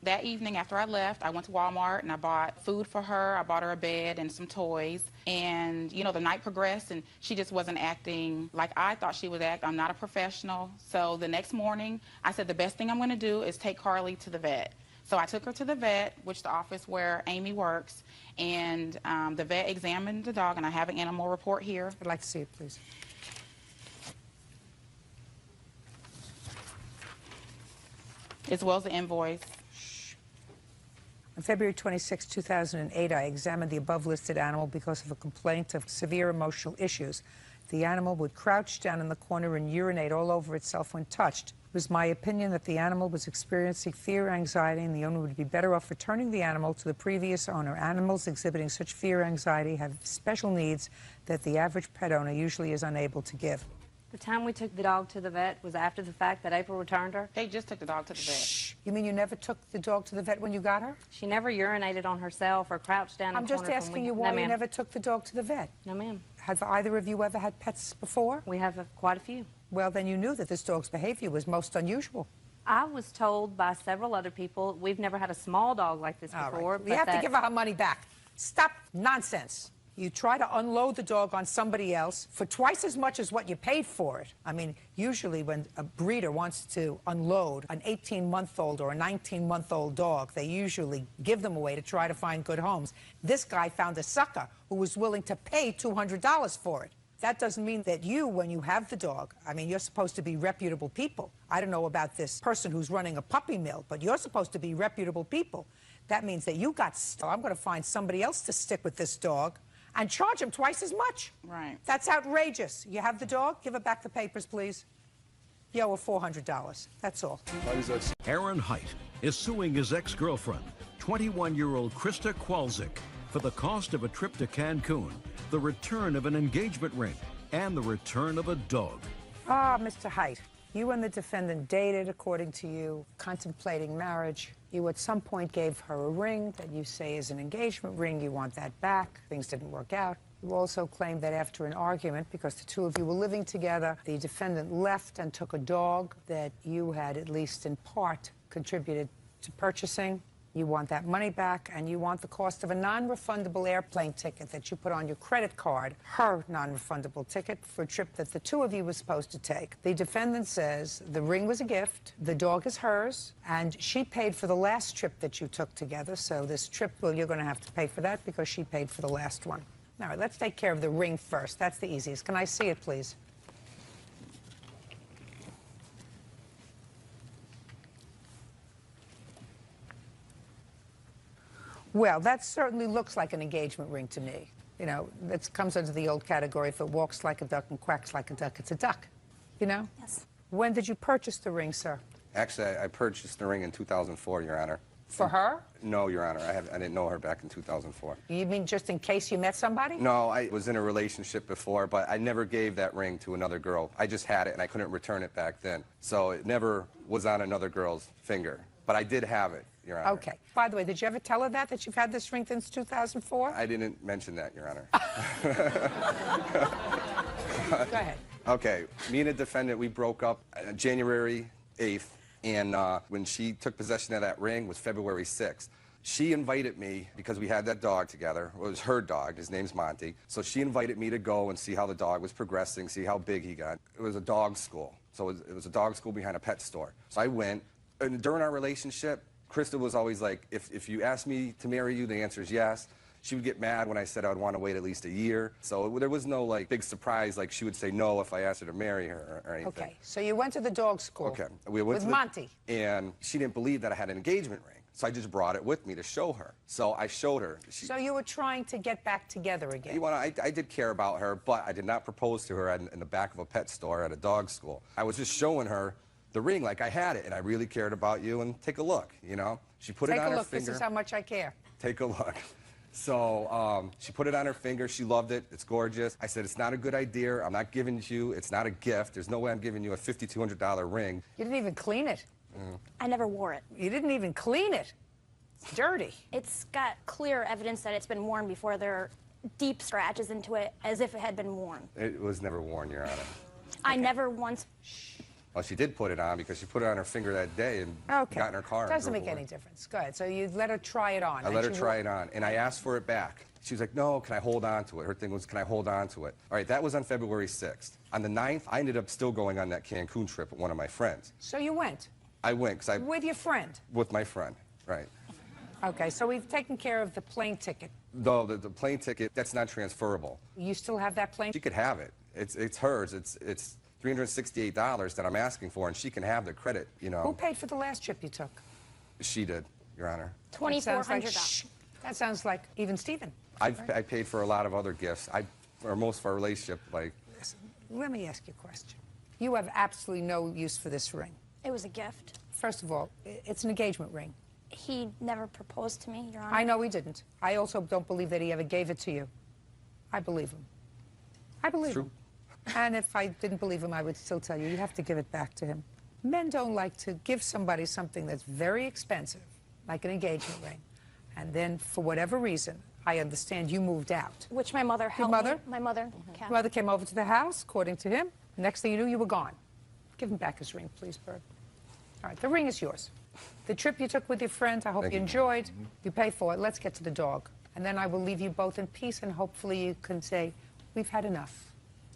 S8: That evening after I left, I went to Walmart and I bought food for her. I bought her a bed and some toys. And, you know, the night progressed and she just wasn't acting like I thought she would act. I'm not a professional. So the next morning, I said the best thing I'm going to do is take Carly to the vet. So I took her to the vet, which the office where Amy works, and the vet examined the dog, and I have an animal report here.
S2: I'd like to see it, please.
S8: As well as the invoice.
S2: On February 26, 2008, I examined the above-listed animal because of a complaint of severe emotional issues. The animal would crouch down in the corner and urinate all over itself when touched. It was my opinion that the animal was experiencing fear, anxiety, and the owner would be better off returning the animal to the previous owner. Animals exhibiting such fear, anxiety have special needs that the average pet owner usually is unable to give.
S9: The time we took the dog to the vet was after the fact that April returned her?
S8: They just took the dog to the vet.
S2: Shh. You mean you never took the dog to the vet when you got her?
S9: She never urinated on herself or crouched down in
S2: I'm
S9: the corner.
S2: just asking you why you never took the dog to the vet.
S9: No, ma'am.
S2: Have either of you ever had pets before?
S9: We have quite a few.
S2: Well, then you knew that this dog's behavior was most unusual.
S9: I was told by several other people, we've never had a small dog like this before.
S2: Right. You have to give her her money back. Stop nonsense. You try to unload the dog on somebody else for twice as much as what you paid for it. I mean, usually when a breeder wants to unload an 18-month-old or a 19-month-old dog, they usually give them away to try to find good homes. This guy found a sucker who was willing to pay $200 for it. That doesn't mean that you, when you have the dog, I mean, you're supposed to be reputable people. I don't know about this person who's running a puppy mill, but you're supposed to be reputable people. That means that you got stuck. I'm going to find somebody else to stick with this dog and charge him twice as much.
S8: Right.
S2: That's outrageous. You have the dog? Give her back the papers, please. You owe her $400. That's all.
S1: Aaron Height is suing his ex-girlfriend, 21-year-old Krista Kwalczyk, for the cost of a trip to Cancun, the return of an engagement ring, and the return of a dog.
S2: Ah, Mr. Height, you and the defendant dated, according to you, contemplating marriage. You at some point gave her a ring that you say is an engagement ring. You want that back. Things didn't work out. You also claim that after an argument, because the two of you were living together, the defendant left and took a dog that you had, at least in part, contributed to purchasing. You want that money back, and you want the cost of a non-refundable airplane ticket that you put on your credit card, her non-refundable ticket for a trip that the two of you were supposed to take. The defendant says the ring was a gift, the dog is hers, and she paid for the last trip that you took together, so this trip, well, you're going to have to pay for that because she paid for the last one. All right, let's take care of the ring first. That's the easiest. Can I see it, please? Well, that certainly looks like an engagement ring to me. You know, it comes under the old category, if it walks like a duck and quacks like a duck, it's a duck. You know?
S22: Yes.
S2: When did you purchase the ring, sir?
S7: Actually, I purchased the ring in 2004, Your Honor.
S2: For her?
S7: No, Your Honor. I didn't know her back in 2004.
S2: You mean just in case you met somebody?
S7: No, I was in a relationship before, but I never gave that ring to another girl. I just had it, and I couldn't return it back then. So it never was on another girl's finger. But I did have it, Your Honor.
S2: Okay. By the way, did you ever tell her that you've had this ring since 2004?
S7: I didn't mention that, Your Honor.
S2: Go ahead.
S7: Okay. Me and the defendant, we broke up January 8th, and when she took possession of that ring was February 6th. She invited me, because we had that dog together. It was her dog. His name's Monty. So she invited me to go and see how the dog was progressing, see how big he got. It was a dog school. So it was a dog school behind a pet store. So I went. And during our relationship, Krista was always like, if you ask me to marry you, the answer is yes. She would get mad when I said I would want to wait at least a year. So there was no like big surprise like she would say no if I asked her to marry her or anything.
S2: Okay, so you went to the dog school.
S7: Okay. We went
S2: with Monty.
S7: And she didn't believe that I had an engagement ring. So I just brought it with me to show her. So I showed her.
S2: So you were trying to get back together again?
S7: I did care about her, but I did not propose to her in the back of a pet store at a dog school. I was just showing her the ring like I had it, and I really cared about you, and take a look, you know? She put it on her finger.
S2: Take a look. This is how much I care.
S7: Take a look. So she put it on her finger. She loved it. It's gorgeous. I said, it's not a good idea. I'm not giving it to you. It's not a gift. There's no way I'm giving you a $5,200 ring.
S2: You didn't even clean it.
S22: I never wore it.
S2: You didn't even clean it. It's dirty.
S22: It's got clear evidence that it's been worn before. There are deep scratches into it as if it had been worn.
S7: It was never worn, Your Honor.
S22: I never once...
S7: Well, she did put it on because she put it on her finger that day and got in her car.
S2: Doesn't make any difference. Go ahead. So you let her try it on.
S7: I let her try it on, and I asked for it back. She was like, no, can I hold on to it? Her thing was, can I hold on to it? All right, that was on February 6th. On the 9th, I ended up still going on that Cancun trip with one of my friends.
S2: So you went?
S7: I went.
S2: With your friend?
S7: With my friend, right.
S2: Okay, so we've taken care of the plane ticket.
S7: No, the plane ticket, that's not transferable.
S2: You still have that plane?
S7: She could have it. It's hers. It's $368 that I'm asking for, and she can have the credit, you know.
S2: Who paid for the last trip you took?
S7: She did, Your Honor.
S22: $2,400.
S2: That sounds like even Stephen.
S7: I paid for a lot of other gifts. For most of our relationship, like...
S2: Listen, let me ask you a question. You have absolutely no use for this ring.
S22: It was a gift.
S2: First of all, it's an engagement ring.
S22: He never proposed to me, Your Honor.
S2: I know he didn't. I also don't believe that he ever gave it to you. I believe him. I believe him. And if I didn't believe him, I would still tell you, you have to give it back to him. Men don't like to give somebody something that's very expensive, like an engagement ring, and then, for whatever reason, I understand you moved out.
S22: Which my mother helped
S2: Your mother?
S22: me. My mother.
S2: Your mother came over to the house, according to him. Next thing you knew, you were gone. Give him back his ring, please, Bird. All right, the ring is yours. The trip you took with your friend, I hope you enjoyed. You pay for it. Let's get to the dog. And then I will leave you both in peace, and hopefully you can say, we've had enough.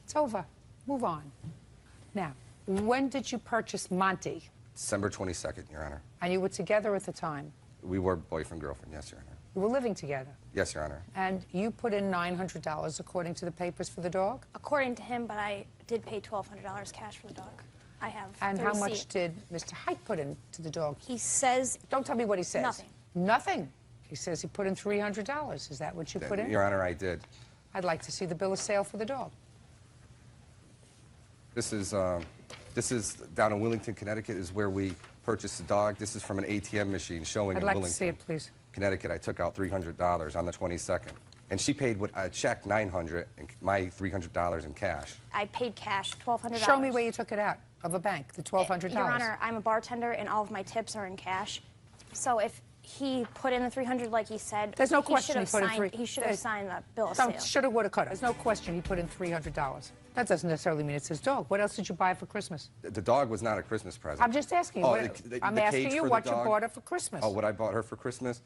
S2: It's over. Move on. Now, when did you purchase Monty?
S7: December 22nd, Your Honor.
S2: And you were together at the time?
S7: We were boyfriend, girlfriend, yes, Your Honor.
S2: You were living together?
S7: Yes, Your Honor.
S2: And you put in $900 according to the papers for the dog?
S22: According to him, but I did pay $1,200 cash for the dog. I have
S2: And
S22: the
S2: how
S22: receipt.
S2: much did Mr. Height put in to the dog?
S22: He says...
S2: Don't tell me what he says.
S22: Nothing.
S2: Nothing? He says he put in $300. Is that what you put in?
S7: Your Honor, I did.
S2: I'd like to see the bill of sale for the dog.
S7: This is down in Willington, Connecticut, is where we purchased the dog. This is from an ATM machine showing
S2: I'd
S7: in
S2: like
S7: Willington,
S2: to see it, please.
S7: Connecticut. I took out $300 on the 22nd. And she paid with a check $900 and my $300 in cash.
S22: I paid cash, $1,200.
S2: Show me where you took it out of a bank, the $1,200.
S22: Your Honor, I'm a bartender, and all of my tips are in cash. So if he put in the $300 like he said,
S2: There's no
S22: he
S2: question
S22: should have
S2: he put in
S22: signed, he should have signed the bill of
S2: Don't
S22: sale.
S2: shoulda, woulda, coulda. There's no question he put in $300. That doesn't necessarily mean it's his dog. What else did you buy for Christmas?
S7: The dog was not a Christmas present.
S2: I'm just asking you.
S7: Oh,
S2: I'm
S7: the
S2: asking
S7: cage
S2: you
S7: for
S2: what
S7: the
S2: you
S7: dog?
S2: bought her for Christmas.
S7: Oh, what I bought her for Christmas?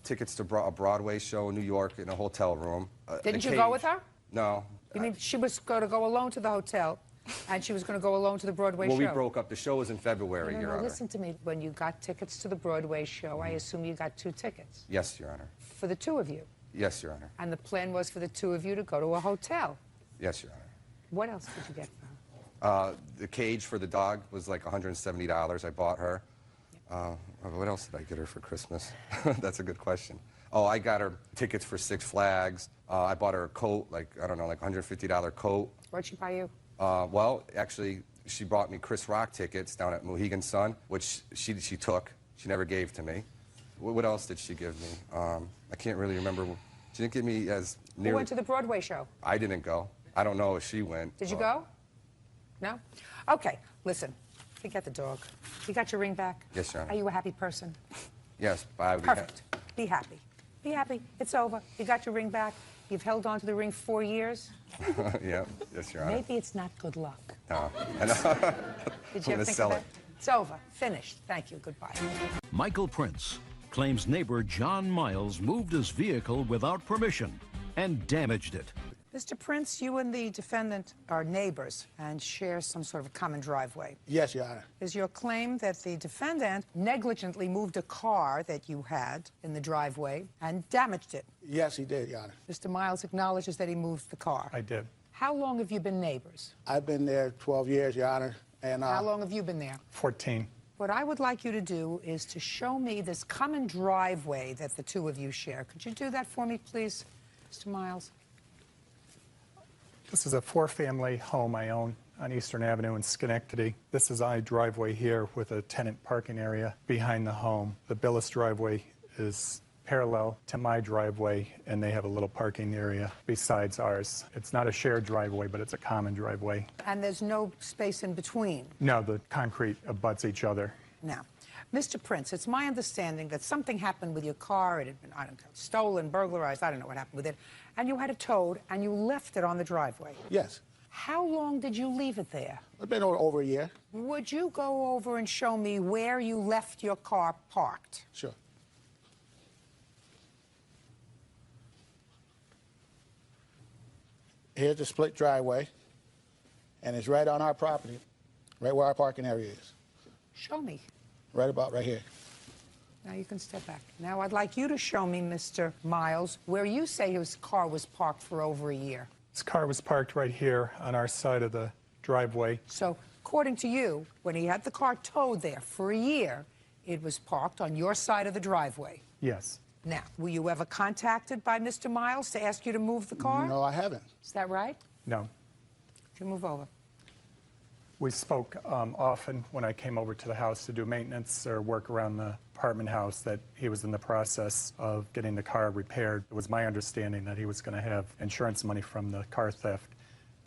S7: Tickets to a Broadway show in New York in a hotel room.
S2: Didn't you go with her?
S7: No.
S2: You mean she was going to go alone to the hotel, and she was going to go alone to the Broadway show?
S7: Well, we broke up. The show was in February, Your Honor.
S2: Listen to me. When you got tickets to the Broadway show, I assume you got 2 tickets.
S7: Yes, Your Honor.
S2: For the 2 of you.
S7: Yes, Your Honor.
S2: And the plan was for the 2 of you to go to a hotel.
S7: Yes, Your Honor.
S2: What else did you get for her?
S7: The cage for the dog was like $170 I bought her. What else did I get her for Christmas? That's a good question. Oh, I got her tickets for 6 Flags. I bought her a coat, like, I don't know, like $150 coat.
S2: What'd she buy you?
S7: Well, actually, she bought me Chris Rock tickets down at Mohegan Sun, which she took. She never gave to me. What else did she give me? I can't really remember. She didn't give me as near.
S2: Who went to the Broadway show?
S7: I didn't go. I don't know if she went.
S2: Did you go? No? Okay, listen. Forget the dog. You got your ring back?
S7: Yes, Your Honor.
S2: Are you a happy person?
S7: Yes, but I would
S2: Perfect. Be happy. Be happy. It's over. You got your ring back. You've held on to the ring 4 years.
S7: Yeah, yes, Your Honor.
S2: Maybe it's not good luck.
S7: No. I know.
S2: Did you ever think
S7: sell
S2: of
S7: it.
S2: that? It's over. Finished. Thank you. Goodbye.
S1: Michael Prince claims neighbor John Miles moved his vehicle without permission and damaged it.
S2: Mr. Prince, you and the defendant are neighbors and share some sort of a common driveway.
S10: Yes, Your Honor.
S2: Is your claim that the defendant negligently moved a car that you had in the driveway and damaged it?
S10: Yes, he did, Your Honor.
S2: Mr. Miles acknowledges that he moved the car.
S10: I did.
S2: How long have you been neighbors?
S10: I've been there 12 years, Your Honor. And
S2: How long have you been there?
S10: 14.
S2: What I would like you to do is to show me this common driveway that the two of you share. Could you do that for me, please, Mr. Miles?
S13: This is a four-family home I own on Eastern Avenue in Schenectady. This is my driveway here with a tenant parking area behind the home. The Billis driveway is parallel to my driveway, and they have a little parking area besides ours. It's not a shared driveway, but it's a common driveway.
S2: And there's no space in between?
S13: No, the concrete abuts each other.
S2: Now, Mr. Prince, it's my understanding that something happened with your car. It had been, I don't know, stolen, burglarized, I don't know what happened with it. And you had it towed, and you left it on the driveway.
S10: Yes.
S2: How long did you leave it there?
S10: It's been over a year.
S2: Would you go over and show me where you left your car parked?
S10: Sure. Here's the split driveway, and it's right on our property, right where our parking area is.
S2: Show me.
S10: Right about right here.
S2: Now you can step back. Now I'd like you to show me, Mr. Miles, where you say his car was parked for over a year.
S13: This car was parked right here on our side of the driveway.
S2: So, according to you, when he had the car towed there for a year, it was parked on your side of the driveway.
S13: Yes.
S2: Now, were you ever contacted by Mr. Miles to ask you to move the car?
S10: No, I haven't.
S2: Is that right?
S13: No.
S2: Could you move over?
S13: We spoke often when I came over to the house to do maintenance or work around the apartment house that he was in the process of getting the car repaired. It was my understanding that he was going to have insurance money from the car theft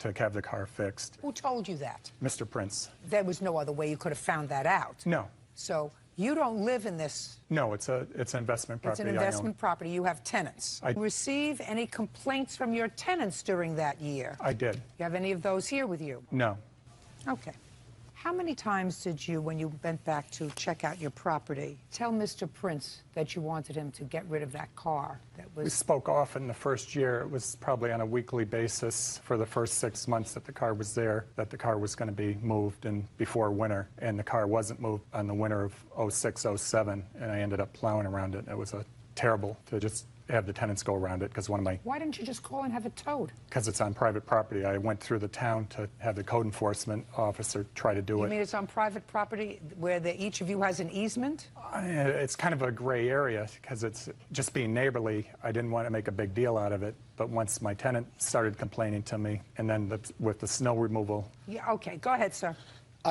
S13: to have the car fixed.
S2: Who told you that?
S13: Mr. Prince.
S2: There was no other way you could have found that out.
S13: No.
S2: So you don't live in this.
S13: No, it's an investment property.
S2: It's an investment property. You have tenants.
S13: I
S2: receive any complaints from your tenants during that year?
S13: I did.
S2: You have any of those here with you?
S13: No.
S2: Okay. How many times did you, when you went back to check out your property, tell Mr. Prince that you wanted him to get rid of that car that was...
S13: We spoke often the first year. It was probably on a weekly basis for the first 6 months that the car was there, that the car was going to be moved and before winter. And the car wasn't moved on the winter of 06, 07, and I ended up plowing around it. It was terrible to just have the tenants go around it because
S2: Why didn't you just call and have it towed?
S13: Because it's on private property. I went through the town to have the code enforcement officer try to do it.
S2: You mean it's on private property where each of you has an easement?
S13: It's kind of a gray area because it's just being neighborly. I didn't want to make a big deal out of it. But once my tenant started complaining to me, and then with the snow removal.
S2: Yeah, okay, go ahead, sir.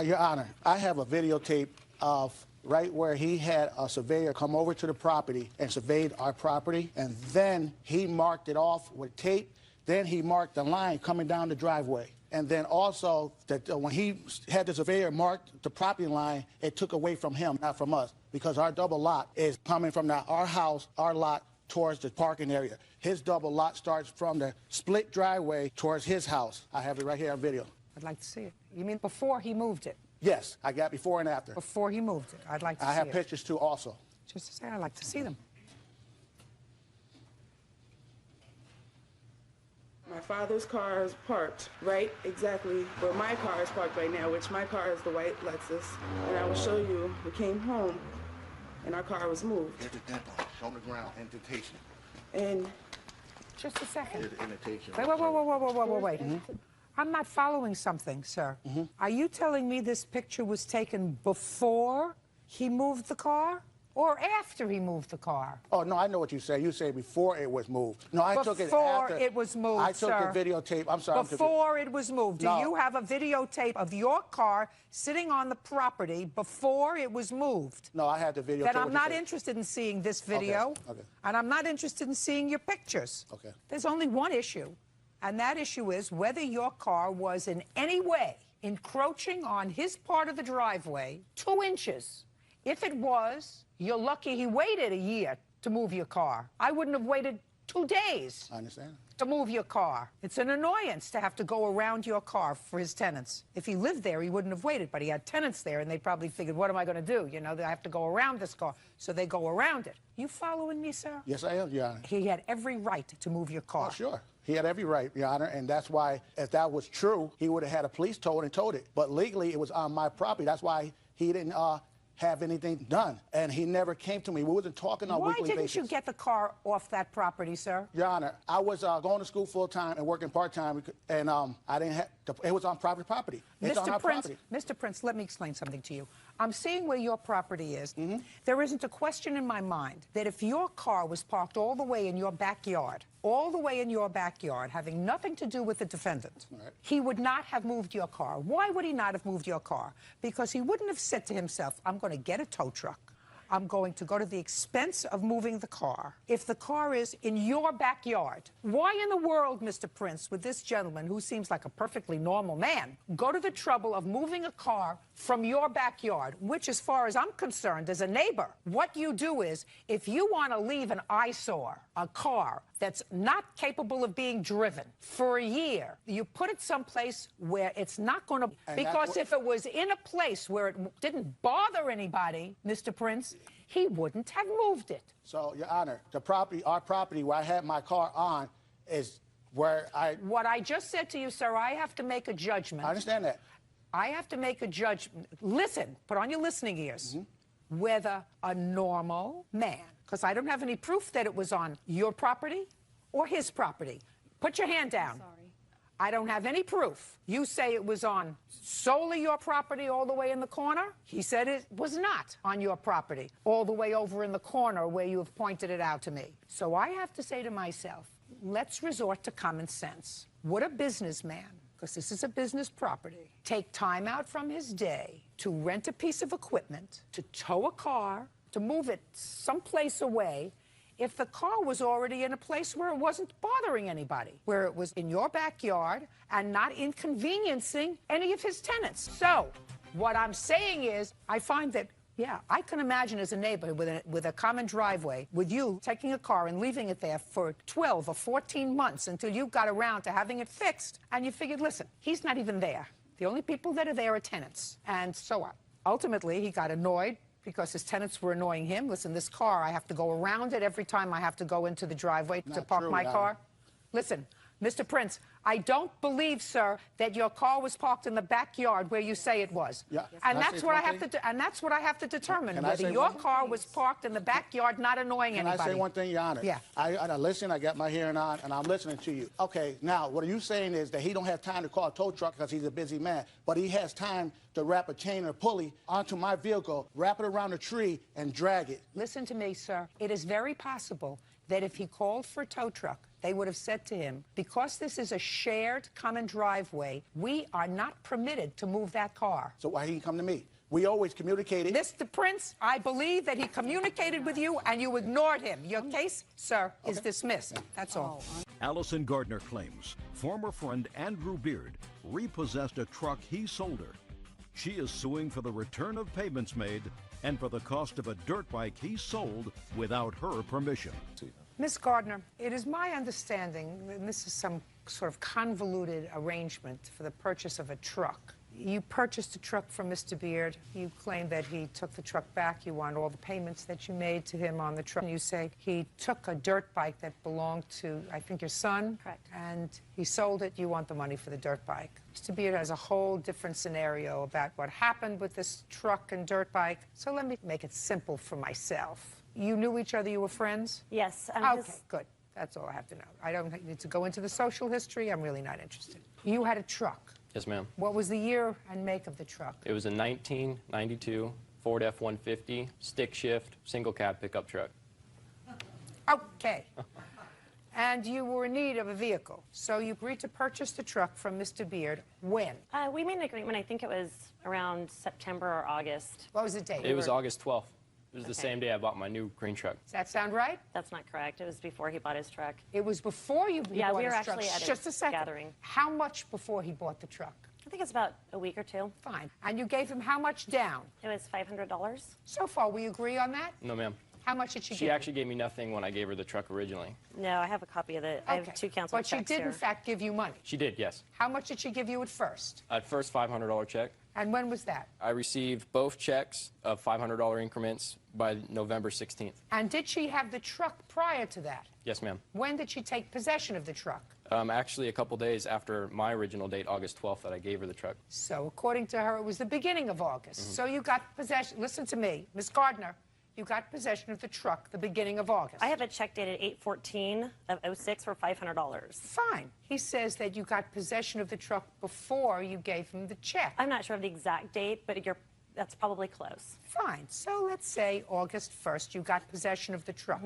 S10: Your Honor, I have a videotape of right where he had a surveyor come over to the property and surveyed our property, and then he marked it off with tape. Then he marked the line coming down the driveway. And then also, that when he had the surveyor mark the property line, it took away from him, not from us, because our double lot is coming from our house, our lot, towards the parking area. His double lot starts from the split driveway towards his house. I have it right here on video.
S2: I'd like to see it. You mean before he moved it?
S10: Yes, I got before and after.
S2: Before he moved it. I'd like to see it.
S10: I have pictures too also.
S2: Just to say, I'd like to see them.
S15: My father's car is parked right exactly where my car is parked right now, which my car is the white Lexus. And I will show you, we came home and our car was moved.
S24: Here's the dental, on the ground, indentation.
S15: And
S2: just a second.
S24: Here's the indentation.
S2: Wait. I'm not following something, sir. Are you telling me this picture was taken before he moved the car? or after he moved the car?
S10: Oh, no, I know what you say. You say before it was moved. No, I took it
S2: Before
S10: after.
S2: it was moved,
S10: I took
S2: sir.
S10: the videotape. I'm sorry.
S2: Before it was moved. Do
S10: No.
S2: you have a videotape of your car sitting on the property before it was moved?
S10: No, I had the videotape.
S2: Then I'm not interested in seeing this video.
S10: Okay.
S2: And I'm not interested in seeing your pictures.
S10: Okay.
S2: There's only one issue, and that issue is whether your car was in any way encroaching on his part of the driveway 2 inches. If it was, you're lucky he waited a year to move your car. I wouldn't have waited 2 days.
S10: I understand.
S2: To move your car. It's an annoyance to have to go around your car for his tenants. If he lived there, he wouldn't have waited, but he had tenants there, and they probably figured, what am I going to do? You know, I have to go around this car. So they go around it. You following me, sir?
S10: Yes, I am, Your Honor.
S2: He had every right to move your car.
S10: Oh, sure. He had every right, Your Honor, and that's why, if that was true, he would have had a police tow and towed it. But legally, it was on my property. That's why he didn't have anything done, and he never came to me. We wasn't talking on a weekly basis.
S2: Why didn't you get the car off that property, sir?
S10: Your Honor, I was going to school full-time and working part-time, and I didn't have to, it was on private property. It's on our property.
S2: Mr. Prince, let me explain something to you. I'm seeing where your property is. There isn't a question in my mind that if your car was parked all the way in your backyard, having nothing to do with the defendant, he would not have moved your car. Why would he not have moved your car? Because he wouldn't have said to himself, I'm going to get a tow truck. I'm going to go to the expense of moving the car. If the car is in your backyard, why in the world, Mr. Prince, would this gentleman, who seems like a perfectly normal man, go to the trouble of moving a car from your backyard, which, as far as I'm concerned, as a neighbor, what you do is, if you want to leave an eyesore, a car that's not capable of being driven for a year, you put it someplace where it's not going to, because if it was in a place where it didn't bother anybody, Mr. Prince, he wouldn't have moved it.
S10: So, Your Honor, the property, our property where I had my car on is where I...
S2: What I just said to you, sir, I have to make a judgment.
S10: I understand that.
S2: I have to make a judgment. Listen, put on your listening ears. Whether a normal man, because I don't have any proof that it was on your property or his property. Put your hand down.
S22: Sorry.
S2: I don't have any proof. You say it was on solely your property all the way in the corner. He said it was not on your property all the way over in the corner where you have pointed it out to me. So I have to say to myself, let's resort to common sense. Would a businessman, because this is a business property, take time out from his day to rent a piece of equipment, to tow a car, to move it someplace away, if the car was already in a place where it wasn't bothering anybody, where it was in your backyard and not inconveniencing any of his tenants? So what I'm saying is, I find that, yeah, I can imagine as a neighbor with a common driveway, with you taking a car and leaving it there for 12 or 14 months until you got around to having it fixed, and you figured, listen, he's not even there. The only people that are there are tenants. And so ultimately, he got annoyed because his tenants were annoying him. Listen, this car, I have to go around it every time I have to go into the driveway to park my car. Listen, Mr. Prince, I don't believe, sir, that your car was parked in the backyard where you say it was.
S10: Yeah.
S2: And that's what I have to and that's what I have to determine, whether your car was parked in the backyard, not annoying anybody.
S10: Can I say one thing, Your Honor?
S2: Yeah.
S10: I listen, I got my hearing on, and I'm listening to you. Okay, now, what are you saying is that he don't have time to call a tow truck because he's a busy man, but he has time to wrap a chain or pulley onto my vehicle, wrap it around a tree, and drag it.
S2: Listen to me, sir. It is very possible that if he called for a tow truck, they would have said to him, because this is a shared common driveway, we are not permitted to move that car.
S10: So why didn't he come to me? We always communicated.
S2: Mr. Prince, I believe that he communicated with you and you ignored him. Your case, sir, is dismissed. That's all.
S1: Allison Gardner claims former friend Andrew Beard repossessed a truck he sold her. She is suing for the return of payments made and for the cost of a dirt bike he sold without her permission.
S2: Miss Gardner, it is my understanding, and this is some sort of convoluted arrangement for the purchase of a truck. You purchased a truck from Mr. Beard. You claim that he took the truck back. You want all the payments that you made to him on the truck. And you say he took a dirt bike that belonged to, I think, your son.
S22: Correct.
S2: And he sold it. You want the money for the dirt bike. Mr. Beard has a whole different scenario about what happened with this truck and dirt bike. So let me make it simple for myself. You knew each other? You were friends?
S22: Yes.
S2: Okay, good. That's all I have to know. I don't need to go into the social history. I'm really not interested. You had a truck.
S14: Yes, ma'am.
S2: What was the year and make of the truck?
S14: It was a 1992 Ford F-150, stick shift, single cab pickup truck.
S2: Okay. And you were in need of a vehicle, so you agreed to purchase the truck from Mr. Beard. When?
S17: We made an agreement, I think it was around September or August.
S2: What was the date?
S14: It was August 12th. It was the
S17: Okay.
S14: same day I bought my new green truck.
S2: Does that sound right?
S17: That's not correct. It was before he bought his truck.
S2: It was before you
S17: Yeah,
S2: bought
S17: we were
S2: his truck.
S17: actually at
S2: Just a second.
S17: gathering.
S2: How much before he bought the truck?
S17: I think it's about a week or two.
S2: Fine. And you gave him how much down?
S17: It was $500.
S2: So far, we agree on that?
S14: No, ma'am.
S2: How much did she give
S14: She
S2: you?
S14: actually gave me nothing when I gave her the truck originally.
S17: No, I have a copy of it. I have two canceled
S2: But she
S17: checks
S2: did,
S17: here.
S2: in fact, give you money.
S14: She did, yes.
S2: How much did she give you at first?
S14: At first, $500 check.
S2: And when was that?
S14: I received both checks of $500 increments by November 16th.
S2: And did she have the truck prior to that?
S14: Yes, ma'am.
S2: When did she take possession of the truck?
S14: Actually, a couple days after my original date, August 12th, that I gave her the truck.
S2: So according to her, it was the beginning of August. So you got possession. Listen to me, Miss Gardner. You got possession of the truck the beginning of August.
S17: I have a check dated 8/14 of '06 for $500.
S2: Fine. He says that you got possession of the truck before you gave him the check.
S17: I'm not sure of the exact date, but that's probably close.
S2: Fine. So let's say August 1st, you got possession of the truck.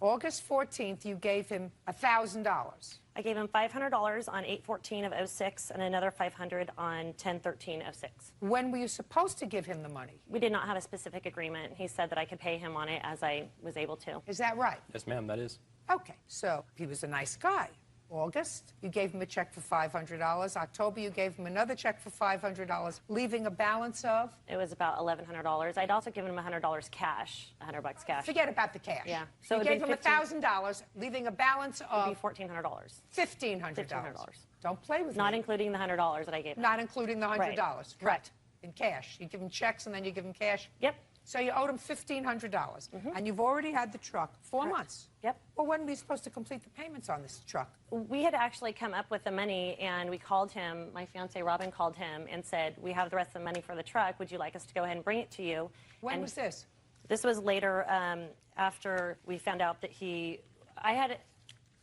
S2: August 14th, you gave him $1,000.
S17: I gave him $500 on 8/14 of '06 and another $500 on 10/13 '06.
S2: When were you supposed to give him the money?
S17: We did not have a specific agreement. He said that I could pay him on it as I was able to.
S2: Is that right?
S14: Yes, ma'am, that is.
S2: Okay. So he was a nice guy. August, you gave him a check for $500. October, you gave him another check for $500, leaving a balance of?
S17: It was about $1,100. I'd also given him $100 cash, $100 cash.
S2: Forget about the cash.
S17: Yeah.
S2: So you
S17: it'd
S2: gave
S17: be
S2: him $1,000, leaving a balance of?
S17: It'd be $1,400.
S2: $1,500. Don't play with
S17: Not
S2: me.
S17: including the $100 that I gave him.
S2: Not including the $100.
S17: Right.
S2: Correct. In cash. You give him checks and then you give him cash?
S17: Yep.
S2: So you owed him $1,500. And you've already had the truck 4 months.
S17: Yep.
S2: Well, when were you supposed to complete the payments on this truck?
S17: We had actually come up with the money, and we called him. My fiance Robin called him and said, "We have the rest of the money for the truck. Would you like us to go ahead and bring it to you?"
S2: When was this?
S17: This was later, after we found out that I'd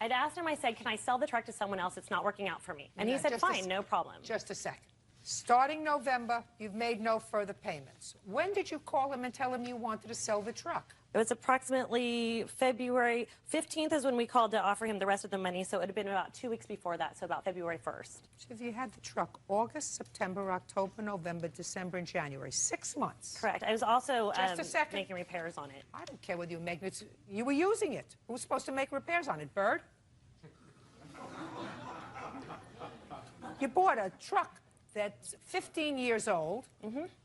S17: asked him. I said, "Can I sell the truck to someone else? It's not working out for me." And he
S2: Yeah,
S17: said,
S2: just a
S17: "Fine, no problem."
S2: Just a second. Starting November, you've made no further payments. When did you call him and tell him you wanted to sell the truck?
S17: It was approximately February 15th is when we called to offer him the rest of the money, so it would have been about 2 weeks before that, so about February 1st.
S2: So if you had the truck August, September, October, November, December, and January, 6 months.
S17: Correct. I was also
S2: Just a second.
S17: making repairs on it.
S2: I don't care whether you were making it. You were using it. Who was supposed to make repairs on it, Bird? You bought a truck that's 15 years old.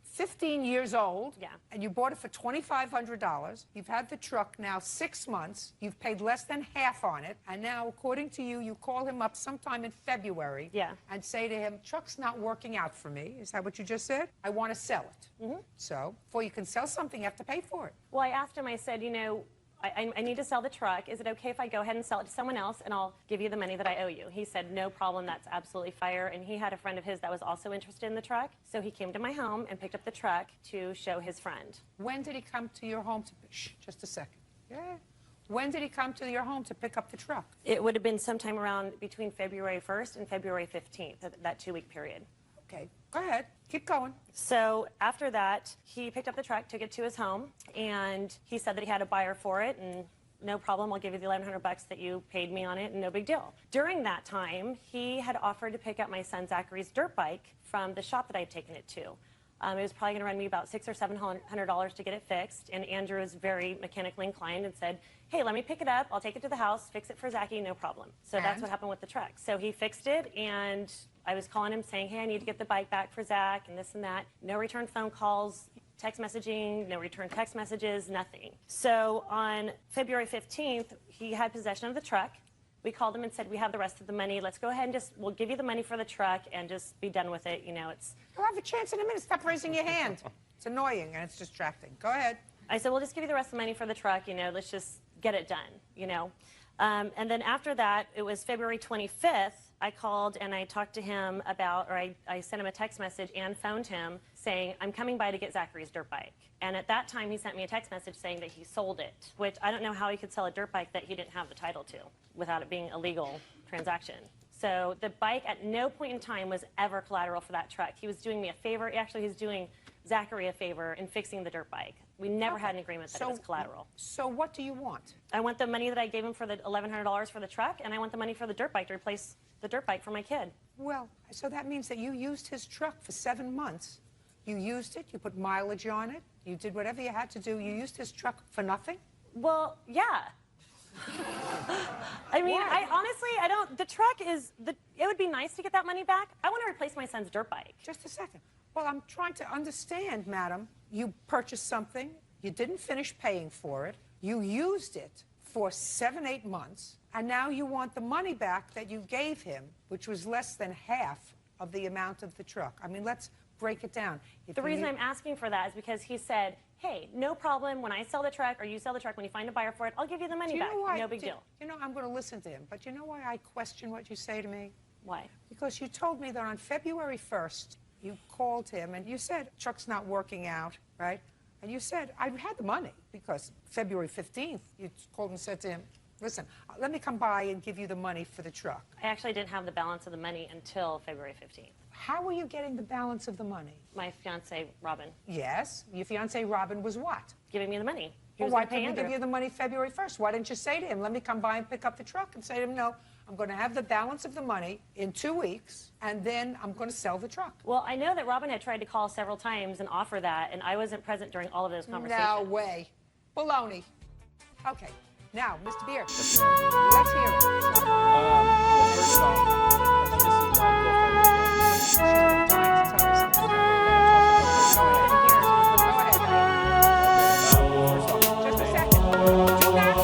S2: 15 years old.
S17: Yeah.
S2: And you bought it for $2,500. You've had the truck now 6 months. You've paid less than half on it. And now, according to you, you call him up sometime in February.
S17: Yeah.
S2: And say to him, truck's not working out for me. Is that what you just said? I want to sell it. So, before you can sell something, you have to pay for it.
S17: Well, I asked him, I said, I need to sell the truck. Is it okay if I go ahead and sell it to someone else and I'll give you the money that I owe you? He said, no problem, that's absolutely fire. And he had a friend of his that was also interested in the truck. So he came to my home and picked up the truck to show his friend.
S2: When did he come to your home to, just a second. Yeah. When did he come to your home to pick up the truck?
S17: It would have been sometime around between February 1st and February 15th, that 2-week period.
S2: Okay, go ahead. Keep going.
S17: So after that, he picked up the truck, took it to his home, and he said that he had a buyer for it, and no problem, I'll give you the $1,100 that you paid me on it, and no big deal. During that time, he had offered to pick up my son Zachary's dirt bike from the shop that I had taken it to. It was probably going to run me about $600 or $700 to get it fixed, and Andrew was very mechanically inclined and said, hey, let me pick it up, I'll take it to the house, fix it for Zachy, no problem. So that's what happened with the truck. So he fixed it, and I was calling him saying, hey, I need to get the bike back for Zach, and this and that. No return phone calls, text messaging, no return text messages, nothing. So on February 15th, he had possession of the truck. We called him and said, we have the rest of the money. Let's go ahead and we'll give you the money for the truck and just be done with it. You'll
S2: have a chance in a minute. Stop raising your hand. It's annoying and it's distracting. Go ahead.
S17: I said, we'll just give you the rest of the money for the truck. Let's just get it done, And then after that, it was February 25th, I called and I talked to him I sent him a text message and phoned him saying, I'm coming by to get Zachary's dirt bike. And at that time, he sent me a text message saying that he sold it, which I don't know how he could sell a dirt bike that he didn't have the title to without it being a legal transaction. So the bike at no point in time was ever collateral for that truck. He was doing me a favor. Actually, he was doing Zachary a favor in fixing the dirt bike. We never had an agreement that it was collateral.
S2: So what do you want?
S17: I want the money that I gave him for the $1,100 for the truck, and I want the money for the dirt bike to replace the dirt bike for my kid.
S2: Well, so that means that you used his truck for 7 months. You used it, you put mileage on it, you did whatever you had to do. You used his truck for nothing?
S17: Well, yeah. I mean, I don't, the truck is, it would be nice to get that money back. I want to replace my son's dirt bike.
S2: Just a second. Well, I'm trying to understand, madam. You purchased something, you didn't finish paying for it, you used it for 7, 8 months, and now you want the money back that you gave him, which was less than half of the amount of the truck. I mean, let's break it down.
S17: The reason I'm asking for that is because he said, hey, no problem, when I sell the truck or you sell the truck, when you find a buyer for it, I'll give you the money back. No big deal.
S2: You know, I'm going to listen to him, but you know why I question what you say to me?
S17: Why?
S2: Because you told me that on February 1st, you called him and you said, truck's not working out, right? And you said, I had the money because February 15th, you called and said to him, listen, let me come by and give you the money for the truck.
S17: I actually didn't have the balance of the money until February 15th.
S2: How were you getting the balance of the money?
S17: My fiance, Robin.
S2: Yes, your fiance, Robin, was what?
S17: Giving me the money.
S2: Well, why couldn't he give you the money February 1st? Why didn't you say to him, let me come by and pick up the truck, and say to him, no, I'm going to have the balance of the money in 2 weeks, and then I'm going to sell the truck.
S17: Well, I know that Robin had tried to call several times and offer that, and I wasn't present during all of those conversations.
S2: No way. Baloney. Okay. Now, Mr. Beer, let's hear it.
S14: First off, this is my girlfriend.
S2: She's been dying to tell me something. Go ahead. Just a second. Do that.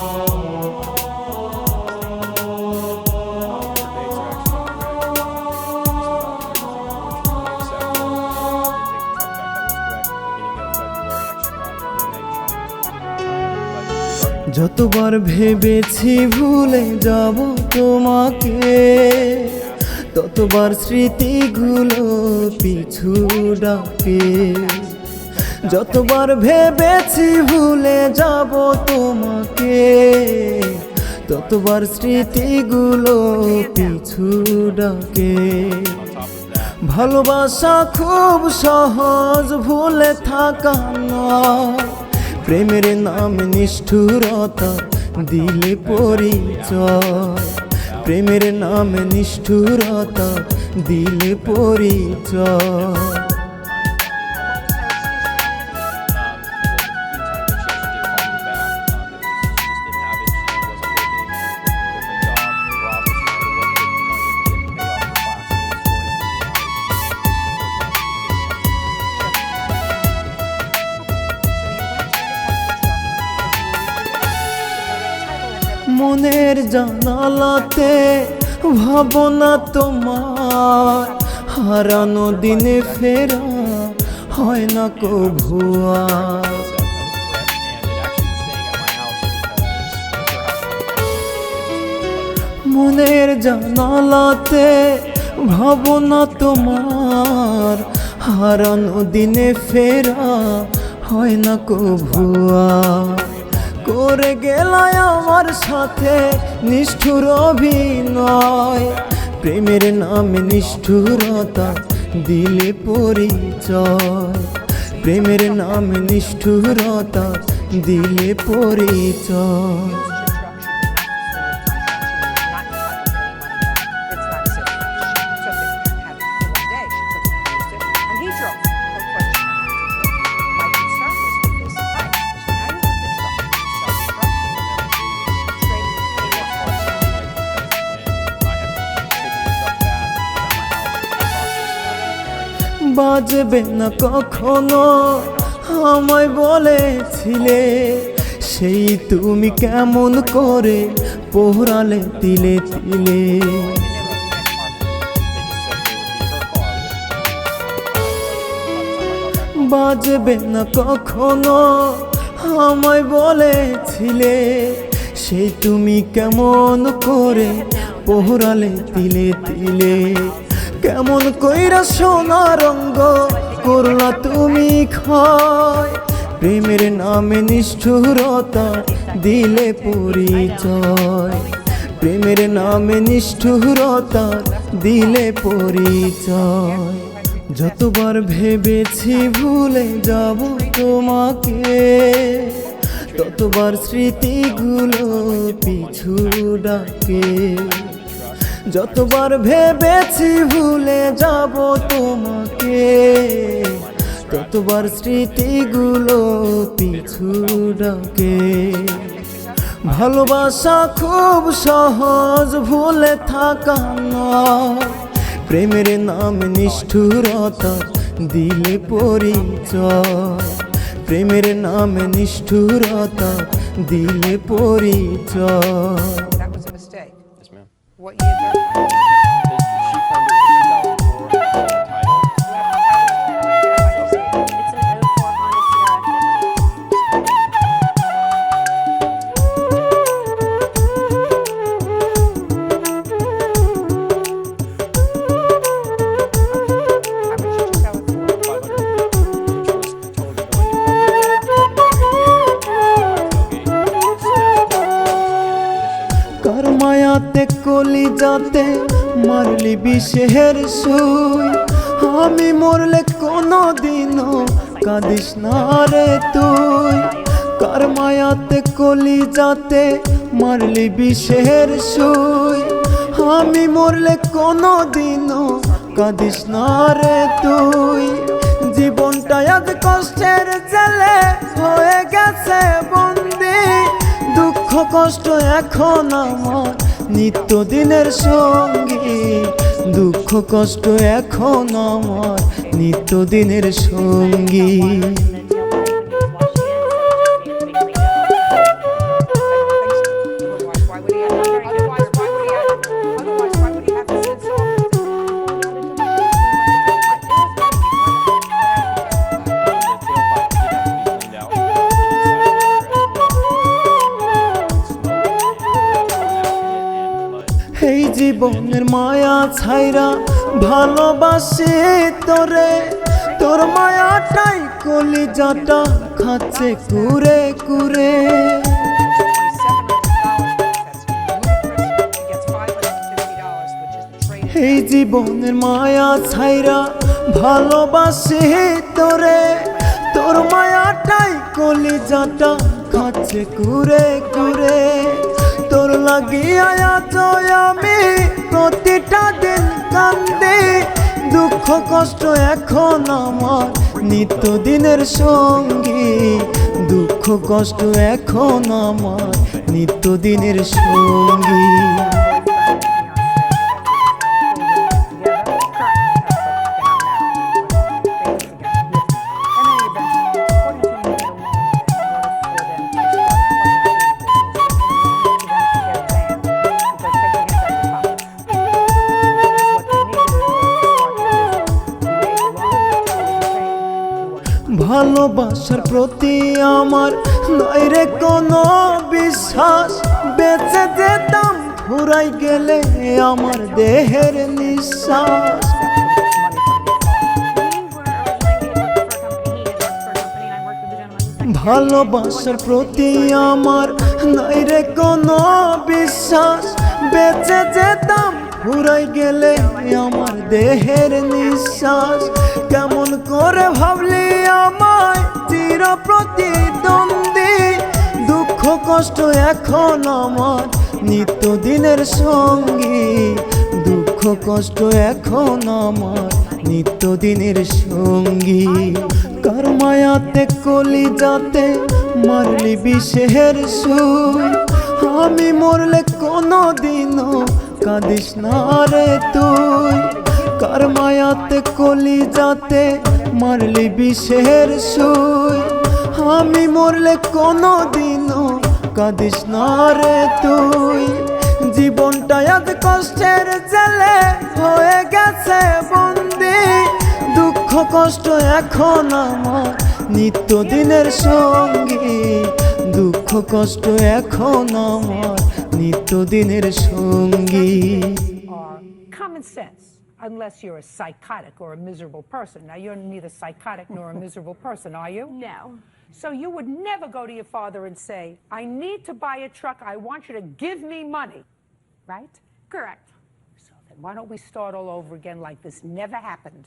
S3: যতবার ভেবেছি ভুলে যাব তোমাকে, ততবার স্মৃতিগুলো পিছু ডাকে। যতবার ভেবেছি ভুলে যাব তোমাকে, ততবার স্মৃতিগুলো পিছু ডাকে। ভালোবাসা খুব সহজ ভুলে থাকা নয়, প্রেমের নাম নিষ্ঠুরতা দিলে পরিচয়। প্রেমের নাম নিষ্ঠুরতা দিলে পরিচয়। মনের জানালাতে ভাবনা তোমার, হারানো দিনে ফেরা হয় না কভু আর। মনের জানালাতে ভাবনা তোমার, হারানো দিনে ফেরা হয় না কভু আর। করে গেলায় আমার সাথে নিষ্ঠুর অভিনয়, প্রেমের নামে নিষ্ঠুরতা দিলে পরিচয়। প্রেমের নামে নিষ্ঠুরতা দিলে পরিচয়। বাজবে না কখনো আমায় বলেছিলে, সেই তুমি কেমন করে পোড়ালে তিলে তিলে। বাজবে না কখনো আমায় বলেছিলে, সেই তুমি কেমন করে পোড়ালে তিলে তিলে। কেমন কইরা সোনা রঙ্গ করলা তুমি ক্ষয়, প্রেমের নামে নিষ্ঠুরতা দিলে পরিচয়। প্রেমের নামে নিষ্ঠুরতা দিলে পরিচয়। যতবার ভেবেছি ভুলে যাব তোমাকে, ততবার স্মৃতিগুলো পিছু ডাকে। যতবার ভেবেছি ভুলে যাব তোমাকে, ততবার স্মৃতিগুলো পিছু ডাকে। ভালোবাসা খুব সহজ ভুলে থাকা নয়, প্রেমের নাম নিষ্ঠুরতা দিলে পরিচয়। প্রেমের নাম নিষ্ঠুরতা দিলে পরিচয়।
S2: That was a mistake.
S14: Yes, ma'am.
S2: What year did
S14: She claimed it was 2004 title.
S17: It's an 04 Honda Sierra 50.
S3: কার মায়াতে কলি যাতে মারলি বিষের সুই, আমি মরলে কোনো দিনও কাঁদিস না রে তুই। কার মায়াতে কলি যাতে মারলি বিষের সুই, আমি মরলে কোনো দিনও কাঁদিস না রে তুই। জীবনটা আজ কষ্টের জেলে হয়ে গেছে বন্দি, দুঃখ কষ্ট এখন আমার নিত্যদিনের সঙ্গী। দুঃখ কষ্ট এখন আমার নিত্যদিনের সঙ্গী। এই জীবনের মায়া ছাইরা ভালোবাসি তোরে, তোর মায়াটাই কলিজাটা খাচ্ছে কুরে কুরে। এই জীবনের মায়া ছাইরা ভালোবাসি তোরে, তোর মায়াটাই কলিজাটা খাচ্ছে কুরে কুরে। তোর লাগিয়া আজ আমি প্রতিটা দিন কান্দি, দুঃখ কষ্ট এখন আমার নিত্যদিনের সঙ্গী। দুঃখ কষ্ট এখন আমার নিত্যদিনের সঙ্গী। ভালোবাসার প্রতি আমার নাই রে কোনো বিশ্বাস, বেঁচে যেতাম ফুরাই গেলে আমার দেহের নিঃশ্বাস। ভালোবাসার প্রতি আমার নাই রে কোনো বিশ্বাস, বেঁচে যেতাম ফুরাই গেলে আমার দেহের নিঃশ্বাস। কেমন করে ভাবলি আমায় চির প্রতিদ্বন্দ্বী, দুঃখ কষ্ট এখন আমার নিত্যদিনের সঙ্গী। দুঃখ কষ্ট এখন আমার নিত্যদিনের সঙ্গী। কার মায়াতে কলি যাতে মারলি বিষের সুই, আমি মরলে কোনো দিনও কাঁদিস না রে তুই। কার মায়াতে কলি যাতে মারলি বিষের সুই, আমি মরলে কোনো দিনও কাঁদিস না রে তুই। জীবনটা আজ কষ্টের জেলে হয়ে গেছে বন্দি, দুঃখ কষ্ট এখন আমার নিত্যদিনের সঙ্গী। দুঃখ কষ্ট এখন আমার নিত্যদিনের সঙ্গী।
S2: common sense, unless you're a psychotic or a miserable person. Now, you're neither psychotic nor a miserable person, are you?
S22: No.
S2: So you would never go to your father and say, I need to buy a truck, I want you to give me money, right?
S22: Correct.
S2: So then why don't we start all over again like this never happened?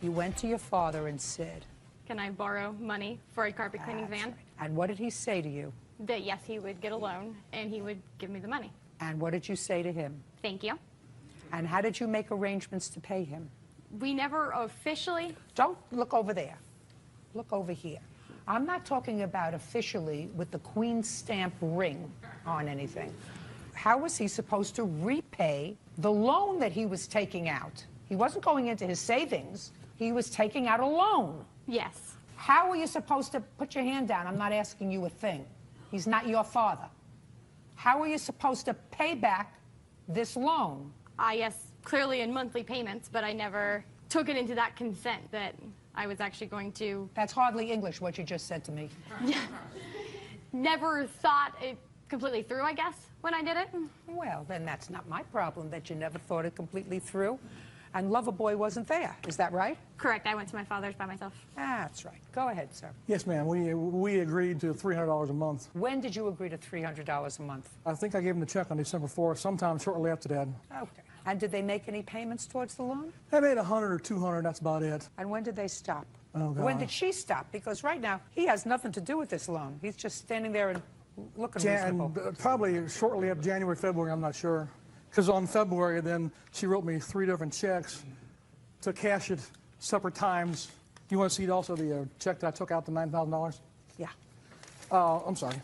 S2: You went to your father and said,
S18: can I borrow money for a carpet cleaning van?
S2: Right. And what did he say to you?
S18: That yes, he would get a loan and he would give me the money.
S2: And what did you say to him?
S18: Thank you.
S2: And how did you make arrangements to pay him?
S18: We never officially...
S2: Don't look over there. Look over here. I'm not talking about officially with the Queen's stamp ring on anything. How was he supposed to repay the loan that he was taking out? He wasn't going into his savings. He was taking out a loan.
S18: Yes.
S2: How were you supposed to put your hand down? I'm not asking you a thing. He's not your father. How are you supposed to pay back this loan?
S18: Yes, clearly in monthly payments, but I never took it into that consent that I was actually going to...
S2: That's hardly English, what you just said to me.
S18: Yeah. Never thought it completely through, I guess, when I did it.
S2: Well, then that's not my problem that you never thought it completely through. And Loverboy wasn't there. Is that right?
S18: Correct. I went to my father's by myself.
S2: That's right. Go ahead, sir.
S19: Yes, ma'am. We agreed to $300 a month.
S2: When did you agree to $300 a month?
S19: I think I gave him the check on December 4th, sometime shortly after that.
S2: Okay. And did they make any payments towards the loan?
S19: They made $100 or $200, that's about it.
S2: And when did they stop?
S19: Oh, God.
S2: When did she stop? Because right now, he has nothing to do with this loan. He's just standing there and looking reasonable.
S19: Probably shortly after January, February, I'm not sure. Because on February, then, she wrote me 3 different checks to cash it separate times. You want to see also the check that I took out, the $9,000?
S2: Yeah.
S19: I'm sorry.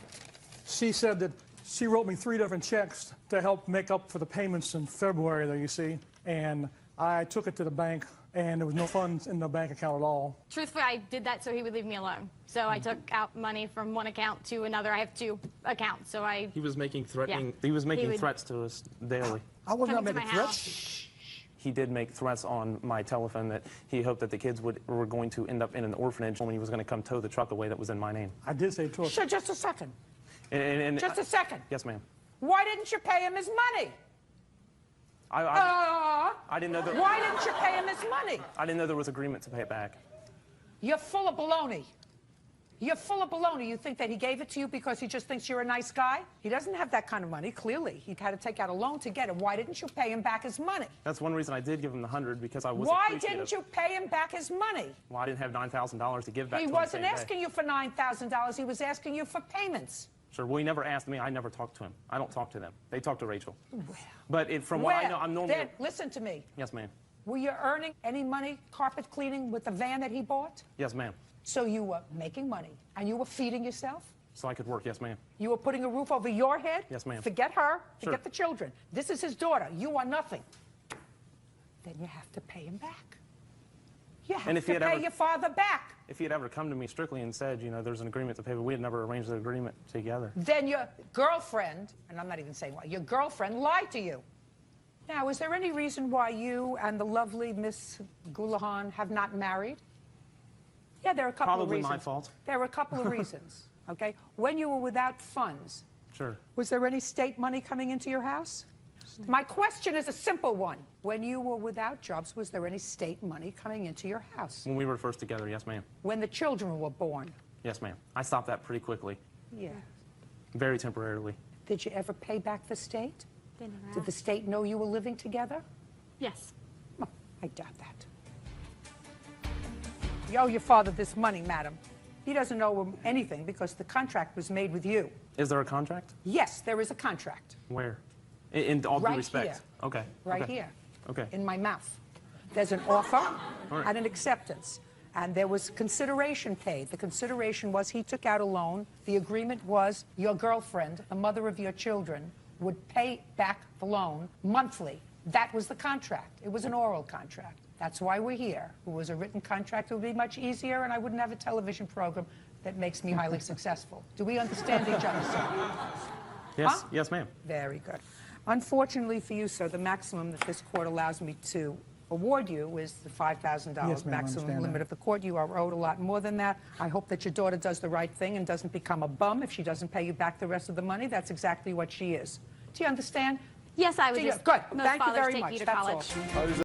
S19: She said that she wrote me 3 different checks to help make up for the payments in February there, you see. And I took it to the bank, and there was no funds in the bank account at all.
S18: Truthfully, I did that so he would leave me alone. So I took out money from one account to another. I have 2 accounts, so I...
S14: He was making threatening.
S18: Yeah.
S14: He was making
S18: would-
S14: threats to us daily.
S19: I was not
S18: Coming to
S19: making
S18: my
S19: threats.
S18: house.
S14: He did make threats on my telephone that he hoped that the kids were going to end up in an orphanage when he was going to come tow the truck away that was in my name.
S19: I did say to her.
S2: Sure, just a second.
S14: And
S2: Just a second.
S14: Yes, ma'am.
S2: Why didn't you pay him his money?
S14: I didn't know that.
S2: Why didn't you pay him his money?
S14: I didn't know there was agreement to pay it back.
S2: You're full of baloney. You're full of baloney. You think that he gave it to you because he just thinks you're a nice guy? He doesn't have that kind of money, clearly. He had to take out a loan to get it. Why didn't you pay him back his money?
S14: That's one reason I did give him the 100 because I was
S2: Why
S14: appreciative.
S2: didn't you pay him back his money?
S14: Well, I didn't have $9,000 to give back
S2: He
S14: to him
S2: wasn't
S14: the same day.
S2: asking you for $9,000. He was asking you for payments.
S14: Sure. Well, he never asked me. I never talked to him. I don't talk to them. They talk to Rachel.
S2: Well,
S14: But from what I know, I'm normally...
S2: Then, listen to me.
S14: Yes, ma'am.
S2: Were you earning any money carpet cleaning with the van that he bought?
S14: Yes, ma'am.
S2: So you were making money, and you were feeding yourself?
S14: So I could work. Yes, ma'am.
S2: You were putting a roof over your head?
S14: Yes, ma'am.
S2: Forget her.
S14: Sure.
S2: Forget the children. This is his daughter. You are nothing. Then you have to pay him back. You have
S14: And if
S2: to
S14: he had
S2: pay
S14: ever-
S2: your father back.
S14: If he had ever come to me strictly and said, you know, there's an agreement to pay, but we had never arranged the agreement together.
S2: Then your girlfriend, and I'm not even saying why, your girlfriend lied to you. Now, is there any reason why you and the lovely Miss Gulahan have not married? Yeah, there are a couple of
S14: Probably
S2: reasons.
S14: my fault.
S2: There are a couple of reasons, okay? When you were without funds,
S14: Sure.
S2: was there any state money coming into your house? My question is a simple one. When you were without jobs, was there any state money coming into your house?
S14: When we were first together, yes, ma'am.
S2: When the children were born?
S14: Yes, ma'am. I stopped that pretty quickly,
S2: Yeah.
S14: very temporarily.
S2: Did you ever pay back the state?
S18: They never
S2: Did the
S18: asked.
S2: state know you were living together?
S18: Yes.
S2: Oh, I doubt that. You owe your father this money, madam. He doesn't owe him anything because the contract was made with you.
S14: Is there a contract?
S2: Yes, there is a contract.
S14: Where? In all due
S2: Right
S14: respect.
S2: here.
S14: Okay.
S2: Right
S14: okay.
S2: here.
S14: Okay.
S2: In my mouth. There's an offer
S14: right.
S2: and an acceptance. And there was consideration paid. The consideration was he took out a loan. The agreement was your girlfriend, the mother of your children, would pay back the loan monthly. That was the contract. It was an oral contract. That's why we're here. If it was a written contract, it would be much easier, and I wouldn't have a television program that makes me highly successful. Do we understand each other, sir?
S14: Yes,
S2: Huh?
S14: yes, ma'am.
S2: Very good. Unfortunately for you, sir, the maximum that this court allows me to award you is the $5,000
S19: Yes, ma'am, I
S2: maximum
S19: understand
S2: limit
S19: that.
S2: of the court. You are owed a lot more than that. I hope that your daughter does the right thing and doesn't become a bum if she doesn't pay you back the rest of the money. That's exactly what she is. Do you understand?
S18: Yes, I would
S2: Do you-
S18: just...
S2: Good.
S18: Most
S2: Thank you
S18: fathers
S2: very
S18: take
S2: much.
S18: you to
S2: That's
S18: college.
S2: all.